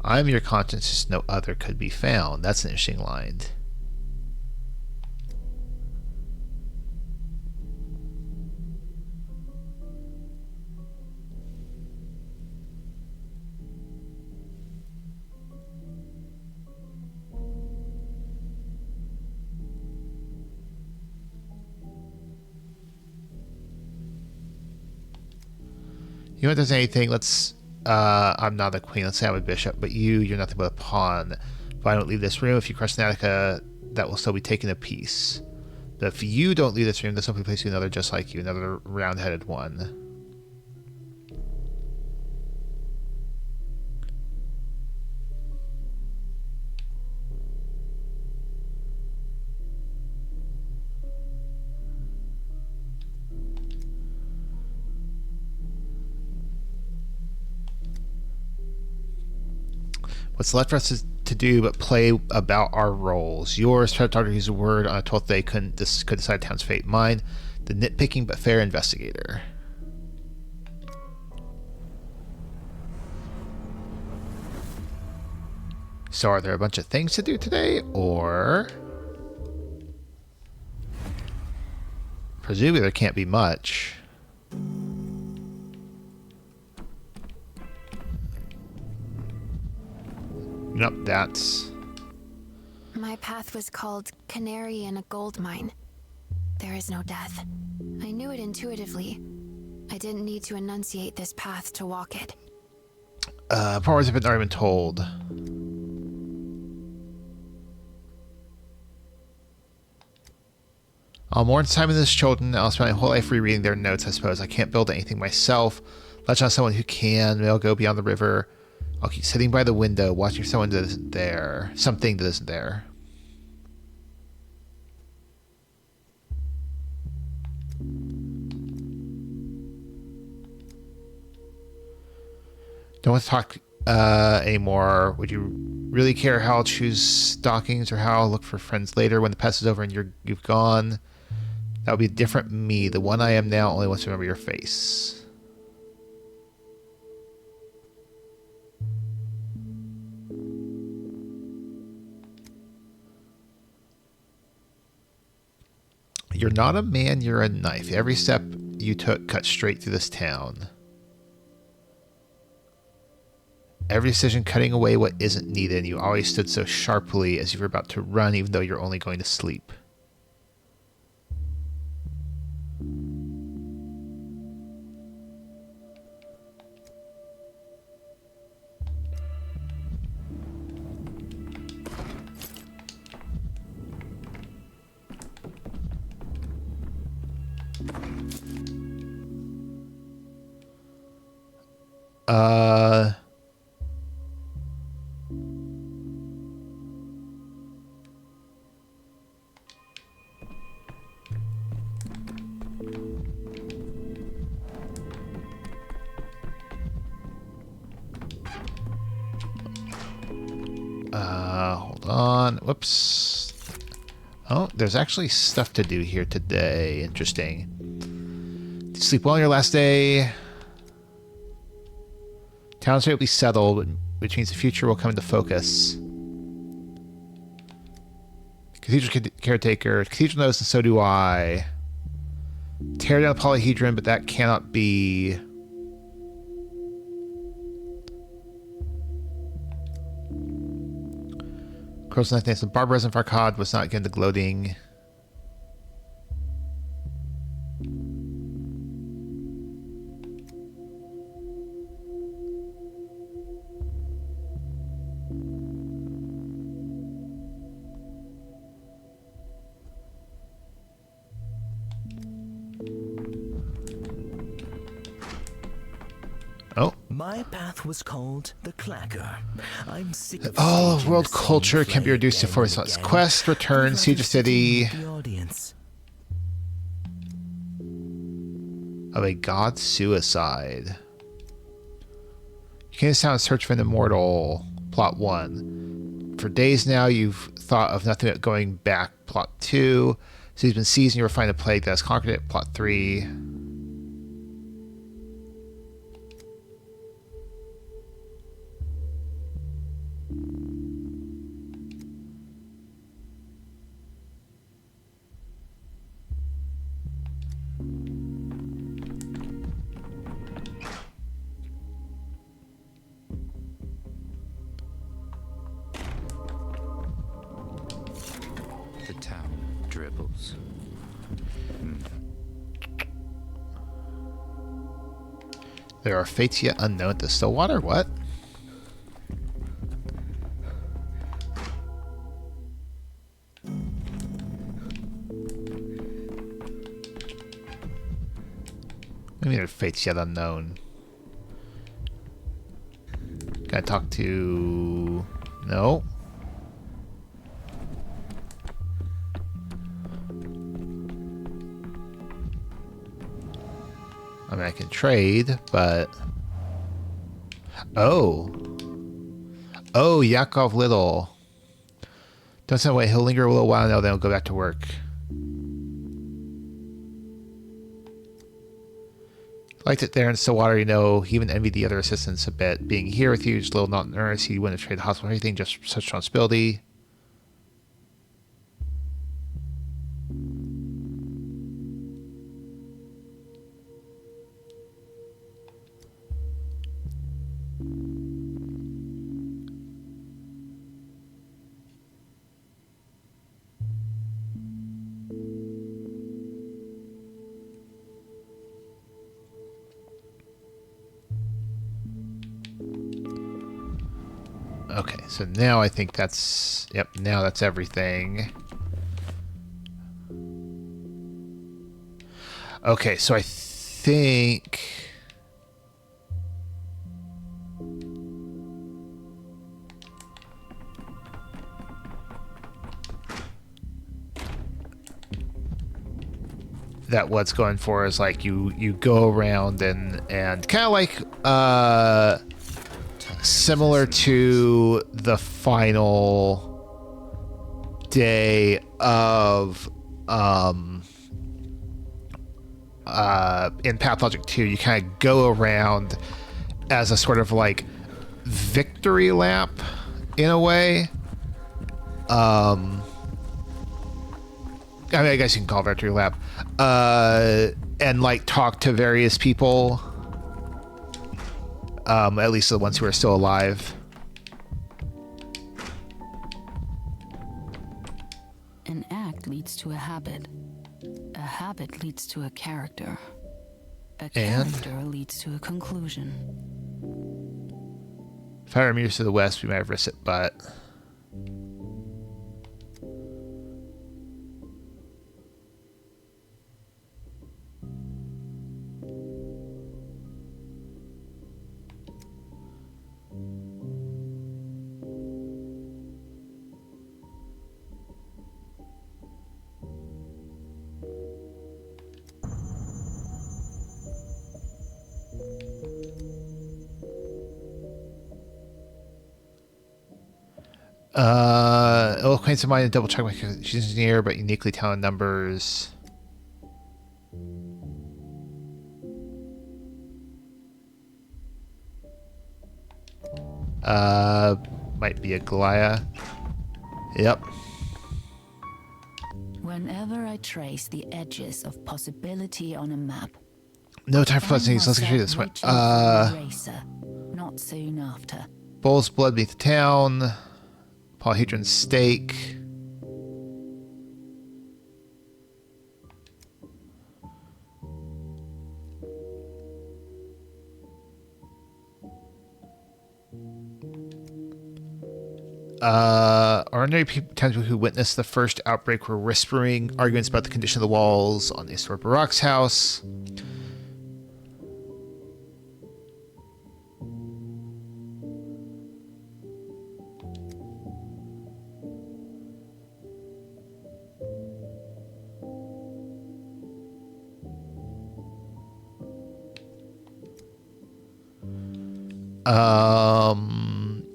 I'm your conscience, just no other could be found. That's an interesting line. You know, if there's anything, let's... I'm not a queen, let's say I'm a bishop, but you're nothing but a pawn. If I don't leave this room, if you crush Natica, that will still be taken a piece. But if you don't leave this room, they'll simply place you another just like you, another round-headed one. What's left for us to do but play about our roles. Yours, try to use a word on a 12th day could decide town's fate. Mine, the nitpicking but fair investigator. So are there a bunch of things to do today, or... Presumably there can't be much. Nope, that's... My path was called Canary in a Gold Mine. There is no death. I knew it intuitively. I didn't need to enunciate this path to walk it. Powers have already been told. I'll mourn Simon and his children. I'll spend my whole life rereading their notes, I suppose. I can't build anything myself. Latch on someone who can. Maybe I'll go beyond the river. I'll keep sitting by the window, watching someone that isn't there. Something that isn't there. Don't want to talk anymore. Would you really care how I'll choose stockings or how I'll look for friends later when the pest is over and you've gone? That would be a different me. The one I am now only wants to remember your face. You're not a man, you're a knife. Every step you took cut straight through this town. Every decision cutting away what isn't needed, and you always stood so sharply as you were about to run, even though you're only going to sleep. Hold on. Whoops. Oh, there's actually stuff to do here today. Interesting. Did you sleep well on your last day? Town state will be settled, which means the future will come into focus. Cathedral caretaker. Cathedral knows, and so do I. Tear down the polyhedron, but that cannot be. Crow's Night and Barbara and Farkad was not getting the gloating. Oh. My path was called the Clacker. I'm sick of all of staging world the same culture can be play reduced to again 4 and slots. again. Quest, return, I'd siege rather of sit city in the audience. of a god suicide. You came to town and search for an immortal. Plot 1. For days now, you've thought of nothing but going back. Plot 2. So he's been seized and you were fighting a plague that has conquered it. Plot 3. The town dribbles. There are fates yet unknown at the Stillwater? What? I mean, there are fates yet unknown. Can I talk to... No? I mean, I can trade, but... Oh. Oh, Yakov Little. Don't send away. He'll linger a little while now, then he'll go back to work. Liked it there in Stillwater, you know. He even envied the other assistants a bit. Being here with you, just a little not nurse. He wouldn't have traded the hospital or anything, just such responsibility. Okay, so now I think that's... Yep, now that's everything. Okay, so I think... that what's going for is like you go around and kind of like similar to the final day of in Pathologic 2, you kind of go around as a sort of like victory lap in a way. I mean, I guess you can call it victory lap. And like talk to various people. At least the ones who are still alive. An act leads to a habit. A habit leads to a character. A character leads to a conclusion. If I were meters to the west, we might have risked it, but... Ill acquaintance of mine and double check my she's engineer, but uniquely talented numbers. Might be a Glaya. Yep. Whenever I trace the edges of possibility on a map. No time for pleasantries. Let's get through this one. Not soon after. Bull's blood beneath the town. Polyhedron stake. Ordinary people who witnessed the first outbreak were whispering arguments about the condition of the walls on the historic Barak's house.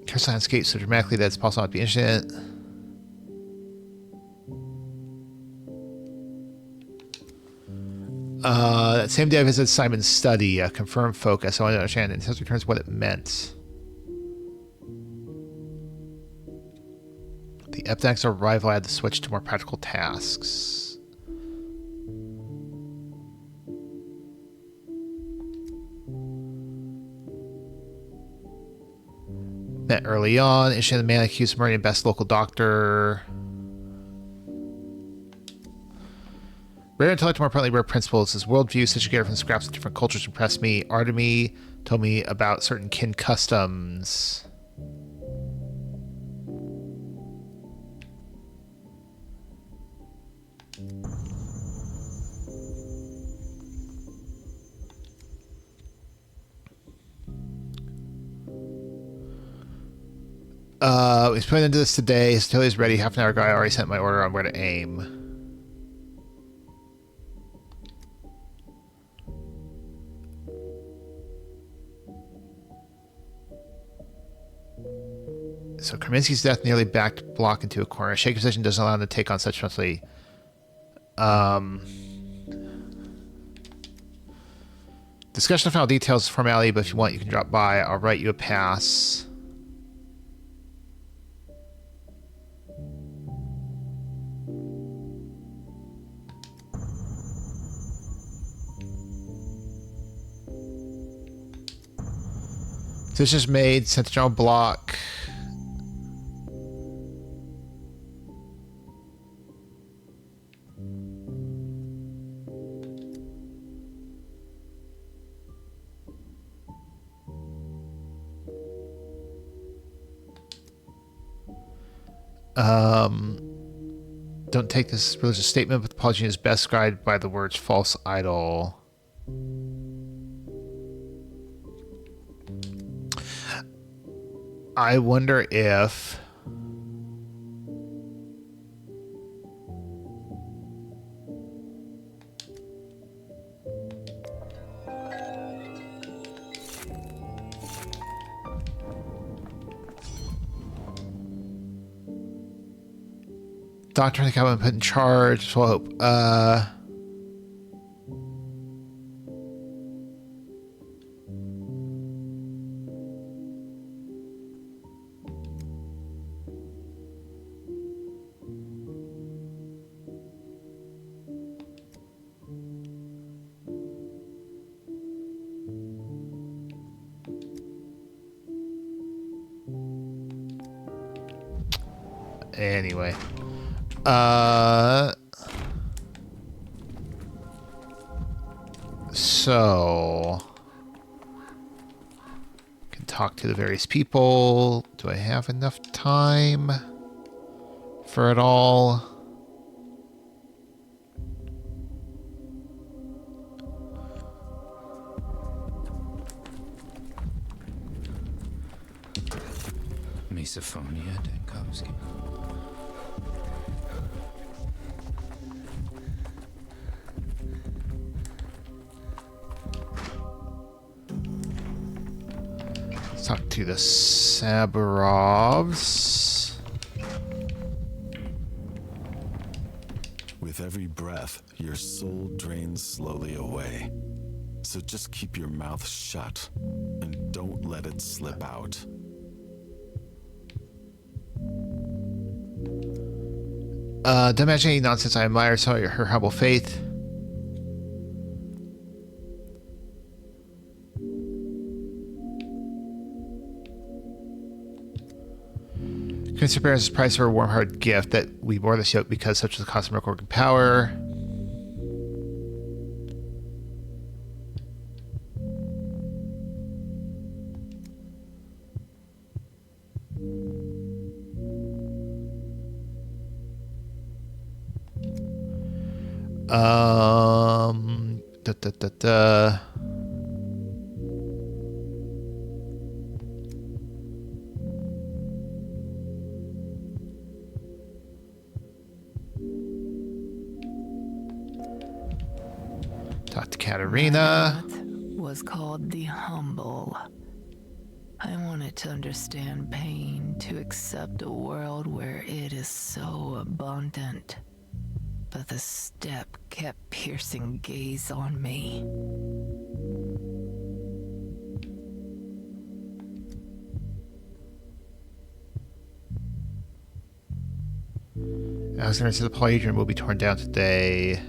Curse landscape so dramatically that it's possible not to be ancient. That same day I visited Simon's study, a confirmed focus. I wanted to understand in his returns what it meant. The Epidemics arrival had to switch to more practical tasks. Met early on. Issued the man accused of murdering best local doctor. Rare intellect, more importantly, rare principles. His worldview, situated from scraps of different cultures, impressed me. Artemy told me about certain kin customs. He's putting into this today. His is ready. Half an hour ago, I already sent my order on where to aim. So Kaminsky's death nearly backed Block into a corner. Shake position doesn't allow him to take on such monthly. Discussion of final details is formality, but if you want, you can drop by. I'll write you a pass. Decisions made, sent to General Block. Don't take this religious statement, but the apology is best guided by the words false idol. I wonder if Doctor, I think I'm put in charge. So I hope. Anyway. So can talk to the various people. Do I have enough time for it all? Misophonia, Dankowski. Let's talk to the Sabarovs. With every breath, your soul drains slowly away. So just keep your mouth shut and don't let it slip out. Don't mention any nonsense. I admire her humble faith. Consider parents as price for a warm-hearted gift that we bore this yoke because such was the cost of working power. Da, da, da, da. Talk to Katarina. Was called the humble. I wanted to understand pain, to accept a world where it is so abundant. But the steppe kept piercing gaze on me. Alexander says the Polyhedron will be torn down today.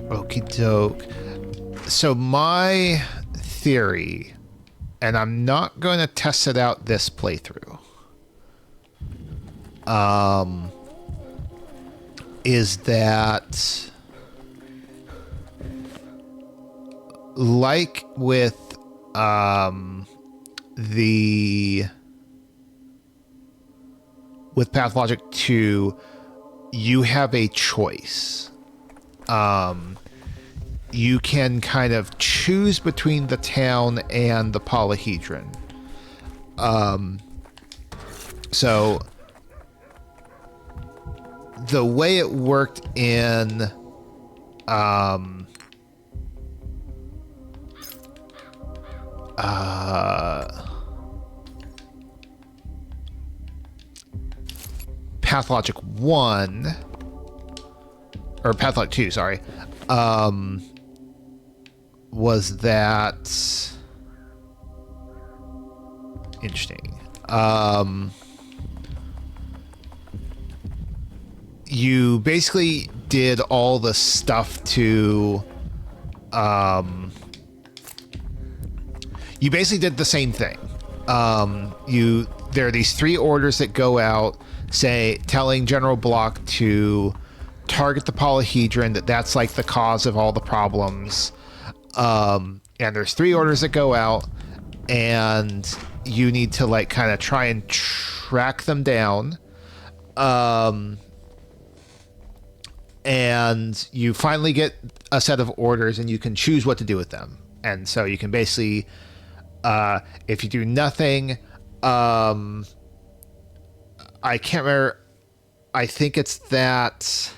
Okie doke. So my theory, and I'm not going to test it out this playthrough, is that like with with Pathologic 2, you have a choice. You can kind of choose between the town and the Polyhedron. So the way it worked in Pathologic 1 or Pathologic 2, sorry, was that interesting. You basically did all the stuff to you basically did the same thing. There are these 3 orders that go out, telling General Block to target the Polyhedron, that's like the cause of all the problems. And there's 3 orders that go out, and you need to like kind of try and track them down. And you finally get a set of orders, and you can choose what to do with them. And so you can basically, if you do nothing, I can't remember. I think it's that.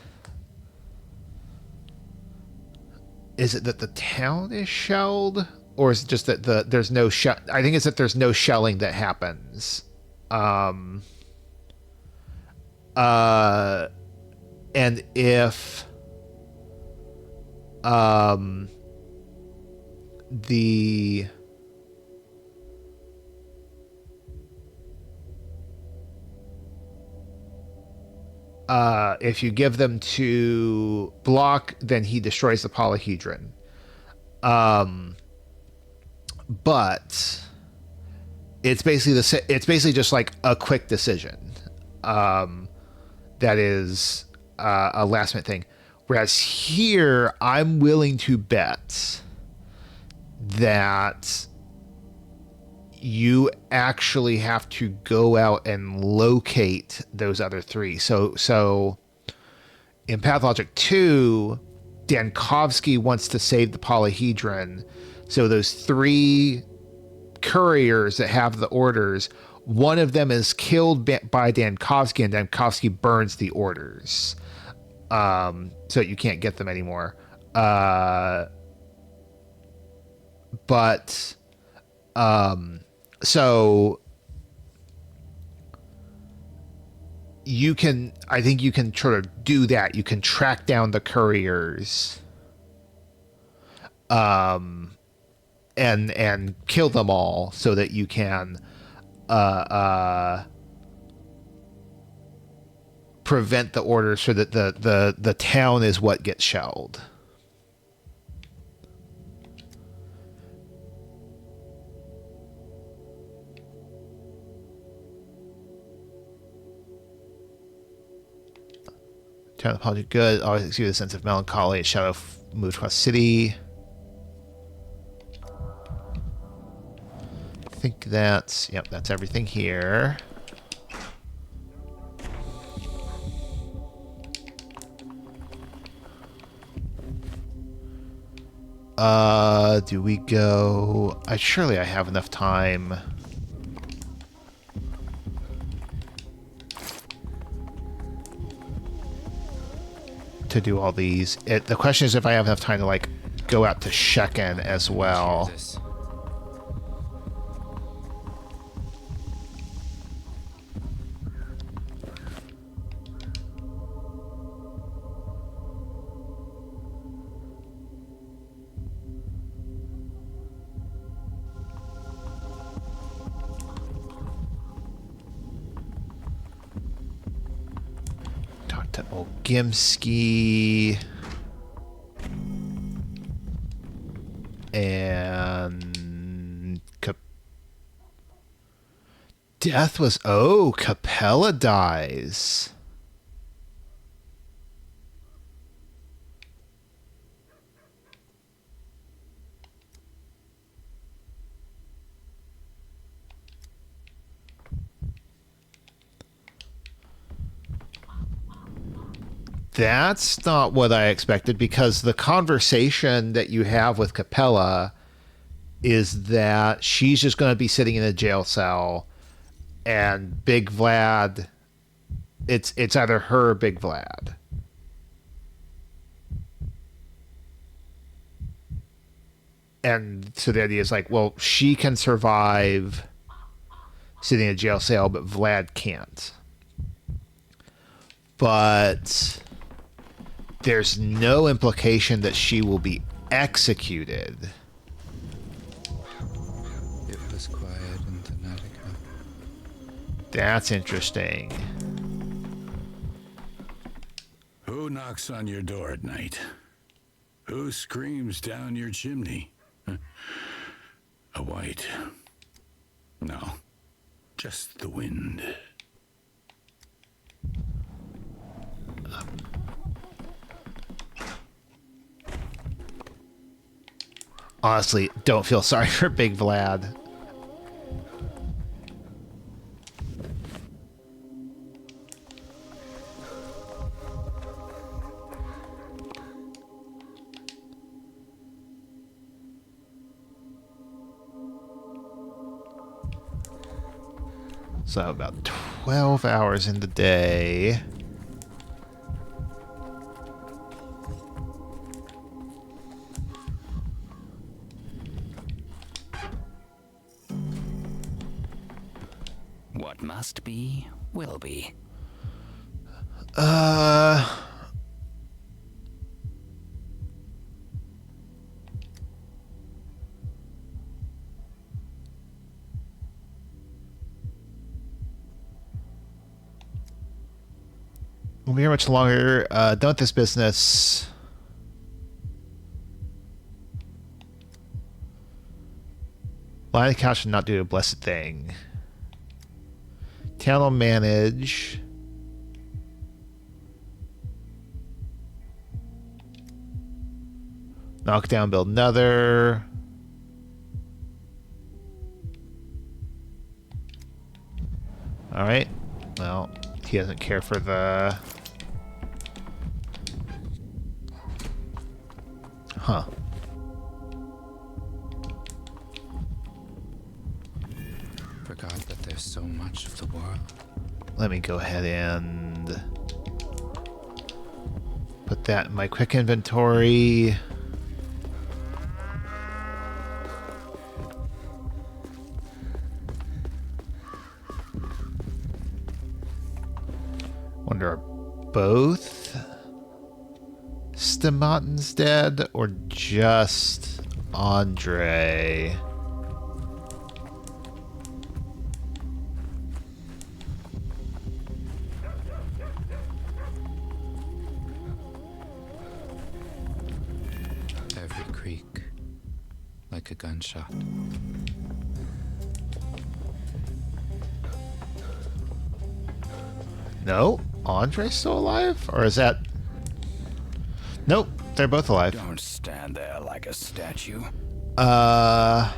Is it that the town is shelled, or is it just that there's no I think it's that there's no shelling that happens. And if if you give them to Block, then he destroys the Polyhedron. But it's basically just like a quick decision. That is a last minute thing. Whereas here, I'm willing to bet that you actually have to go out and locate those other 3. So in Pathologic 2, Dankovsky wants to save the Polyhedron, So those 3 couriers that have the orders, one of them is killed by Dankovsky, and Dankovsky burns the orders. So you can't get them anymore. So I think you can sort of do that. You can track down the couriers, and kill them all so that you can, prevent the orders so that the town is what gets shelled. Town of Pathologic good. Always exude a sense of melancholy. Shadow moved across the city. I think that's everything here. Do we go? Surely I have enough time. To do all these. The question is if I have enough time to like go out to Shekin as well. Talk to Olgimsky. And death was Capella dies. That's not what I expected, because the conversation that you have with Capella is that she's just going to be sitting in a jail cell, and Big Vlad, it's either her or Big Vlad. And so the idea is like, well, she can survive sitting in a jail cell, but Vlad can't. But there's no implication that she will be executed. It was quiet in Thanatica. That's interesting. Who knocks on your door at night? Who screams down your chimney? A white. No, just the wind. Honestly, don't feel sorry for Big Vlad. So about 12 hours in the day. What must be, will be. Won't be here much longer. Done with this business. Lying on the couch and not do a blessed thing. Town will manage. Knock down, build another. Alright. Well, he doesn't care for the... Huh. Forgot that there's so much of the world. Let me go ahead and put that in my quick inventory. Wonder, are both Stamatins dead or just Andre? Every creak, like a gunshot. No? Andre's still alive? Or is that... Nope, they're both alive. Don't stand there like a statue. A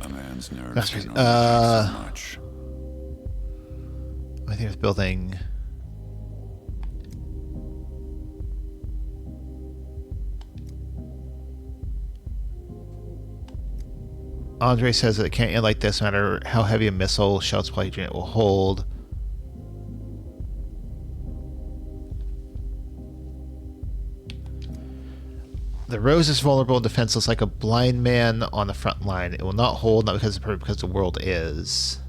man's nerves That's can crazy. only take so much. I think it's building... Andre says that it can't end like this no matter how heavy a missile shell supply unit will hold. The rose is vulnerable and defenseless like a blind man on the front line. It will not hold, not because the world is.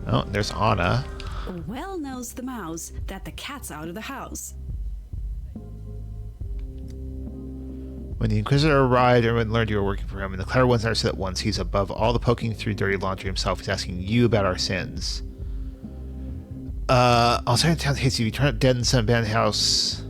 Oh, there's Anna. Well knows the mouse that the cat's out of the house. When the Inquisitor arrived, everyone learned you were working for him, and the clever ones understood at once he's above all the poking through dirty laundry himself. He's asking you about our sins. I'll say in town hits you. You turn up dead in some abandoned house.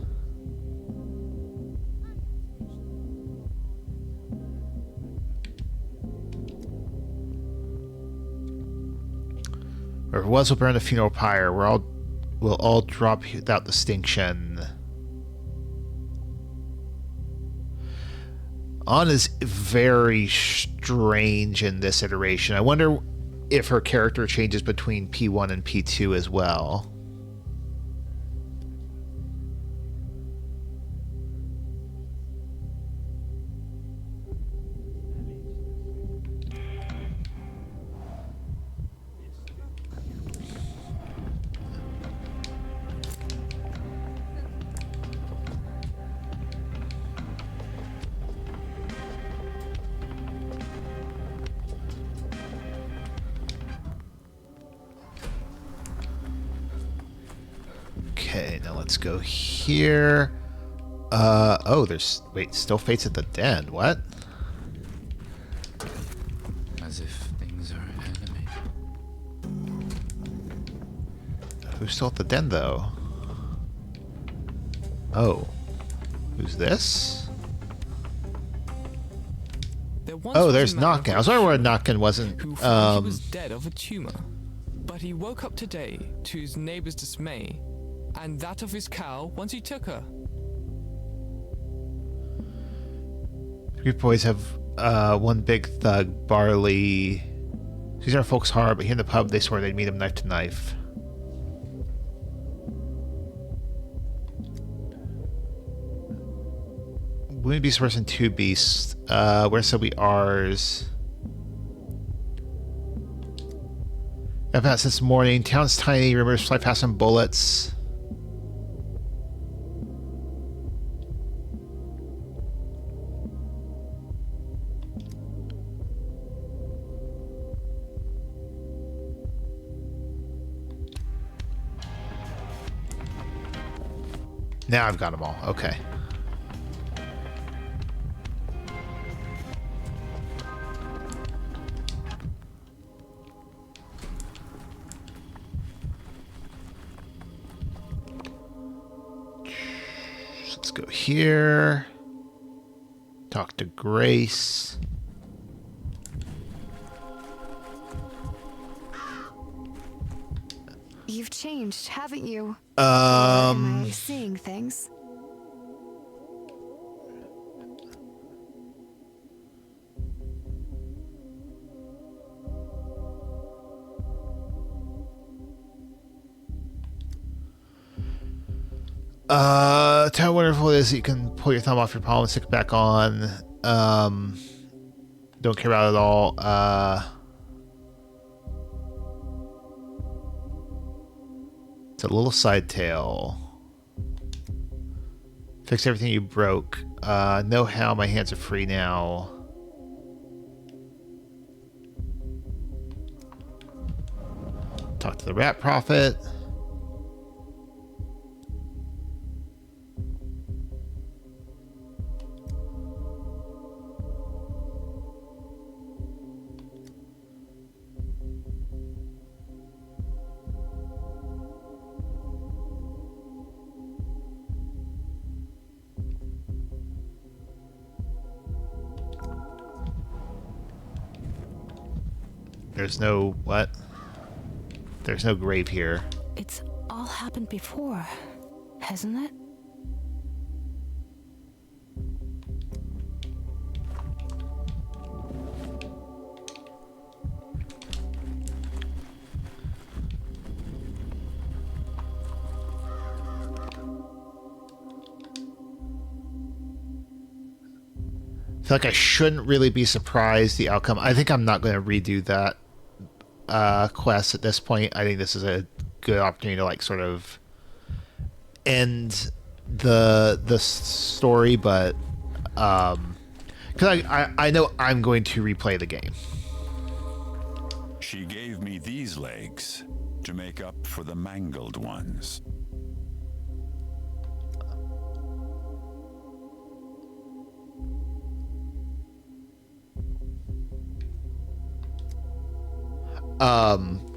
Wherever it was will burn a funeral pyre. We'll all drop without distinction. Anna's very strange in this iteration. I wonder if her character changes between P1 and P2 as well. Okay, now let's go here. Oh, there's... Wait, still Fates at the Den. What? As if things are ahead of me. Who's still at the Den, though? Oh. Who's this? Oh, there's Nokken. I was wondering where Nokken wasn't. Who thought he was dead of a tumor. But he woke up today to his neighbor's dismay, and that of his cow once he took her. Three boys have one big thug, Barley. These are folks hard, but here in the pub they swore they'd meet him knife to knife. Wounded Beast worse than Two Beasts. Where shall we ours? I've passed this morning. Town's tiny. Rumors fly past some bullets. Now I've got them all. Okay. Let's go here. Talk to Grace. You've changed, haven't you? Am I seeing things? How wonderful it is that you can pull your thumb off your palm and stick it back on. Don't care about it at all. It's a little side tail. Fix everything you broke. Know how, my hands are free now. Talk to the rat prophet. There's no what? There's no grave here. It's all happened before, hasn't it? I feel like I shouldn't really be surprised the outcome. I think I'm not going to redo that quest at this point. I think this is a good opportunity to like sort of end the story, but because I know I'm going to replay the game. She gave me these legs to make up for the mangled ones.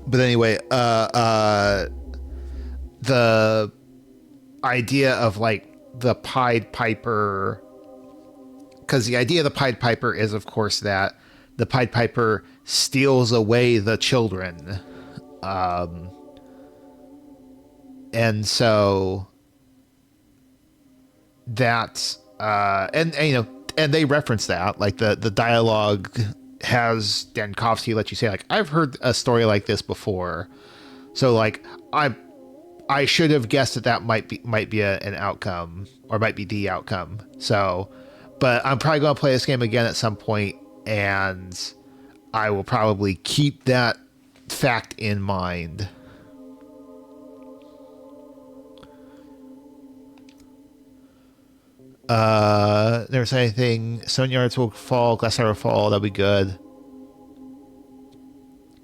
But anyway, the idea of like the Pied Piper, because the idea of the Pied Piper is, of course, that the Pied Piper steals away the children. And so that's, and you know, and they reference that, like the dialogue has Dankovsky let you say, like, I've heard a story like this before. So like I should have guessed that might be an outcome, or might be the outcome. So, but I'm probably going to play this game again at some point, and I will probably keep that fact in mind. Never said anything. Stone yards will fall, glass tower will fall, that'll be good.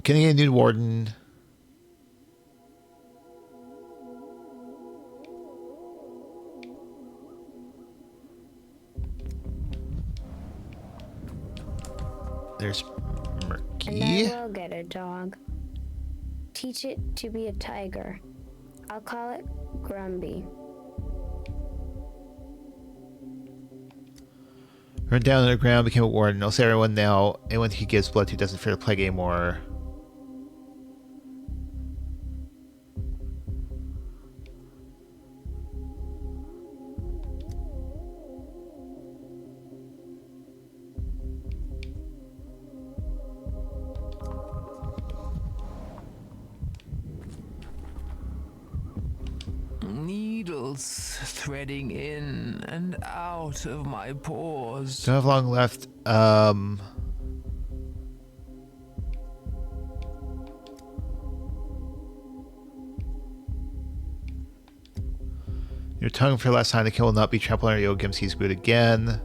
Can I get a new warden? There's Murky. And I will get a dog. Teach it to be a tiger. I'll call it Grumby. Run down underground, became a warden. I'll say everyone now, anyone he gives blood to doesn't fear the plague anymore. Needles threading in and out of my pores. Don't have long left. Your tongue for last time to kill will not be trampled on your Gimski's boot again.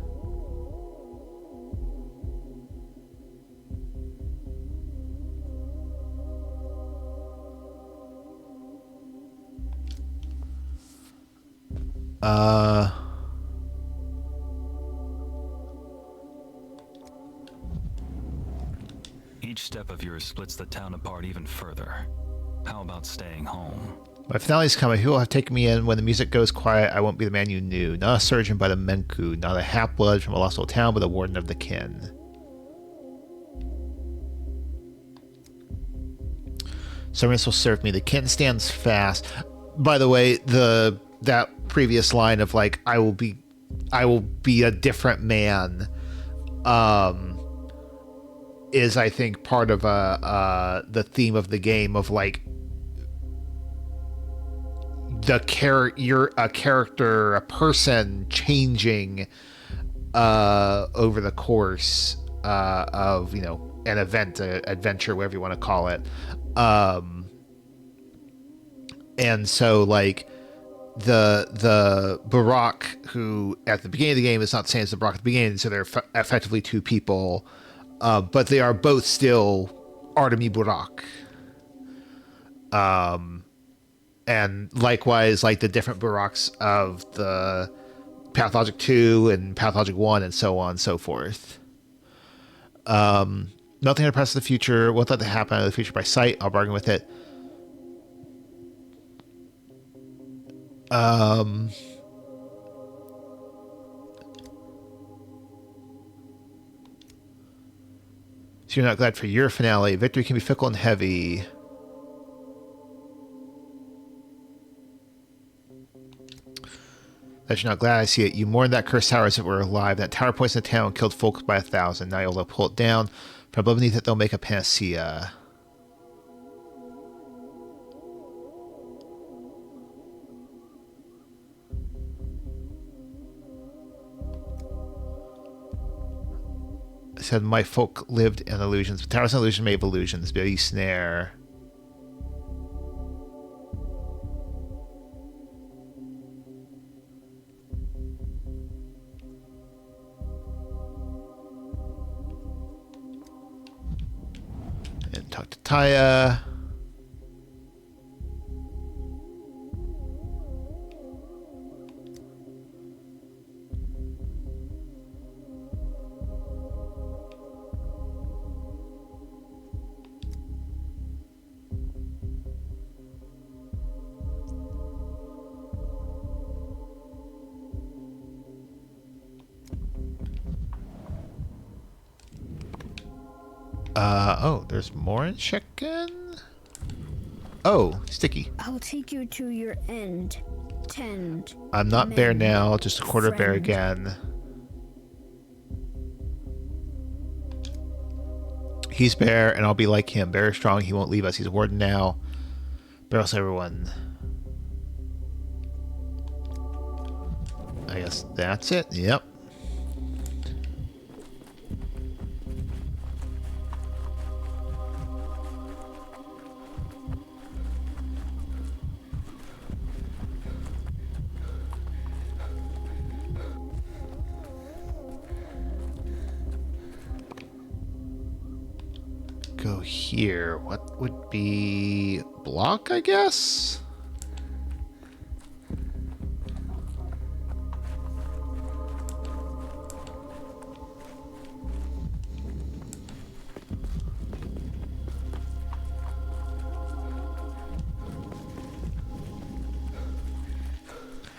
Each step of yours splits the town apart even further. How about staying home? My finale's coming. Who will have taken me in? When the music goes quiet, I won't be the man you knew. Not a surgeon, but a Menku. Not a half-blood from a lost old town, but a warden of the kin. Servants will serve me. The kin stands fast. By the way, that previous line of like, I will be a different man, is I think part of the theme of the game of like you're a character, a person changing over the course of an event, adventure, whatever you want to call it. And so like the Barak, who at the beginning of the game is not the same as the Barak at the beginning, so they're effectively two people, but they are both still Artemi Barak. And likewise, like the different Baraks of the Pathologic 2 and Pathologic 1 and so on and so forth. Nothing to press the future. Won't let that happen out of the future by sight. I'll bargain with it. So you're not glad for your finale. Victory can be fickle and heavy. That you're not glad I see it. You mourned that cursed tower as if it were alive. That tower poisoned the town and killed folk by 1,000. Now you'll pull it down. From above beneath it, they'll make a panacea. I said my folk lived in illusions. But towers and illusion made of illusions. Beauty snare. And talk to Taya. Oh, there's more in chicken? Oh, sticky. I'll take you to your end. Tend. I'm not bear now, just a quarter bear again. He's bear, and I'll be like him. Bear is strong, he won't leave us. He's a warden now. Bear also everyone. I guess that's it. Yep. Go here. What would be block, I guess?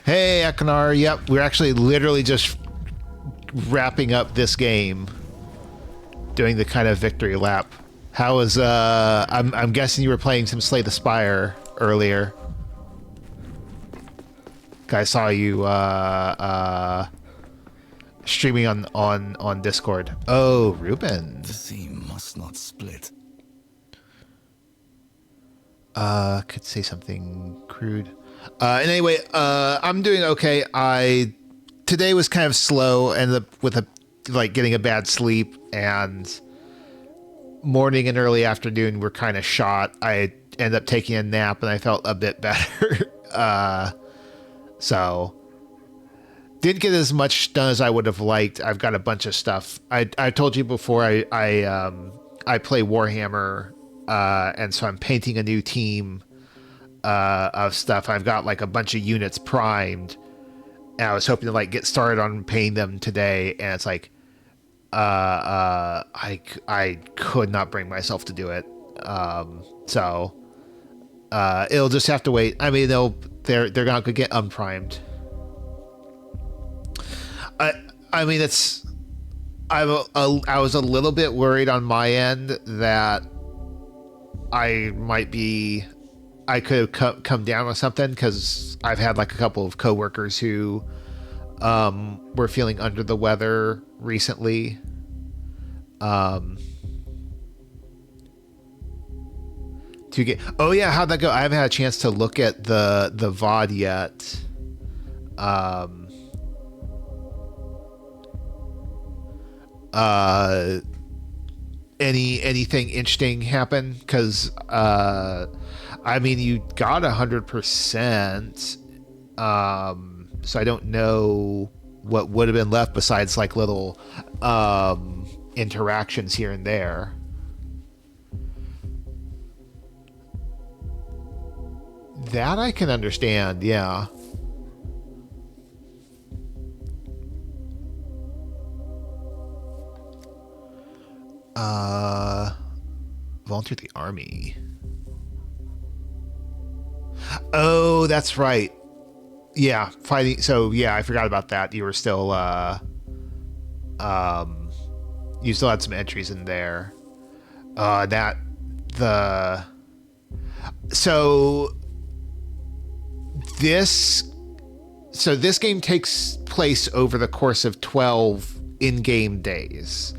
Hey, Akanar. Yep, we're actually literally just wrapping up this game, doing the kind of victory lap. How was I'm guessing you were playing some Slay the Spire earlier. I saw you streaming on Discord. Oh, Ruben. The theme must not split. Could say something crude. And anyway, I'm doing okay. Today was kind of slow, and with getting a bad sleep, and morning and early afternoon were kind of shot. I ended up taking a nap, and I felt a bit better. So didn't get as much done as I would have liked. I've got a bunch of stuff. I told you before. I play Warhammer, and so I'm painting a new team of stuff. I've got like a bunch of units primed, and I was hoping to get started on painting them today, and it's like I could not bring myself to do it. So It'll just have to wait. I mean, they're not gonna get unprimed. I mean, I was a little bit worried on my end that I could have come down with something, because I've had like a couple of coworkers who were feeling under the weather recently. Oh yeah, how'd that go? I haven't had a chance to look at the VOD yet. Anything interesting happen? Because I mean, you got 100%. So I don't know what would have been left besides like little interactions here and there. That I can understand, yeah. Volunteer the army. Oh, that's right. Yeah, fighting. So yeah, I forgot about that. You were still you still had some entries in there. This game takes place over the course of 12 in-game days.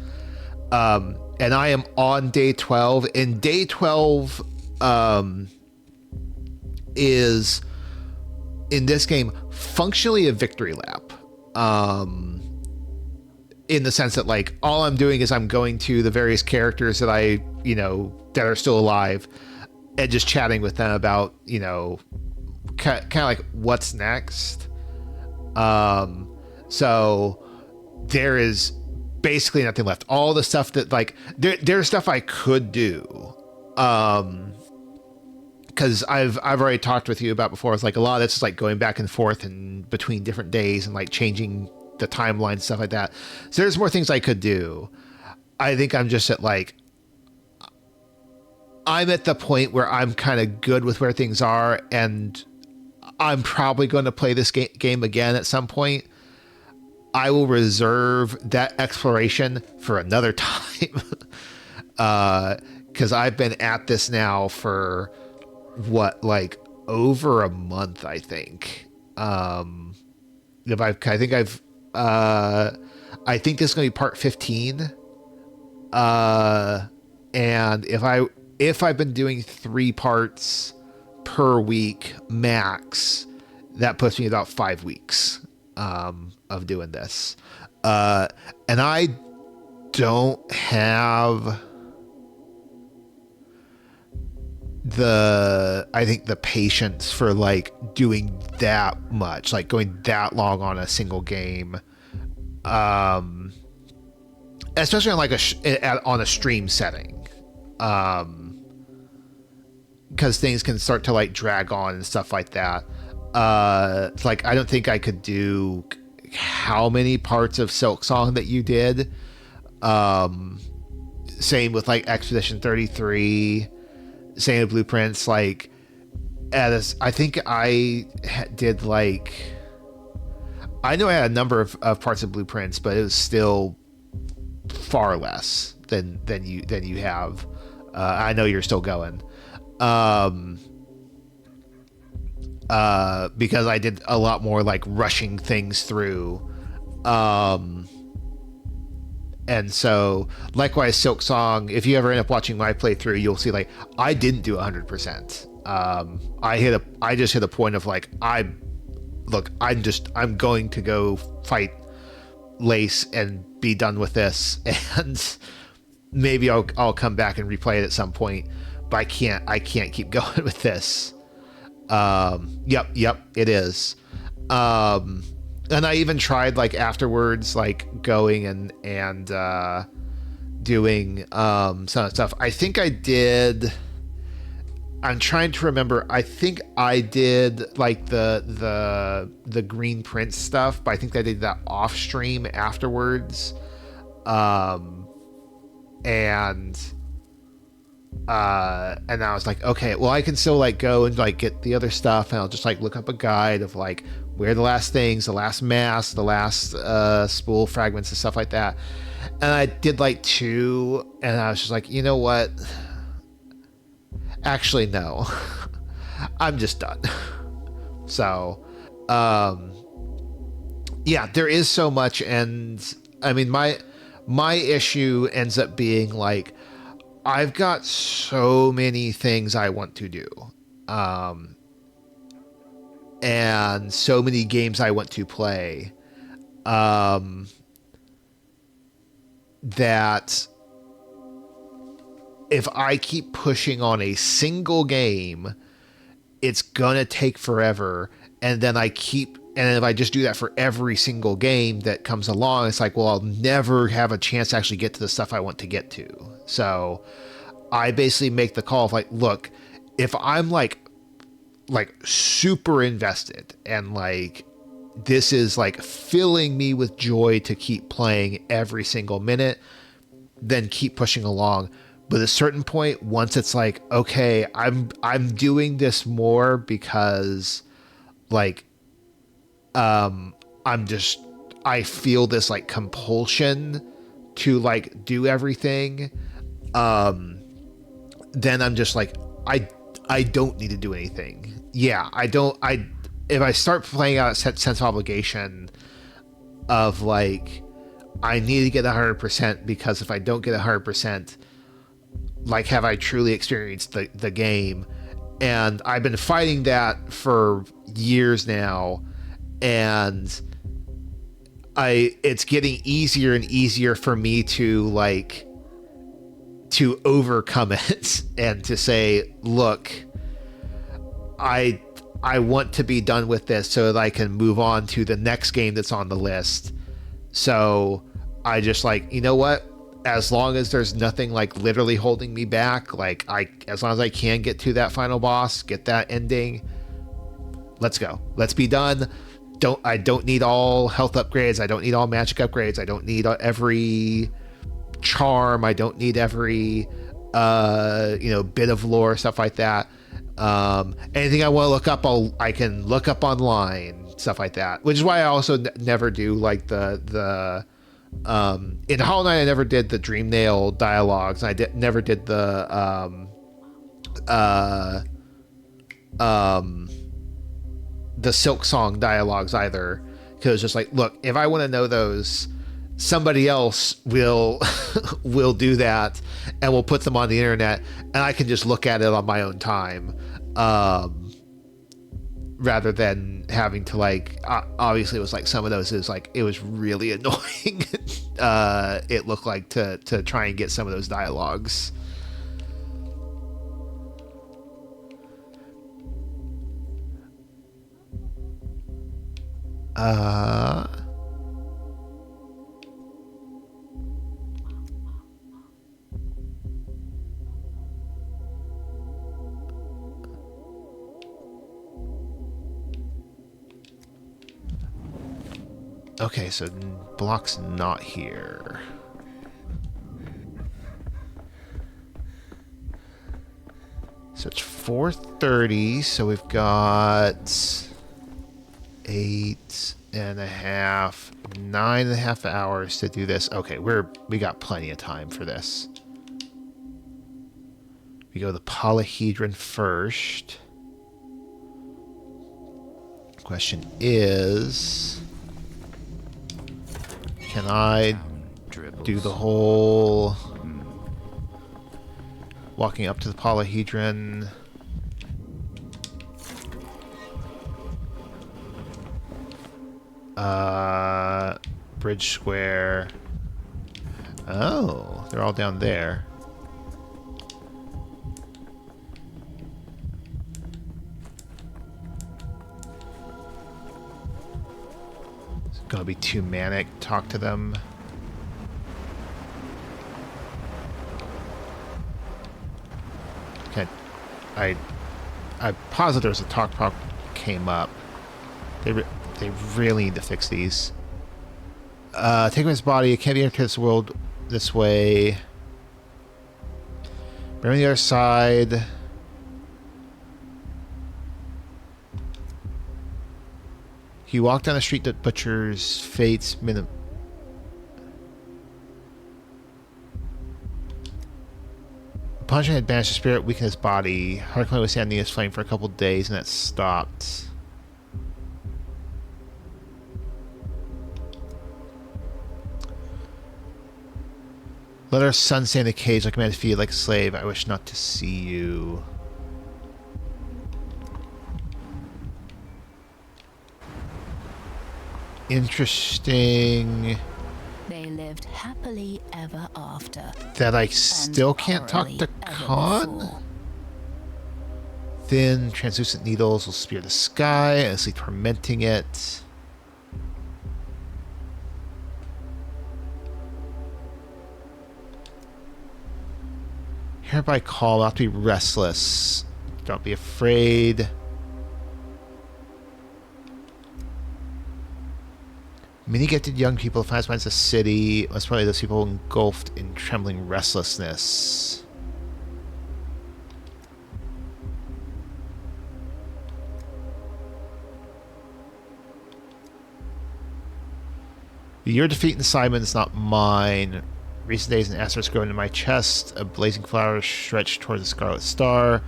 And I am on day 12, and day 12 is, in this game, functionally a victory lap. In the sense that, like, all I'm doing is I'm going to the various characters that that are still alive, and just chatting with them about, kind of like what's next. So there is basically nothing left. All the stuff that, like, there's stuff I could do, because I've already talked with you about before. It's like a lot of this is like going back and forth and between different days and like changing the timeline, stuff like that. So there's more things I could do. I think I'm just at I'm at the point where I'm kind of good with where things are, and I'm probably going to play this game again at some point. I will reserve that exploration for another time, because I've been at this now for over a month, I think. I think this is going to be part 15. And if I've been doing 3 parts per week max, that puts me about 5 weeks of doing this. And I don't have the patience for doing that much, going that long on a single game, especially on on a stream setting, because things can start to drag on and stuff like that. I don't think I could do how many parts of Silk Song that you did. Same with Expedition 33. Same with Blueprints. I think I did I know I had a number of parts of Blueprints, but it was still far less than you have. I know you're still going. Because I did a lot more rushing things through. And so likewise, Silk Song, if you ever end up watching my playthrough, you'll see I didn't do 100%. I just hit a point of I'm going to go fight Lace and be done with this, and maybe I'll come back and replay it at some point, but I can't keep going with this. Yep, it is. And I even tried afterwards, going and doing some stuff. I think I did. I'm trying to remember. I think I did the Green Prince stuff, but I think I did that off stream afterwards. And And I was like, okay, well, I can still like go and like get the other stuff, and I'll just like look up a guide of like where the last things, the last mask, the last spool fragments and stuff like that. And I did like 2, and I was just like, you know what? Actually, no. I'm just done. So, yeah, there is so much, and I mean, my issue ends up being like, I've got so many things I want to do, and so many games I want to play, that if I keep pushing on a single game, it's gonna take forever. And then if I just do that for every single game that comes along, it's like, well, I'll never have a chance to actually get to the stuff I want to get to. So I basically make the call of like, look, if I'm like super invested and like this is like filling me with joy to keep playing every single minute, then keep pushing along. But at a certain point, once it's like, okay, I'm doing this more because like I feel this like compulsion to like do everything, then I'm just like, I don't need to do anything. Yeah, if I start playing out a sense of obligation of like, I need to get 100%, because if I don't get 100%, like, have I truly experienced the game? And I've been fighting that for years now, and it's getting easier and easier for me to overcome it and to say, look, I want to be done with this so that I can move on to the next game that's on the list. So I just like, you know what? As long as there's nothing like literally holding me back, like as long as I can get to that final boss, get that ending, let's go. Let's be done. I don't need all health upgrades. I don't need all magic upgrades. I don't need every charm. I don't need every bit of lore, stuff like that. Anything I want to look up, I can look up online, stuff like that. Which is why I also never do like the in Hollow Knight I never did the Dreamnail dialogues. I never did the Silk Song dialogues either, because it's just like, look, if I want to know those, somebody else will do that, and will put them on the internet, and I can just look at it on my own time, rather than having to like, obviously it was like some of those is like, it was really annoying. It looked like to try and get some of those dialogues. Okay, so block's not here. So it's 4:30, so we've got 9.5 hours to do this. Okay, we got plenty of time for this. We go to the polyhedron first. Question is, can I do the whole walking up to the polyhedron? Bridge square. Oh, they're all down there. It's gonna be too manic. Talk to them. Okay, I posit there's a talk problem came up. They really need to fix these. Take him his body. It can't be entered this world this way. Bring on the other side. He walked down the street that butchers fate's minimum. Punching had banished the spirit, weakened his body. Harkman was standing his flame for a couple days, and that stopped. Let our son stay in the cage like a man to feed like a slave. I wish not to see you. Interesting. They lived happily ever after. That I still can't talk to Khan? Thin, translucent needles will spear the sky, endlessly tormenting it. Hereby call not to be restless. Don't be afraid. Many gifted young people find minds a city, most probably those people engulfed in trembling restlessness. Your defeat in Simon is not mine. Recent days an asterisk growing in my chest, a blazing flower stretched toward the scarlet star.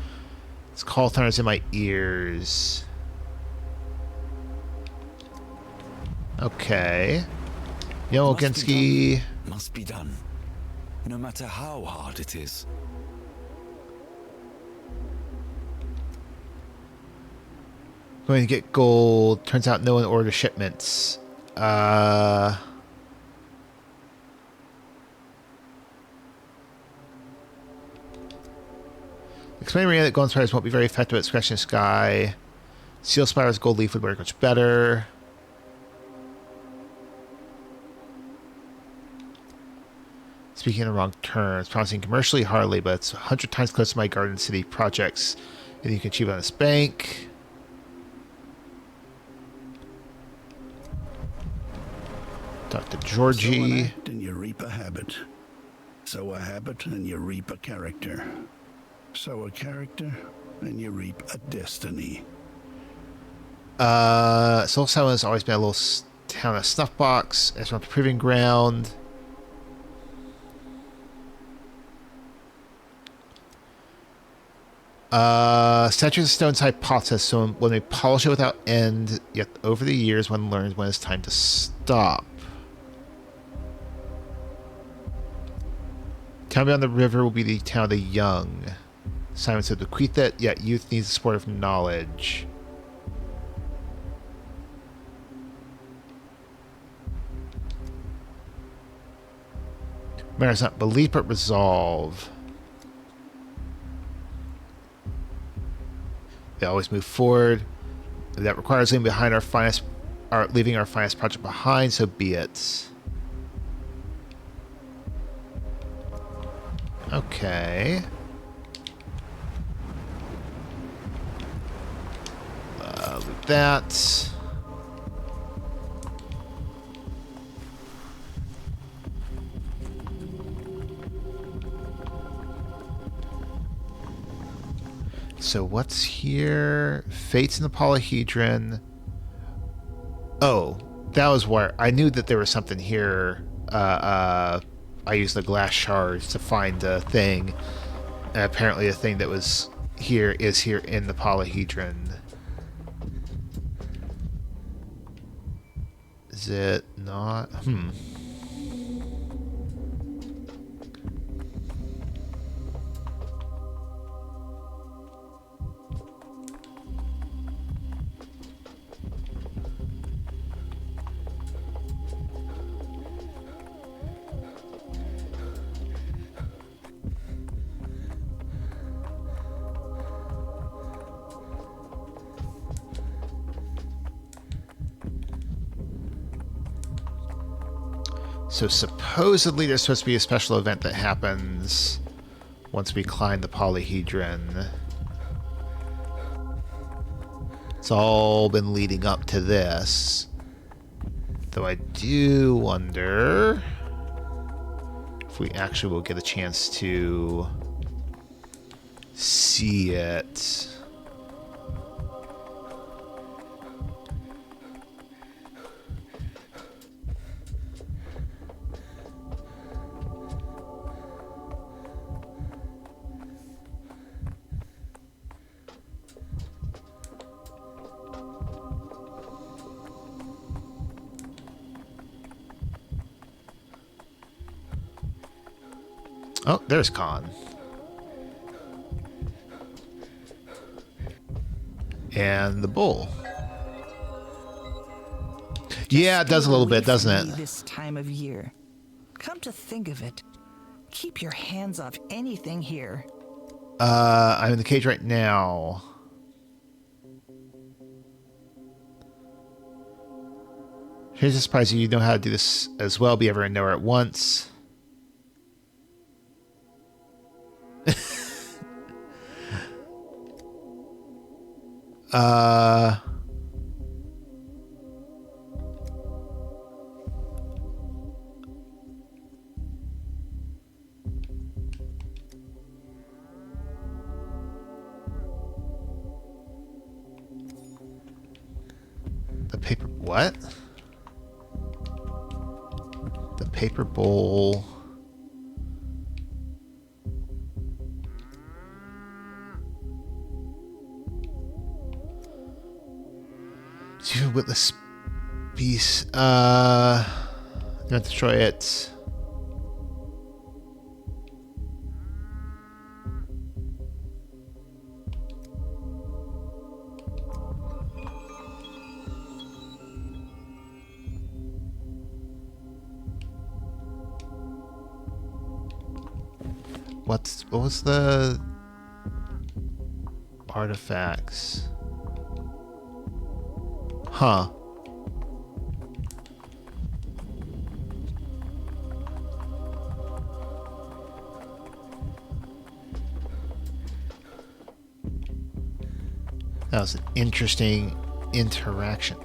Its call thunders in my ears. Okay. Yo, Oginski. Must be done. No matter how hard it is. Going to get gold. Turns out no one ordered shipments. Explain Maria that golden spiders won't be very effective at scratching the sky. Seal spiders gold leaf would work much better. Speaking in the wrong terms, promising commercially hardly, but it's 100 times closer to my Garden City projects than you can achieve on this bank. Talk to Georgie. Sow an act and you reap a habit. Sow a habit and you reap a character. Sow a character and you reap a destiny. Soul Silent has always been a little town of snuff box. It's not the proving ground. Statues of Stone's hypothesis, so when we polish it without end, yet over the years one learns when it's time to stop. Town beyond the river will be the town of the young. Simon said bequeath it, yet youth needs the sport of knowledge. Matters not belief but resolve. They always move forward. If that requires leaving behind leaving our finest project behind, so be it. Okay. With that. So what's here? Fates in the Polyhedron. Oh, that was where I knew that there was something here. I used the glass shards to find the thing. And apparently the thing that was here is here in the Polyhedron. Is it not? So supposedly there's supposed to be a special event that happens once we climb the Polyhedron. It's all been leading up to this. Though I do wonder if we actually will get a chance to see it. Oh, there's Khan. And the bull. Yeah, it does a little bit, doesn't it? This time of year. Come to think of it, keep your hands off anything here. I'm in the cage right now. Here's a surprise you know how to do this as well, be ever and nowhere at once. The paper... What? The paper bowl... Even with the piece, don't destroy it. What was the artifacts? Huh. That was an interesting interaction.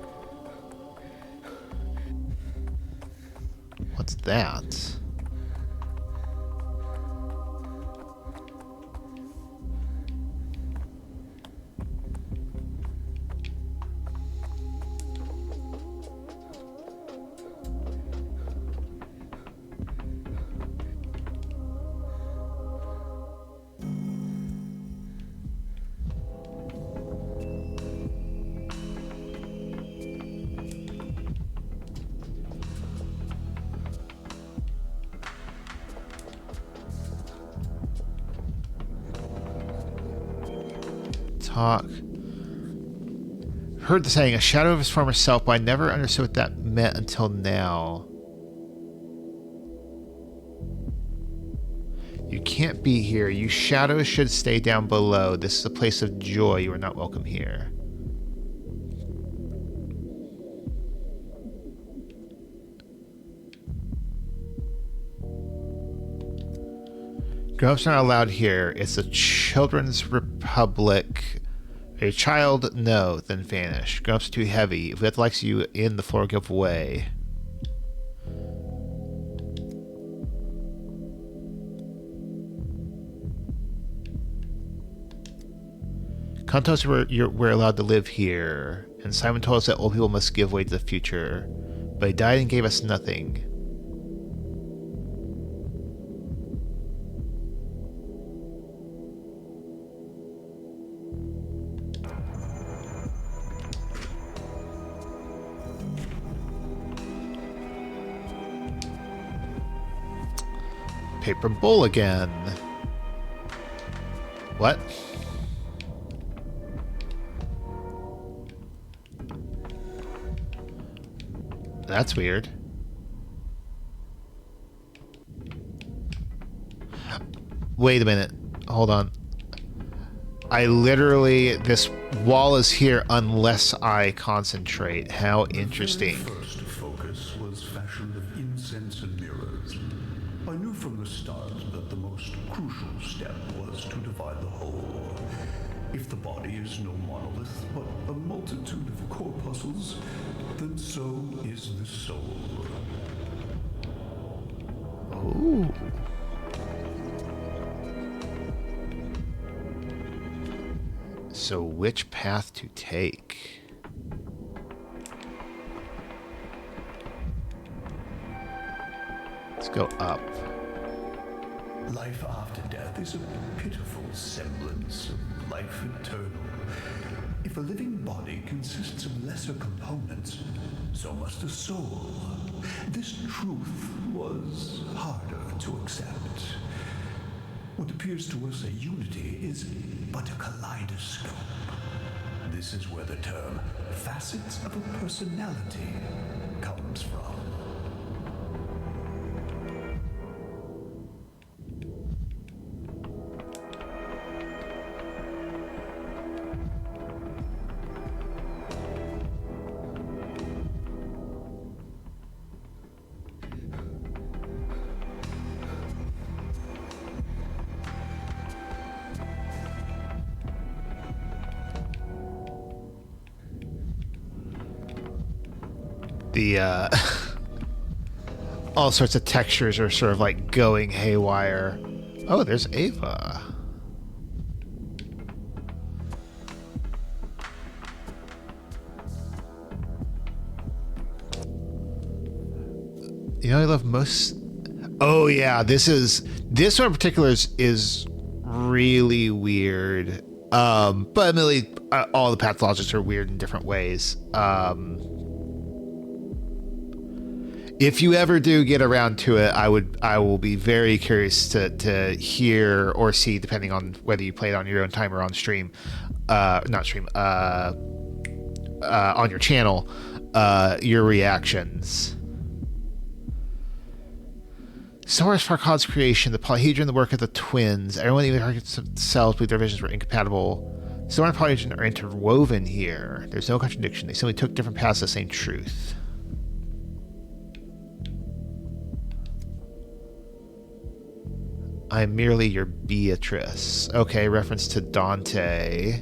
What's that? Talk. Heard the saying, a shadow of his former self, but I never understood what that meant until now. You can't be here. You shadows should stay down below. This is a place of joy. You are not welcome here. Grown-ups not allowed here. It's a children's republic. A child, no, then vanish. Grown-ups are too heavy. If that likes you in, the floor give way. Khan told us we're allowed to live here, and Simon told us that old people must give way to the future, but he died and gave us nothing. Paper bowl again. What? That's weird. Wait a minute. Hold on. I literally... This wall is here unless I concentrate. How interesting. The first focus was fashioned of incense and mirrors. I knew from the start that the most crucial step was to divide the whole. If the body is no monolith, but a multitude of corpuscles, then so is the soul. Ooh. So which path to take? Let's go up. Life after death is a pitiful semblance of life eternal. If a living body consists of lesser components, so must a soul. This truth was harder to accept. What appears to us a unity is but a kaleidoscope. This is where the term facets of a personality comes from. The all sorts of textures are sort of like going haywire. Oh, there's Ava. You know, I love most. Oh yeah, this one in particular is really weird. But admittedly, all the pathologics are weird in different ways. If you ever do get around to it, I will be very curious to hear or see, depending on whether you play it on your own time or on stream, not stream, on your channel, your reactions. So far as Farhad's creation, the polyhedron, the work of the twins, everyone even targets themselves believed their visions were incompatible. So and polyhedron are interwoven here. There's no contradiction. They simply took different paths to the same truth. I'm merely your Beatrice. Okay, reference to Dante.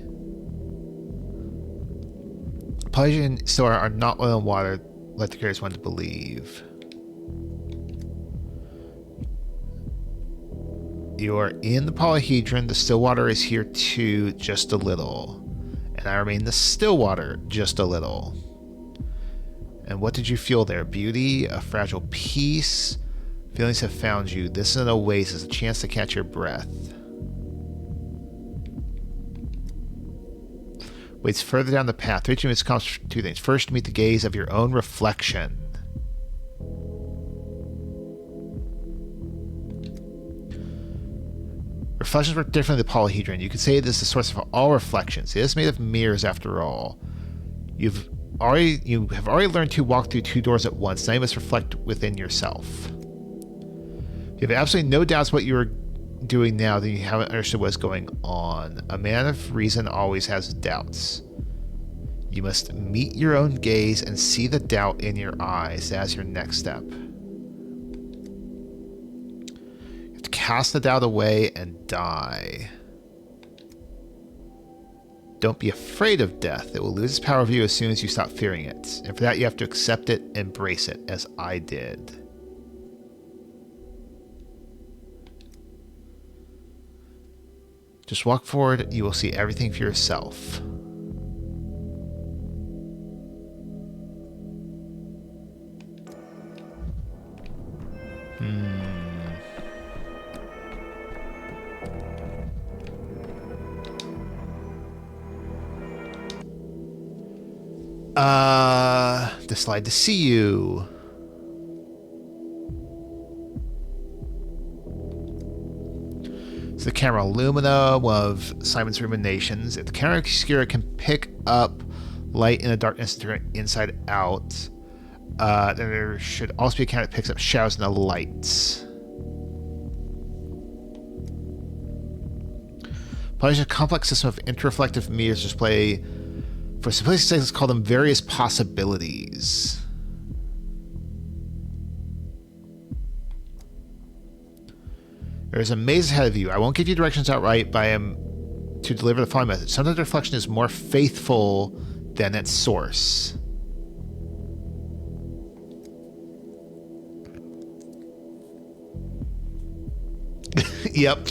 Polyhedron still are not oil and water, like the curious one to believe. You are in the polyhedron. The still water is here too, just a little. And I remain the still water, just a little. And what did you feel there? Beauty, a fragile peace. Feelings have found you. This is an oasis, a chance to catch your breath. Waits further down the path. Reaching this comes from two things. First, meet the gaze of your own reflection. Reflections work differently than the polyhedron. You could say this is the source of all reflections. It is made of mirrors, after all. You have already learned to walk through two doors at once. Now you must reflect within yourself. You have absolutely no doubts what you are doing now, then you haven't understood what's going on. A man of reason always has doubts. You must meet your own gaze and see the doubt in your eyes. That's your next step. You have to cast the doubt away and die. Don't be afraid of death. It will lose its power over you as soon as you stop fearing it. And for that, you have to accept it, embrace it, as I did. Just walk forward, you will see everything for yourself. Decide to see you. The camera lumina, one of Simon's ruminations. If the camera obscura can pick up light in the darkness and turn it inside out, then there should also be a camera that picks up shadows in the lights. Probably a complex system of interreflective mirrors display, for simplicity's sake, let's call them various possibilities. There is a maze ahead of you. I won't give you directions outright, but I am to deliver the following message. Sometimes reflection is more faithful than its source. Yep.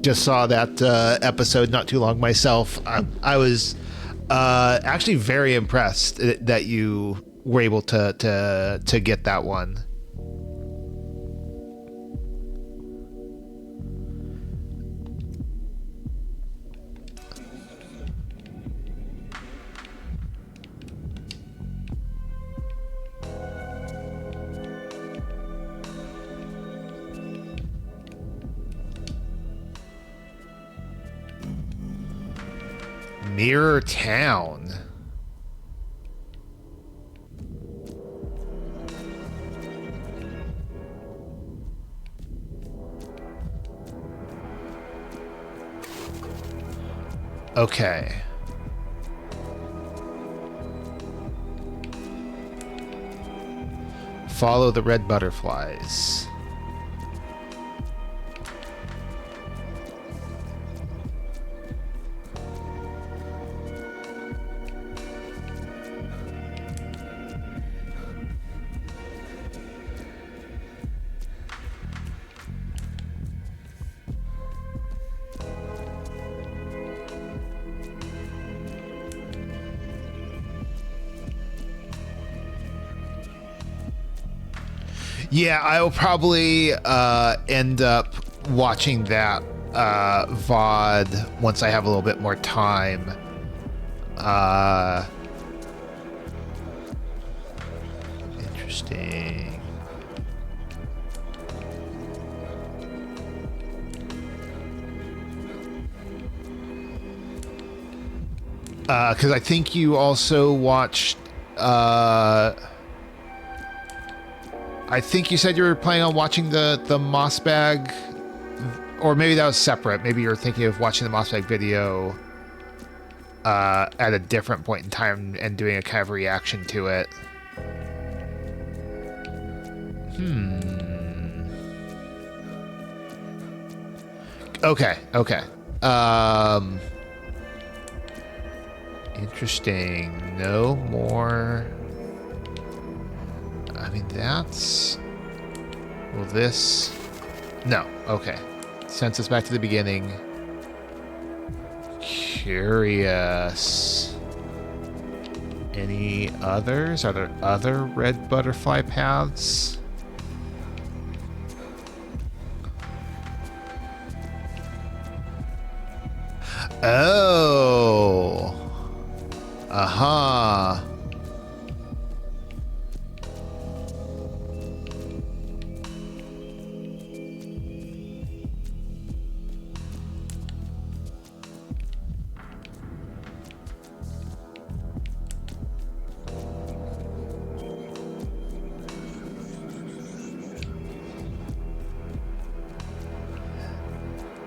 just saw that episode not too long myself. I was actually very impressed that you were able to get that one. Mirror Town. Okay. Follow the red butterflies. Yeah, I'll probably end up watching that VOD once I have a little bit more time. Interesting. Because I think you also watched... I think you said you were planning on watching the Mossbag, or maybe that was separate. Maybe you were thinking of watching the Mossbag video at a different point in time and doing a kind of reaction to it. Okay. Interesting. No more... I mean, that's... Well, this... No. Okay. Sends us back to the beginning. Curious. Any others? Are there other red butterfly paths? Oh. Aha.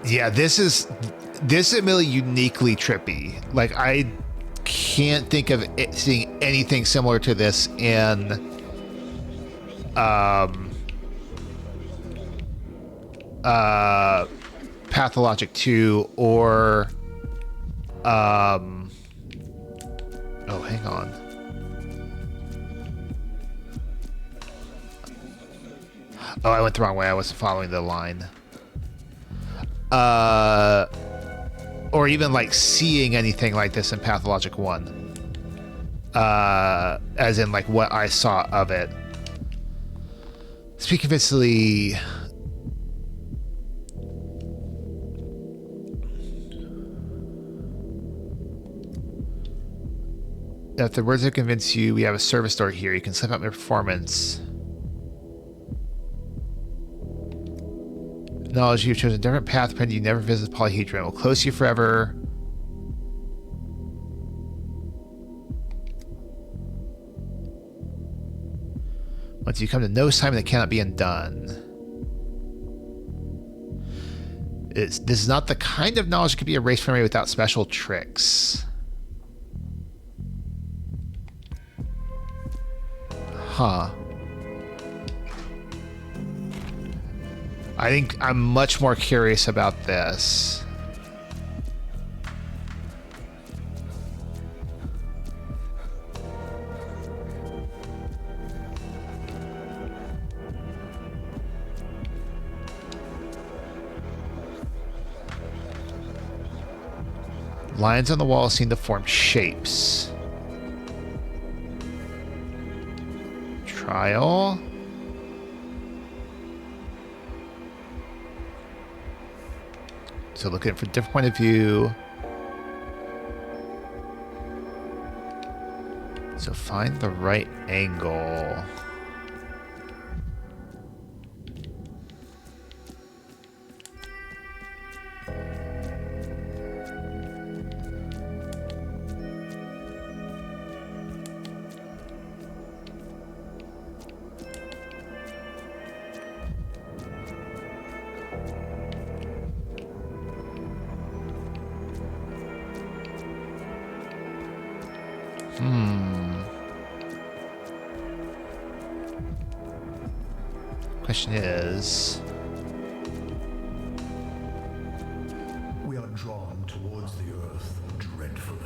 Yeah, this is really uniquely trippy. Like, I can't think of seeing anything similar to this in Pathologic 2 or oh, hang on. Oh, I went the wrong way. I wasn't following the line. Or even like seeing anything like this in Pathologic 1. As in like what I saw of it. Speaking of Italy, if the words have convinced you, we have a service door here. You can slip up your performance. Knowledge you've chosen a different path, pretend you never visit the polyhedron. Will close you forever. Once you come to know Simon, that cannot be undone. This is not the kind of knowledge that can be erased from memory without special tricks. Huh. I think I'm much more curious about this. Lines on the wall seem to form shapes. Trial. So looking for a different point of view. So find the right angle. Question is... We are drawn towards the earth dreadfully.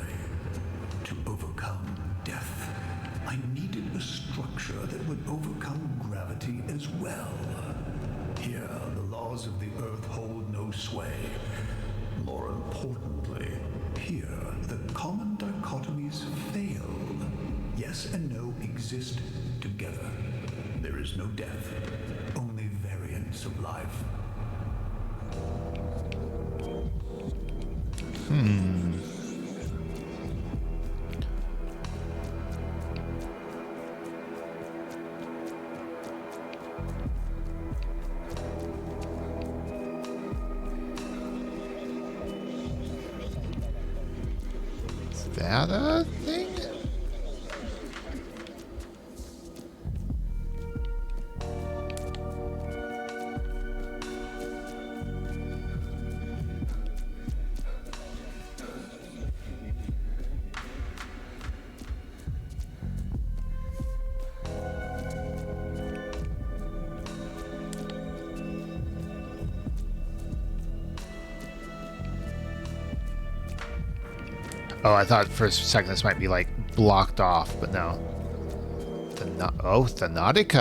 To overcome death, I needed a structure that would overcome gravity as well. Here, the laws of the earth hold no sway. More importantly, here, the common dichotomies fail. Yes and no exist together. There is no death, only variance of life. Is that a thing? Oh, I thought for a second this might be like blocked off, but no. Pathologic.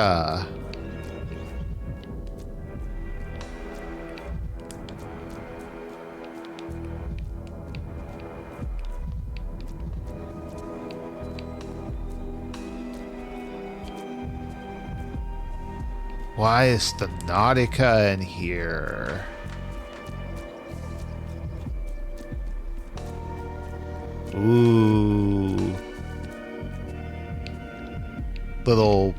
Why is Pathologic in here? Ooh. Little...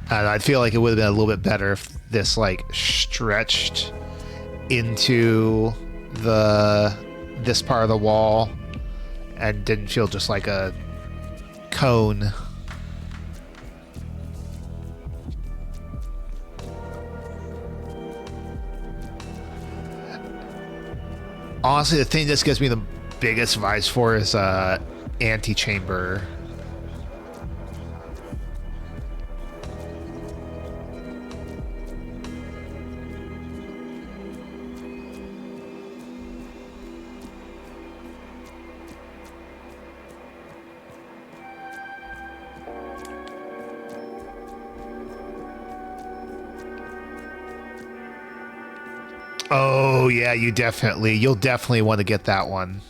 I feel like it would have been a little bit better if this, like, stretched into this part of the wall and didn't feel just like a cone. Honestly, the thing this gives me the biggest vibes for is antechamber. Oh yeah, you'll definitely want to get that one.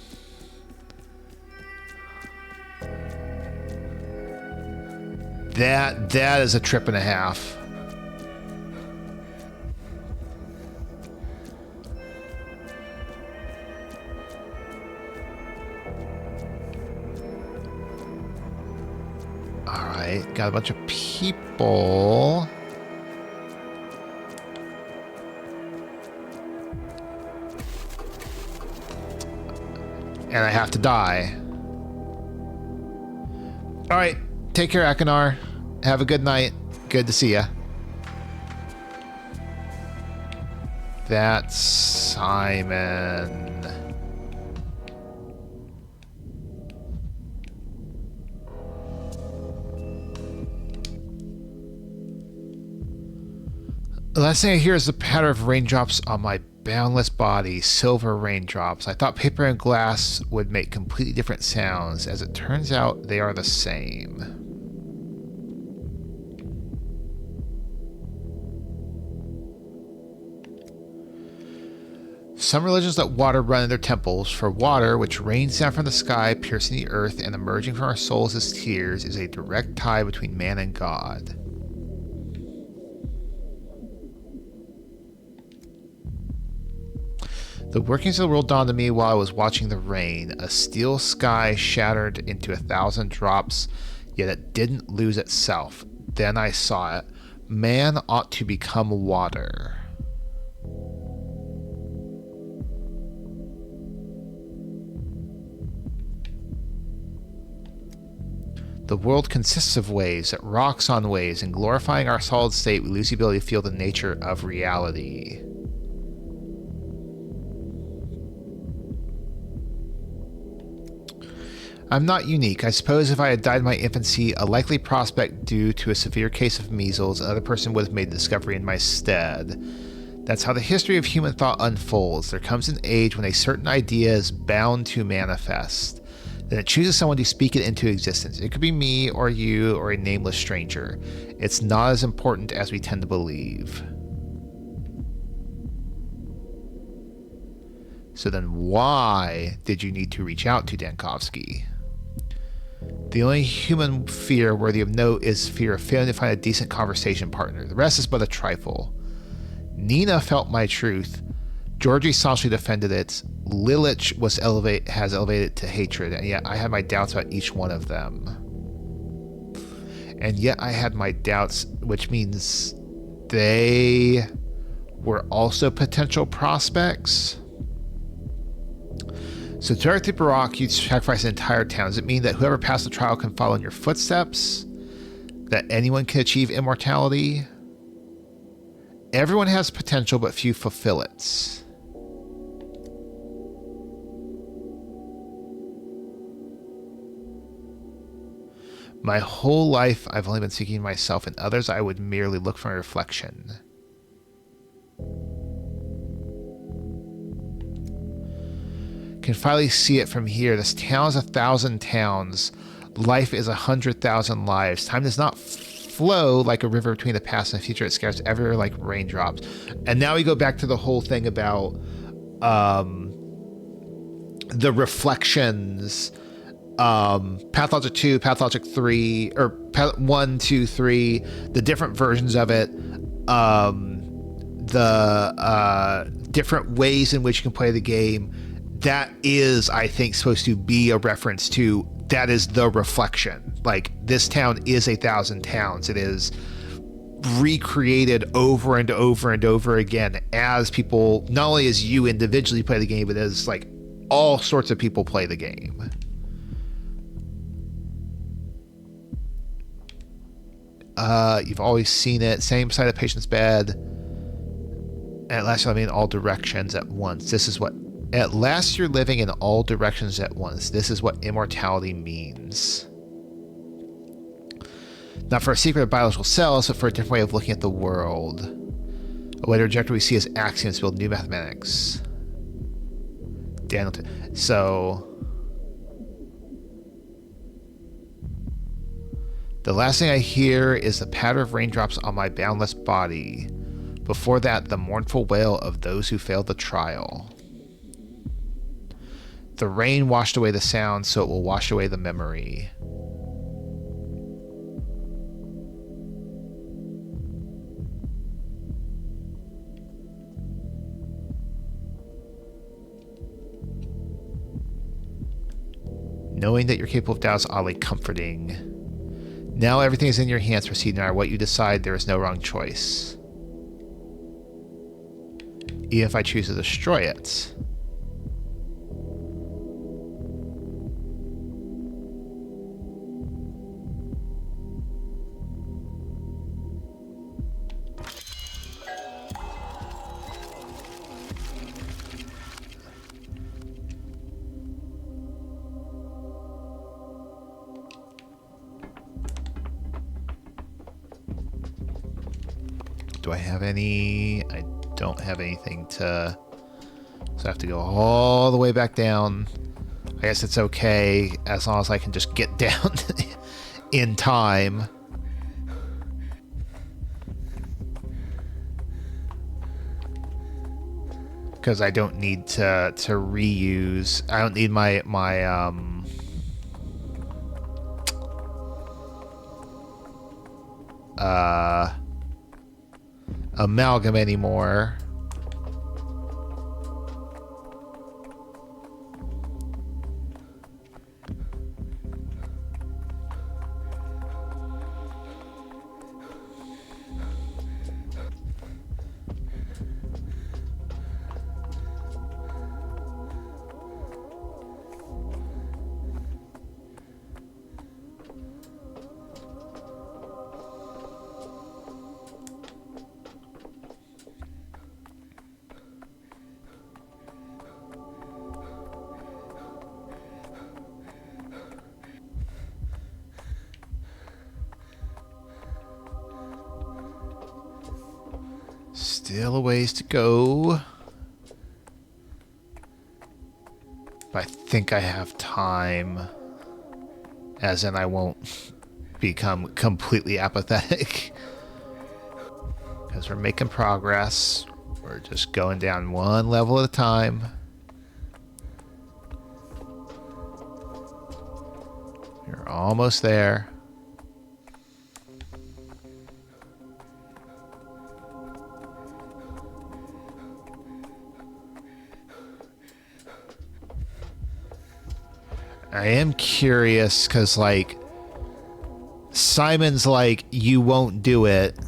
That is a trip and a half. All right, got a bunch of people. And I have to die. All right, take care, Akinar. Have a good night. Good to see ya. That's Simon. The last thing I hear is the patter of raindrops on my boundless body, silver raindrops. I thought paper and glass would make completely different sounds. As it turns out, they are the same. Some religions let water run in their temples, for water, which rains down from the sky, piercing the earth, and emerging from our souls as tears, is a direct tie between man and God. The workings of the world dawned on me while I was watching the rain. A steel sky shattered into 1,000 drops, yet it didn't lose itself. Then I saw it. Man ought to become water. The world consists of waves. It rocks on waves. In glorifying our solid state, we lose the ability to feel the nature of reality. I'm not unique. I suppose if I had died in my infancy, a likely prospect due to a severe case of measles, another person would have made the discovery in my stead. That's how the history of human thought unfolds. There comes an age when a certain idea is bound to manifest. Then it chooses someone to speak it into existence. It could be me or you or a nameless stranger. It's not as important as we tend to believe. So then why did you need to reach out to Dankovsky? The only human fear worthy of note is fear of failing to find a decent conversation partner. The rest is but a trifle. Nina felt my truth. Georgie staunchly defended it. Lilich has elevated to hatred, and yet I had my doubts about each one of them. And yet I had my doubts, which means they were also potential prospects. So directly Barak, you'd sacrifice an entire town. Does it mean that whoever passed the trial can follow in your footsteps? That anyone can achieve immortality? Everyone has potential, but few fulfill it. My whole life, I've only been seeking myself. In others, I would merely look for a reflection. Can finally see it from here. This town is 1,000 towns. Life is 100,000 lives. Time does not flow like a river between the past and the future. It scatters everywhere like raindrops. And now we go back to the whole thing about the reflections. Pathologic 2, Pathologic 3, or 1, 2, 3, the different versions of it. The different ways in which you can play the game. That is, I think, supposed to be a reference to that is the reflection. Like, this town is 1,000 towns. It is recreated over and over and over again as people, not only as you individually play the game, but as like all sorts of people play the game. You've always seen it. Same side of the patient's bed. And at last you're living in all directions at once. This is what... At last you're living in all directions at once. This is what immortality means. Not for a secret of biological cells, but for a different way of looking at the world. A way to reject what we see as axioms to build new mathematics. Daniel... So... The last thing I hear is the patter of raindrops on my boundless body. Before that, the mournful wail of those who failed the trial. The rain washed away the sound, so it will wash away the memory. Knowing that you're capable of doubt is oddly comforting. Now everything is in your hands. Proceed no matter what you decide. There is no wrong choice. Even if I choose to destroy it. Do I have any? I don't have anything to... So I have to go all the way back down. I guess it's okay as long as I can just get down in time. because I don't need to reuse. I don't need my amalgam anymore. Still a ways to go. But I think I have time. As in, I won't become completely apathetic. Because we're making progress. We're just going down one level at a time. We're almost there. I am curious because, like, Simon's like, you won't do it.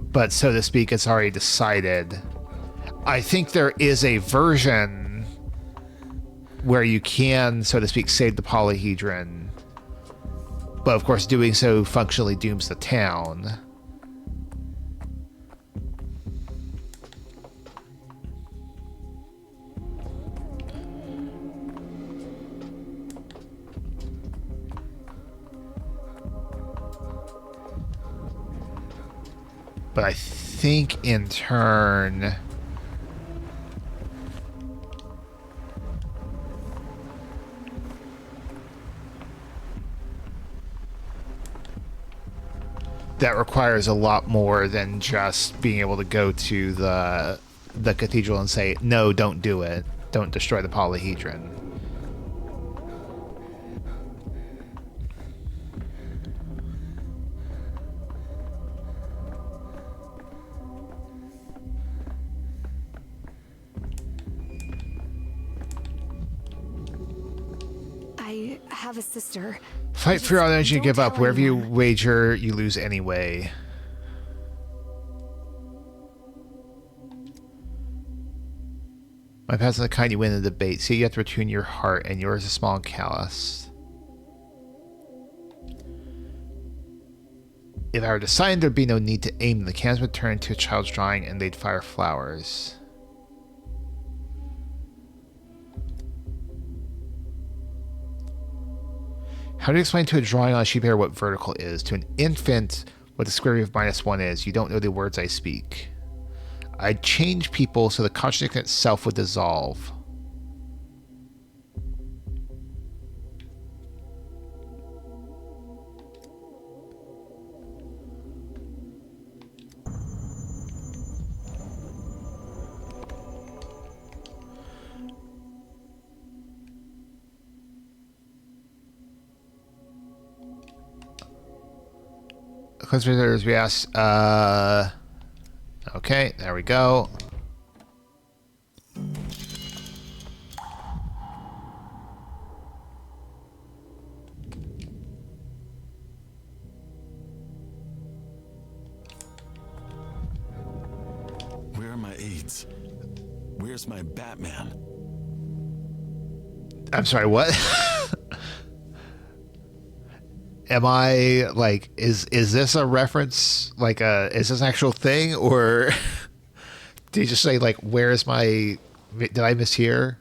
But, so to speak, it's already decided. I think there is a version where you can, so to speak, save the polyhedron. But, of course, doing so functionally dooms the town. But I think in turn... that requires a lot more than just being able to go to the cathedral and say, no, don't do it. Don't destroy the polyhedron. I have a sister. Fight for your energy and give up. Wherever you wager, you lose anyway. My path's the kind you win in the debate. See, you have to return your heart, and yours is small and callous. If I were to sign, there'd be no need to aim. The cans would turn into a child's drawing, and they'd fire flowers. How do you explain to a drawing on a sheet paper what vertical is? To an infant, what the square root of -1 is. You don't know the words I speak. I'd change people so the contradiction itself would dissolve. Visitors, we asked, okay, there we go. Where are my aides? Where's my Batman? I'm sorry, what? Am I, like, is this a reference, like, is this an actual thing, or did you just say, like, where is my, did I mishear?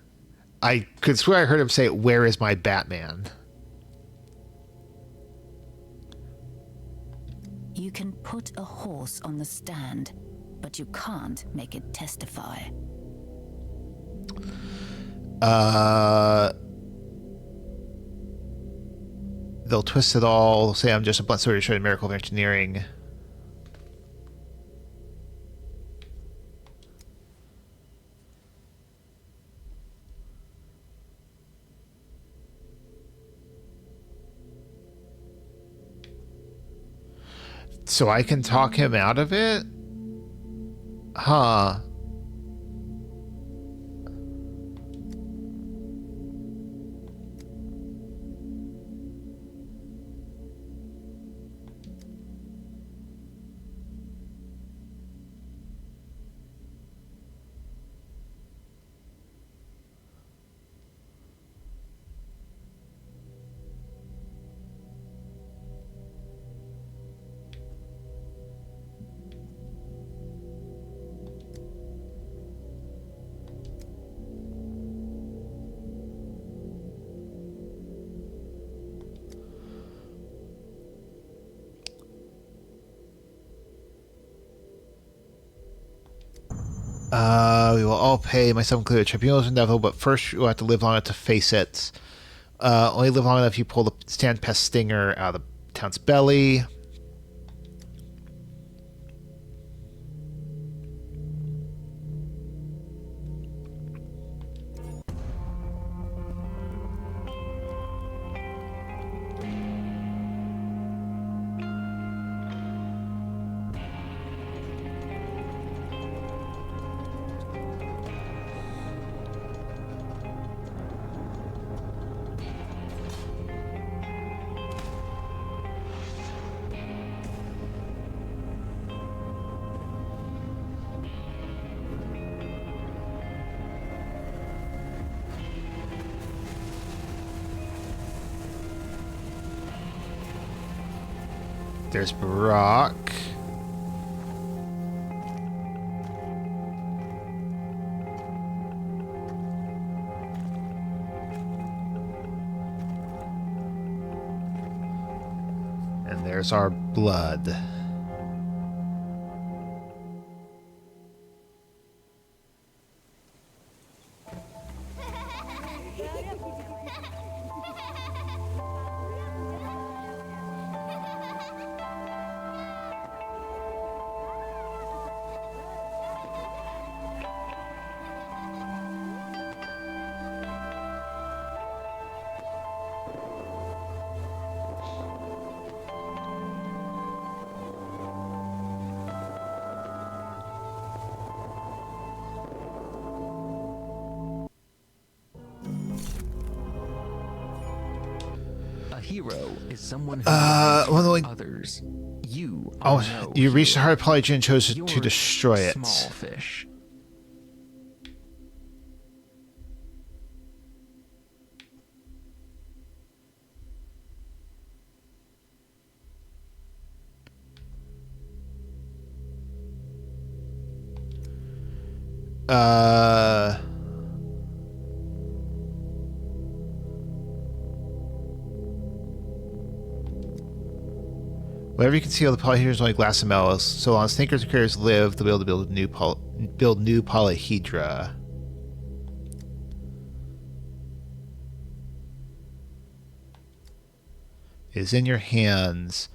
I could swear I heard him say, where is my Batman? You can put a horse on the stand, but you can't make it testify. They'll twist it all, say I'm just a blunt sword to show the miracle of engineering. So I can talk him out of it? Huh. We will all pay, myself included. Tribunals and devil, but first you will have to live long enough to face it. Only live long enough if you pull the stand pest stinger out of the town's belly. There's Brock. And there's our blood. Hero is someone who others. You you reached the heart of Pathologic and chose to destroy it. Small fish. Whatever you can see, all the polyhedras are only glass and metals. So long as thinkers and creators live, they'll be able to build new polyhedra. It is in your hands.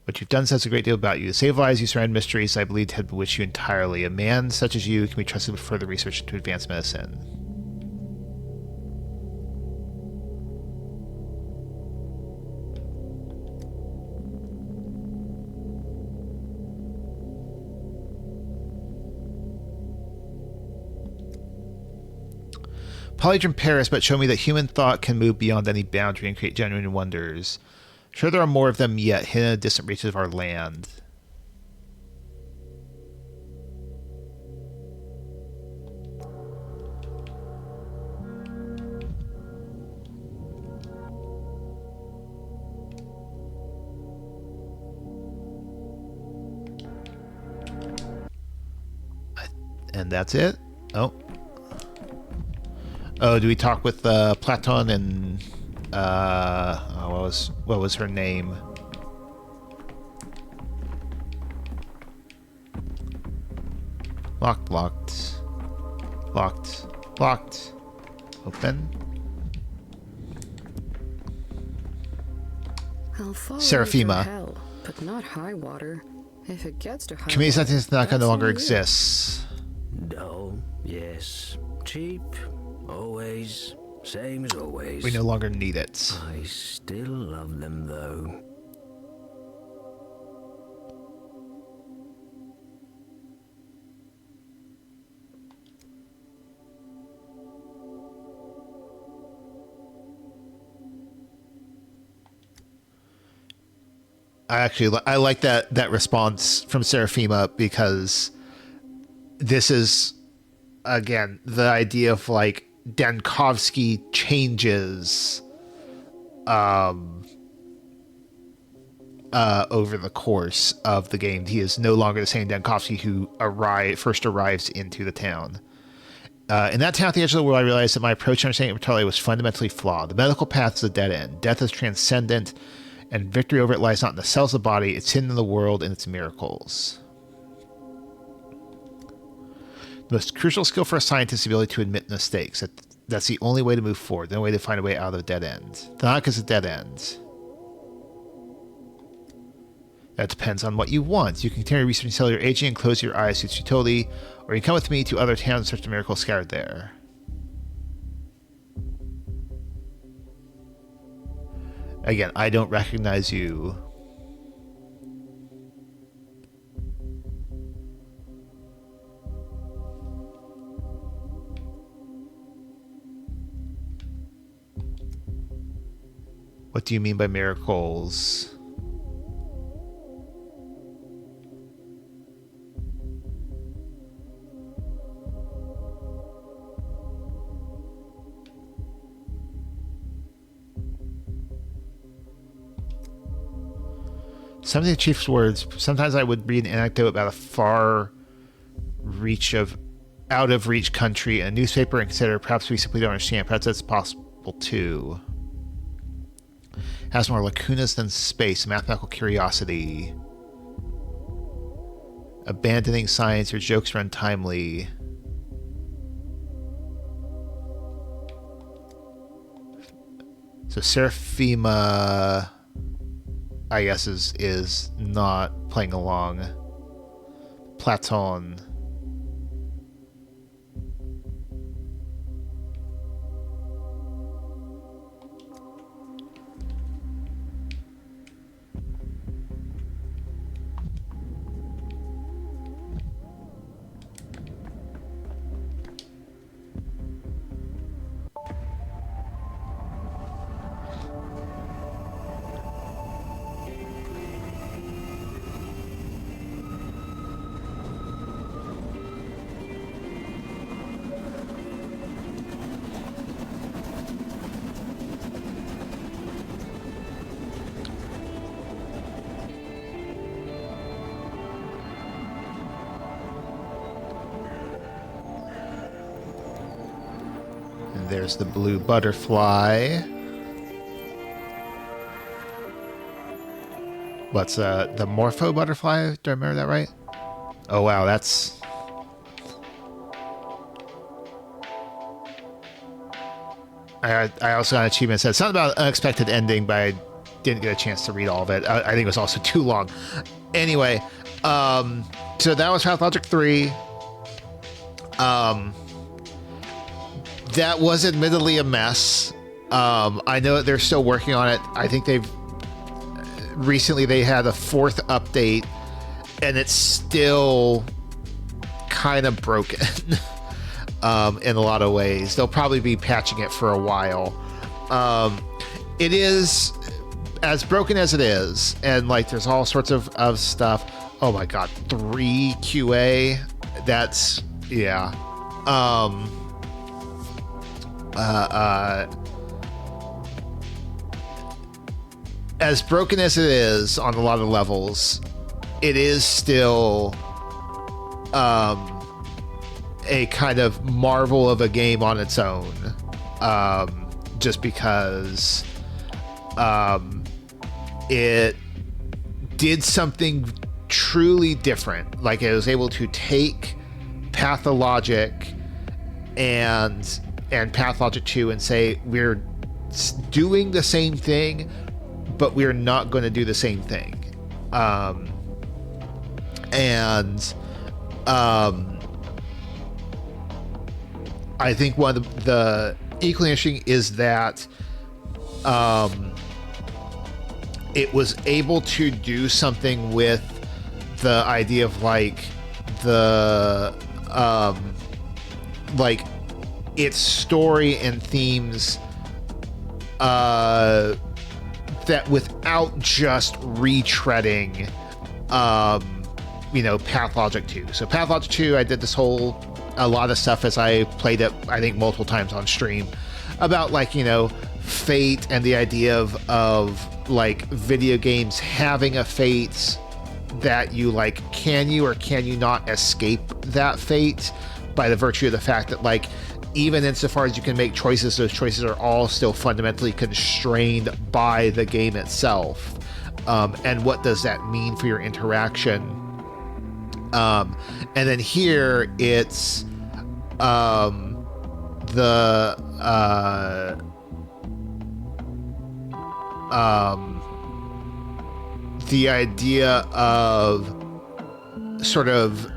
What you've done says a great deal about you. To save lives, you surround mysteries I believed had bewitched you entirely. A man such as you can be trusted with further research into advanced medicine. Polyhedron Paris, but show me that human thought can move beyond any boundary and create genuine wonders. Sure, there are more of them yet, hidden in the distant reaches of our land. And that's it? Oh. Oh, do we talk with Platon and what was her name? Locked. Open. I'll follow Seraphima. through hell, but not high water. If it gets to high Community water, sentence no that's longer on you. exists. Dull, yes. Cheap, always. Same as always. We no longer need it. I still love them, though. I like that response from Seraphima, because this is, again, the idea of like Dankovsky changes over the course of the game. He is no longer the same Dankovsky who first arrives into the town. In that town at the edge of the world, I realized that my approach to understanding mortality was fundamentally flawed. The medical path is a dead end. Death is transcendent, and victory over it lies not in the cells of the body, it's hidden in the world and its miracles. The most crucial skill for a scientist is the ability to admit mistakes. That's the only way to move forward, the only way to find a way out of a dead end. The knock is a dead end. That depends on what you want. You can continue researching cellular aging and close your eyes to its utility, or you can come with me to other towns and search the miracles scattered there. Again, I don't recognize you. What do you mean by miracles? Some of the chief's words, sometimes I would read an anecdote about a out of reach country in a newspaper and consider perhaps we simply don't understand. Perhaps that's possible too. Has more lacunas than space, mathematical curiosity. Abandoning science, your jokes are untimely. So Seraphima, I guess, is not playing along. Platon. There's the blue butterfly. What's the morpho butterfly? Do I remember that right? Oh wow, that's... I also got an achievement that said something about unexpected ending, but I didn't get a chance to read all of it. I think it was also too long. Anyway, so that was Pathologic 3. That was admittedly a mess. I know that they're still working on it. I think recently they had a 4th update, and it's still kind of broken in a lot of ways. They'll probably be patching it for a while. It is as broken as it is, and like there's all sorts of stuff. Oh my god, 3 QA. That's yeah. As broken as it is on a lot of levels, it is still a kind of marvel of a game on its own, just because it did something truly different. Like it was able to take Pathologic and Pathologic 2 and say we're doing the same thing, but we're not going to do the same thing. I think one of the equally interesting is that it was able to do something with the idea of like the like its story and themes that without just retreading Pathologic 2. So Pathologic 2, I did a lot of stuff as I played it, I think multiple times on stream, about like, fate and the idea of like video games having a fate that you like, can you or can you not escape that fate by the virtue of the fact that like, even insofar as you can make choices, those choices are all still fundamentally constrained by the game itself. And what does that mean for your interaction? And then here it's the idea of sort of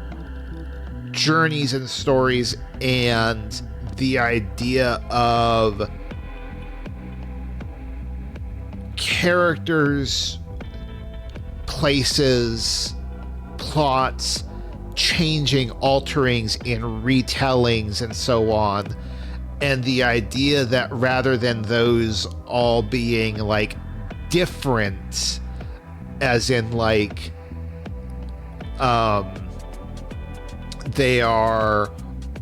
journeys and stories, and the idea of characters, places, plots changing, alterings in retellings and so on, and the idea that rather than those all being like different, as in like they are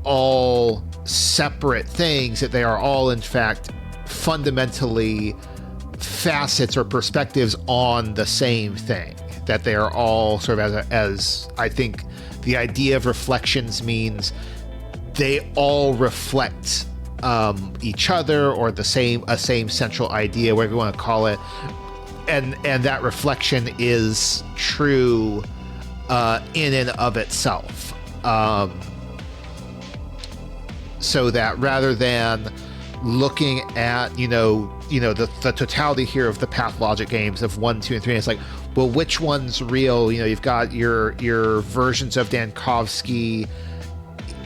all separate things, that they are all in fact fundamentally facets or perspectives on the same thing, that they are all sort of as I think the idea of reflections means they all reflect each other, or a same central idea, whatever you want to call it, and that reflection is true in and of itself. So that rather than looking at the totality here of the Pathologic games of 1, 2, and 3, and it's like, well, which one's real? You've got your versions of Dankovsky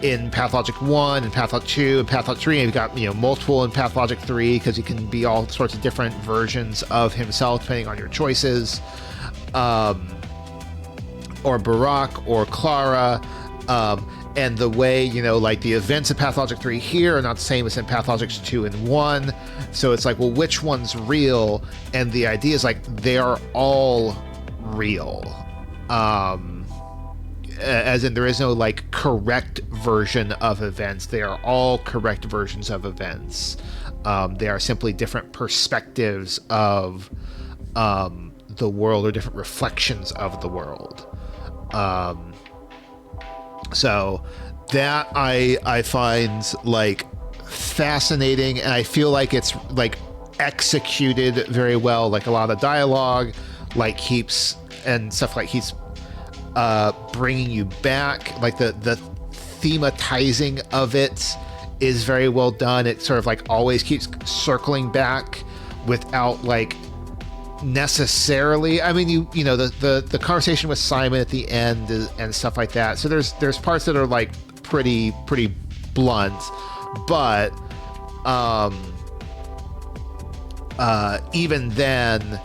in Pathologic 1 and Pathologic 2 and Pathologic 3, and you've got multiple in Pathologic 3, because he can be all sorts of different versions of himself depending on your choices, or Barack or Clara, and the way like the events of Pathologic 3 here are not the same as in Pathologic 2 and 1, so it's like, well, which one's real? And the idea is like they are all real, as in there is no like correct version of events. They are all correct versions of events. They are simply different perspectives of the world, or different reflections of the world. So that I find like fascinating, and I feel like it's like executed very well. Like a lot of dialogue like keeps and stuff like keeps bringing you back. Like the thematizing of it is very well done. It sort of like always keeps circling back without like necessarily, I mean, the conversation with Simon at the end and stuff like that, so there's parts that are like pretty blunt, but even then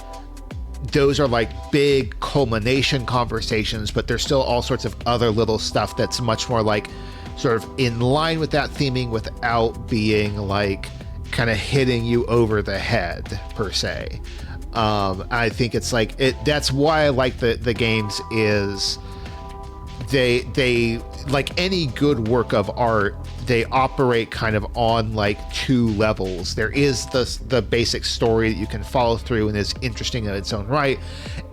those are like big culmination conversations, but there's still all sorts of other little stuff that's much more like sort of in line with that theming without being like kind of hitting you over the head per se. I think it's like that's why I like the games is they like any good work of art, they operate kind of on like two levels. There is the basic story that you can follow through and is interesting in its own right,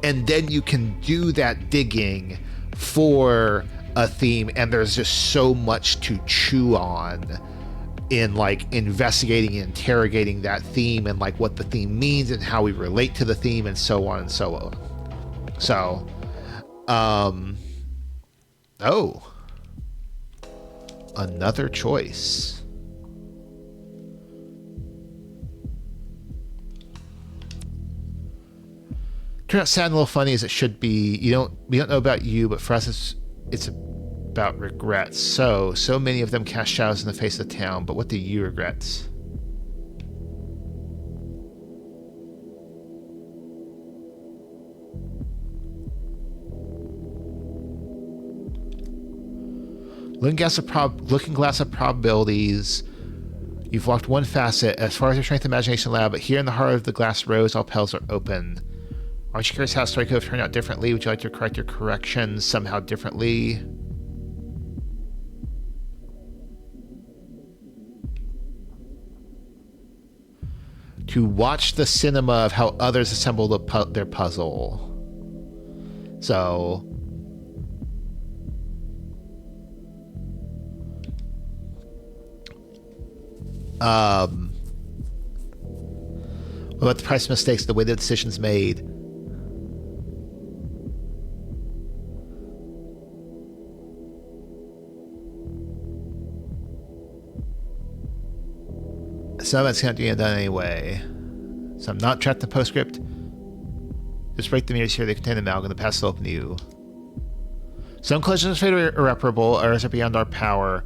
and then you can do that digging for a theme, and there's just so much to chew on in like investigating and interrogating that theme, and like what the theme means and how we relate to the theme, and so on and so on. So oh, another choice. about sad and a little funny as it should be. We don't know about you, but for us it's about regrets. So many of them cast shadows in the face of the town, but what do you regret? Looking glass of probabilities. You've locked one facet. As far as your strength and imagination lab, but here in the heart of the glass rose, all petals are open. Aren't you curious how the story could have turned out differently? Would you like to correct your corrections somehow differently? To watch the cinema of how others assemble their puzzle. So... what about the price of mistakes, the way the decision's made? Some of it's going to be done anyway. So I'm not trapped in the postscript. Just break the mirrors here. They contain amalgam. The past will open to you. Some collisions are irreparable, others are beyond our power.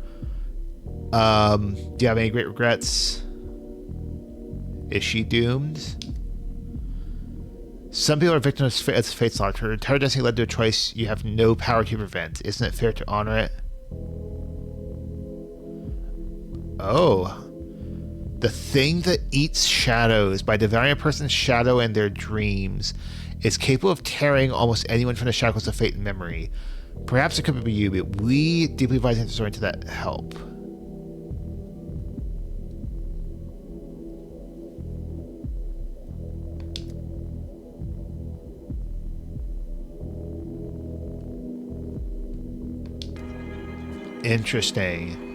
Do you have any great regrets? Is she doomed? Some people are victims of fate's law. Her entire destiny led to a choice you have no power to prevent. Isn't it fair to honor it? Oh. The thing that eats shadows by devouring a person's shadow and their dreams is capable of tearing almost anyone from the shackles of fate and memory. Perhaps it could be you, but we deeply advise answers into that help. Interesting.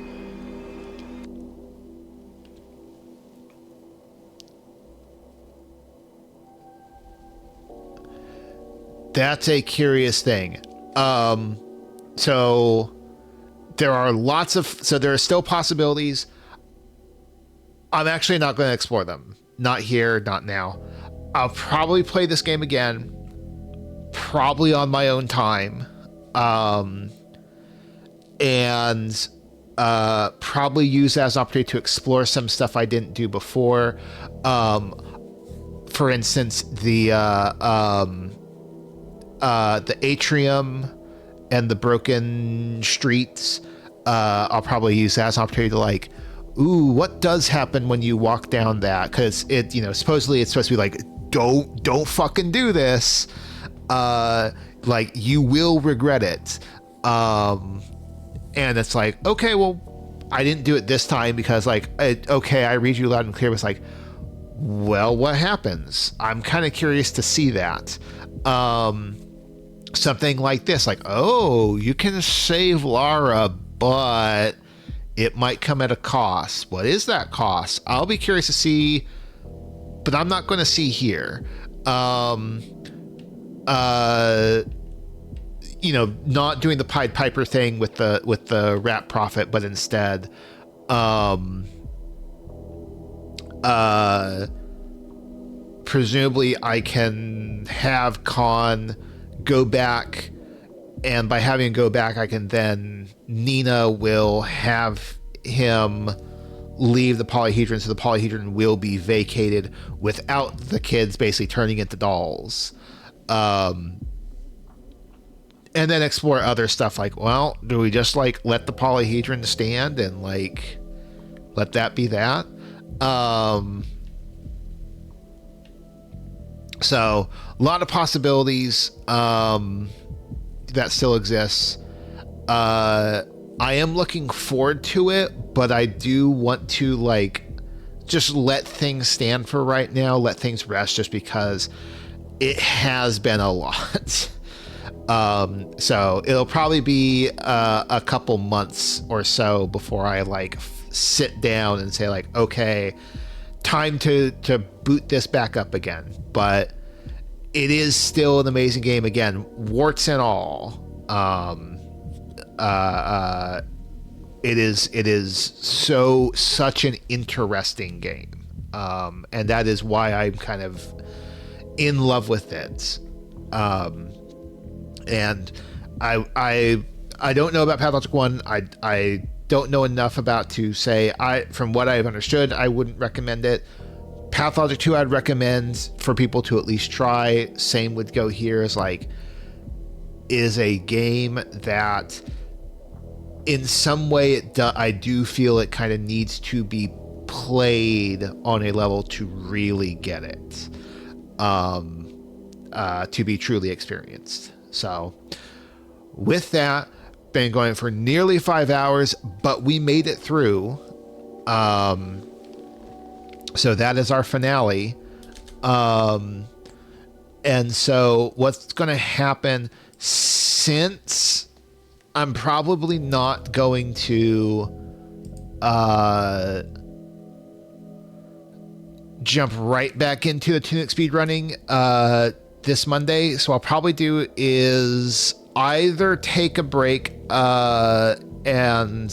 That's a curious thing. So there are there are still possibilities. I'm actually not going to explore them. Not here, not now. I'll probably play this game again, probably on my own time. And probably use that as an opportunity to explore some stuff I didn't do before. For instance, the atrium and the broken streets. I'll probably use that as an opportunity to like, ooh, what does happen when you walk down that? Because it, supposedly it's supposed to be like, don't fucking do this. Like you will regret it. And it's like, okay, well, I didn't do it this time because like, I read you loud and clear. But it's like, well, what happens? I'm kind of curious to see that. Something like this, like, oh, you can save Lara, but it might come at a cost. What is that cost? I'll be curious to see, but I'm not going to see here. Not doing the Pied Piper thing with the Rat Prophet, but instead, presumably I can have Khan go back, and by having him go back, I can then, Nina will have him leave the polyhedron, so the polyhedron will be vacated without the kids basically turning into dolls. And then explore other stuff like, well, do we just like let the polyhedron stand and like let that be that? So a lot of possibilities that still exists. I am looking forward to it, but I do want to like just let things stand for right now, let things rest, just because it has been a lot. So it'll probably be a couple months or so before I like sit down and say like, okay, time to boot this back up again. But it is still an amazing game, again, warts and all. It is such an interesting game, and that is why I'm kind of in love with it. And I don't know about Pathologic 1. I don't know enough about to say, from what I've understood, I wouldn't recommend it. Pathologic 2 I'd recommend for people to at least try. Same would go here, is a game that in some way I do feel it kind of needs to be played on a level to really get it, to be truly experienced. So with that, been going for nearly 5 hours, but we made it through. So that is our finale. And so what's going to happen, since I'm probably not going to jump right back into the Tunic speedrunning this Monday, so I'll probably do is either take a break and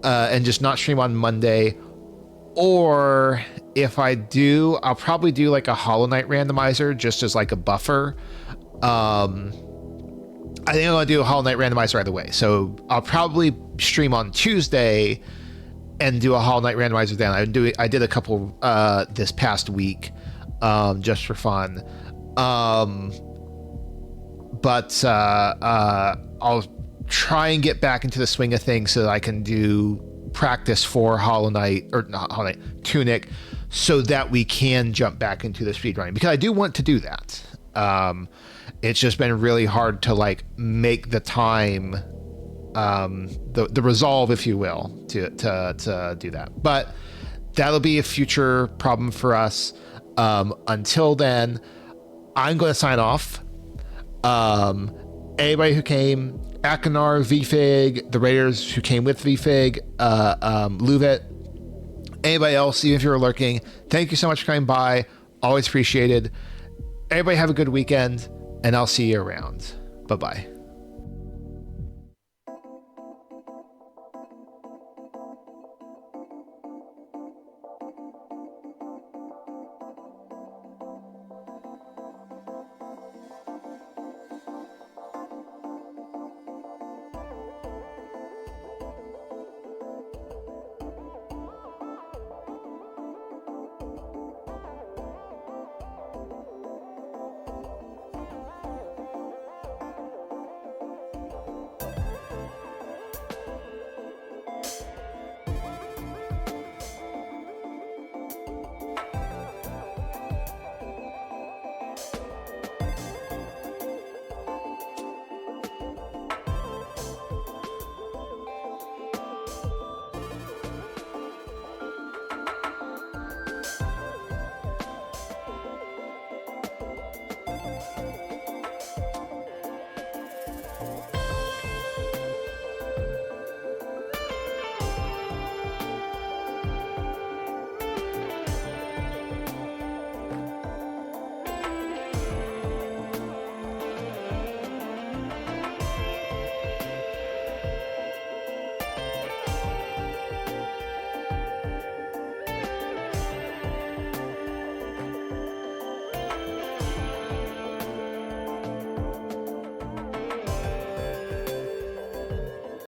just not stream on Monday, or if I do, I'll probably do like a Hollow Knight randomizer just as like a buffer. I think I'm gonna do a Hollow Knight randomizer right away, so I'll probably stream on Tuesday and do a Hollow Knight randomizer then. I did a couple this past week just for fun. But I'll try and get back into the swing of things so that I can do practice for Hollow Knight, or not Hollow Knight, Tunic, so that we can jump back into the speedrunning, because I do want to do that. It's just been really hard to like make the time, the resolve, if you will, to do that. But that'll be a future problem for us. Until then, I'm going to sign off. Anybody who came, Akinar, VFig, the Raiders who came with VFig, Luvet, anybody else, even if you were lurking, thank you so much for coming by. Always appreciated. Everybody have a good weekend, and I'll see you around. Bye-bye.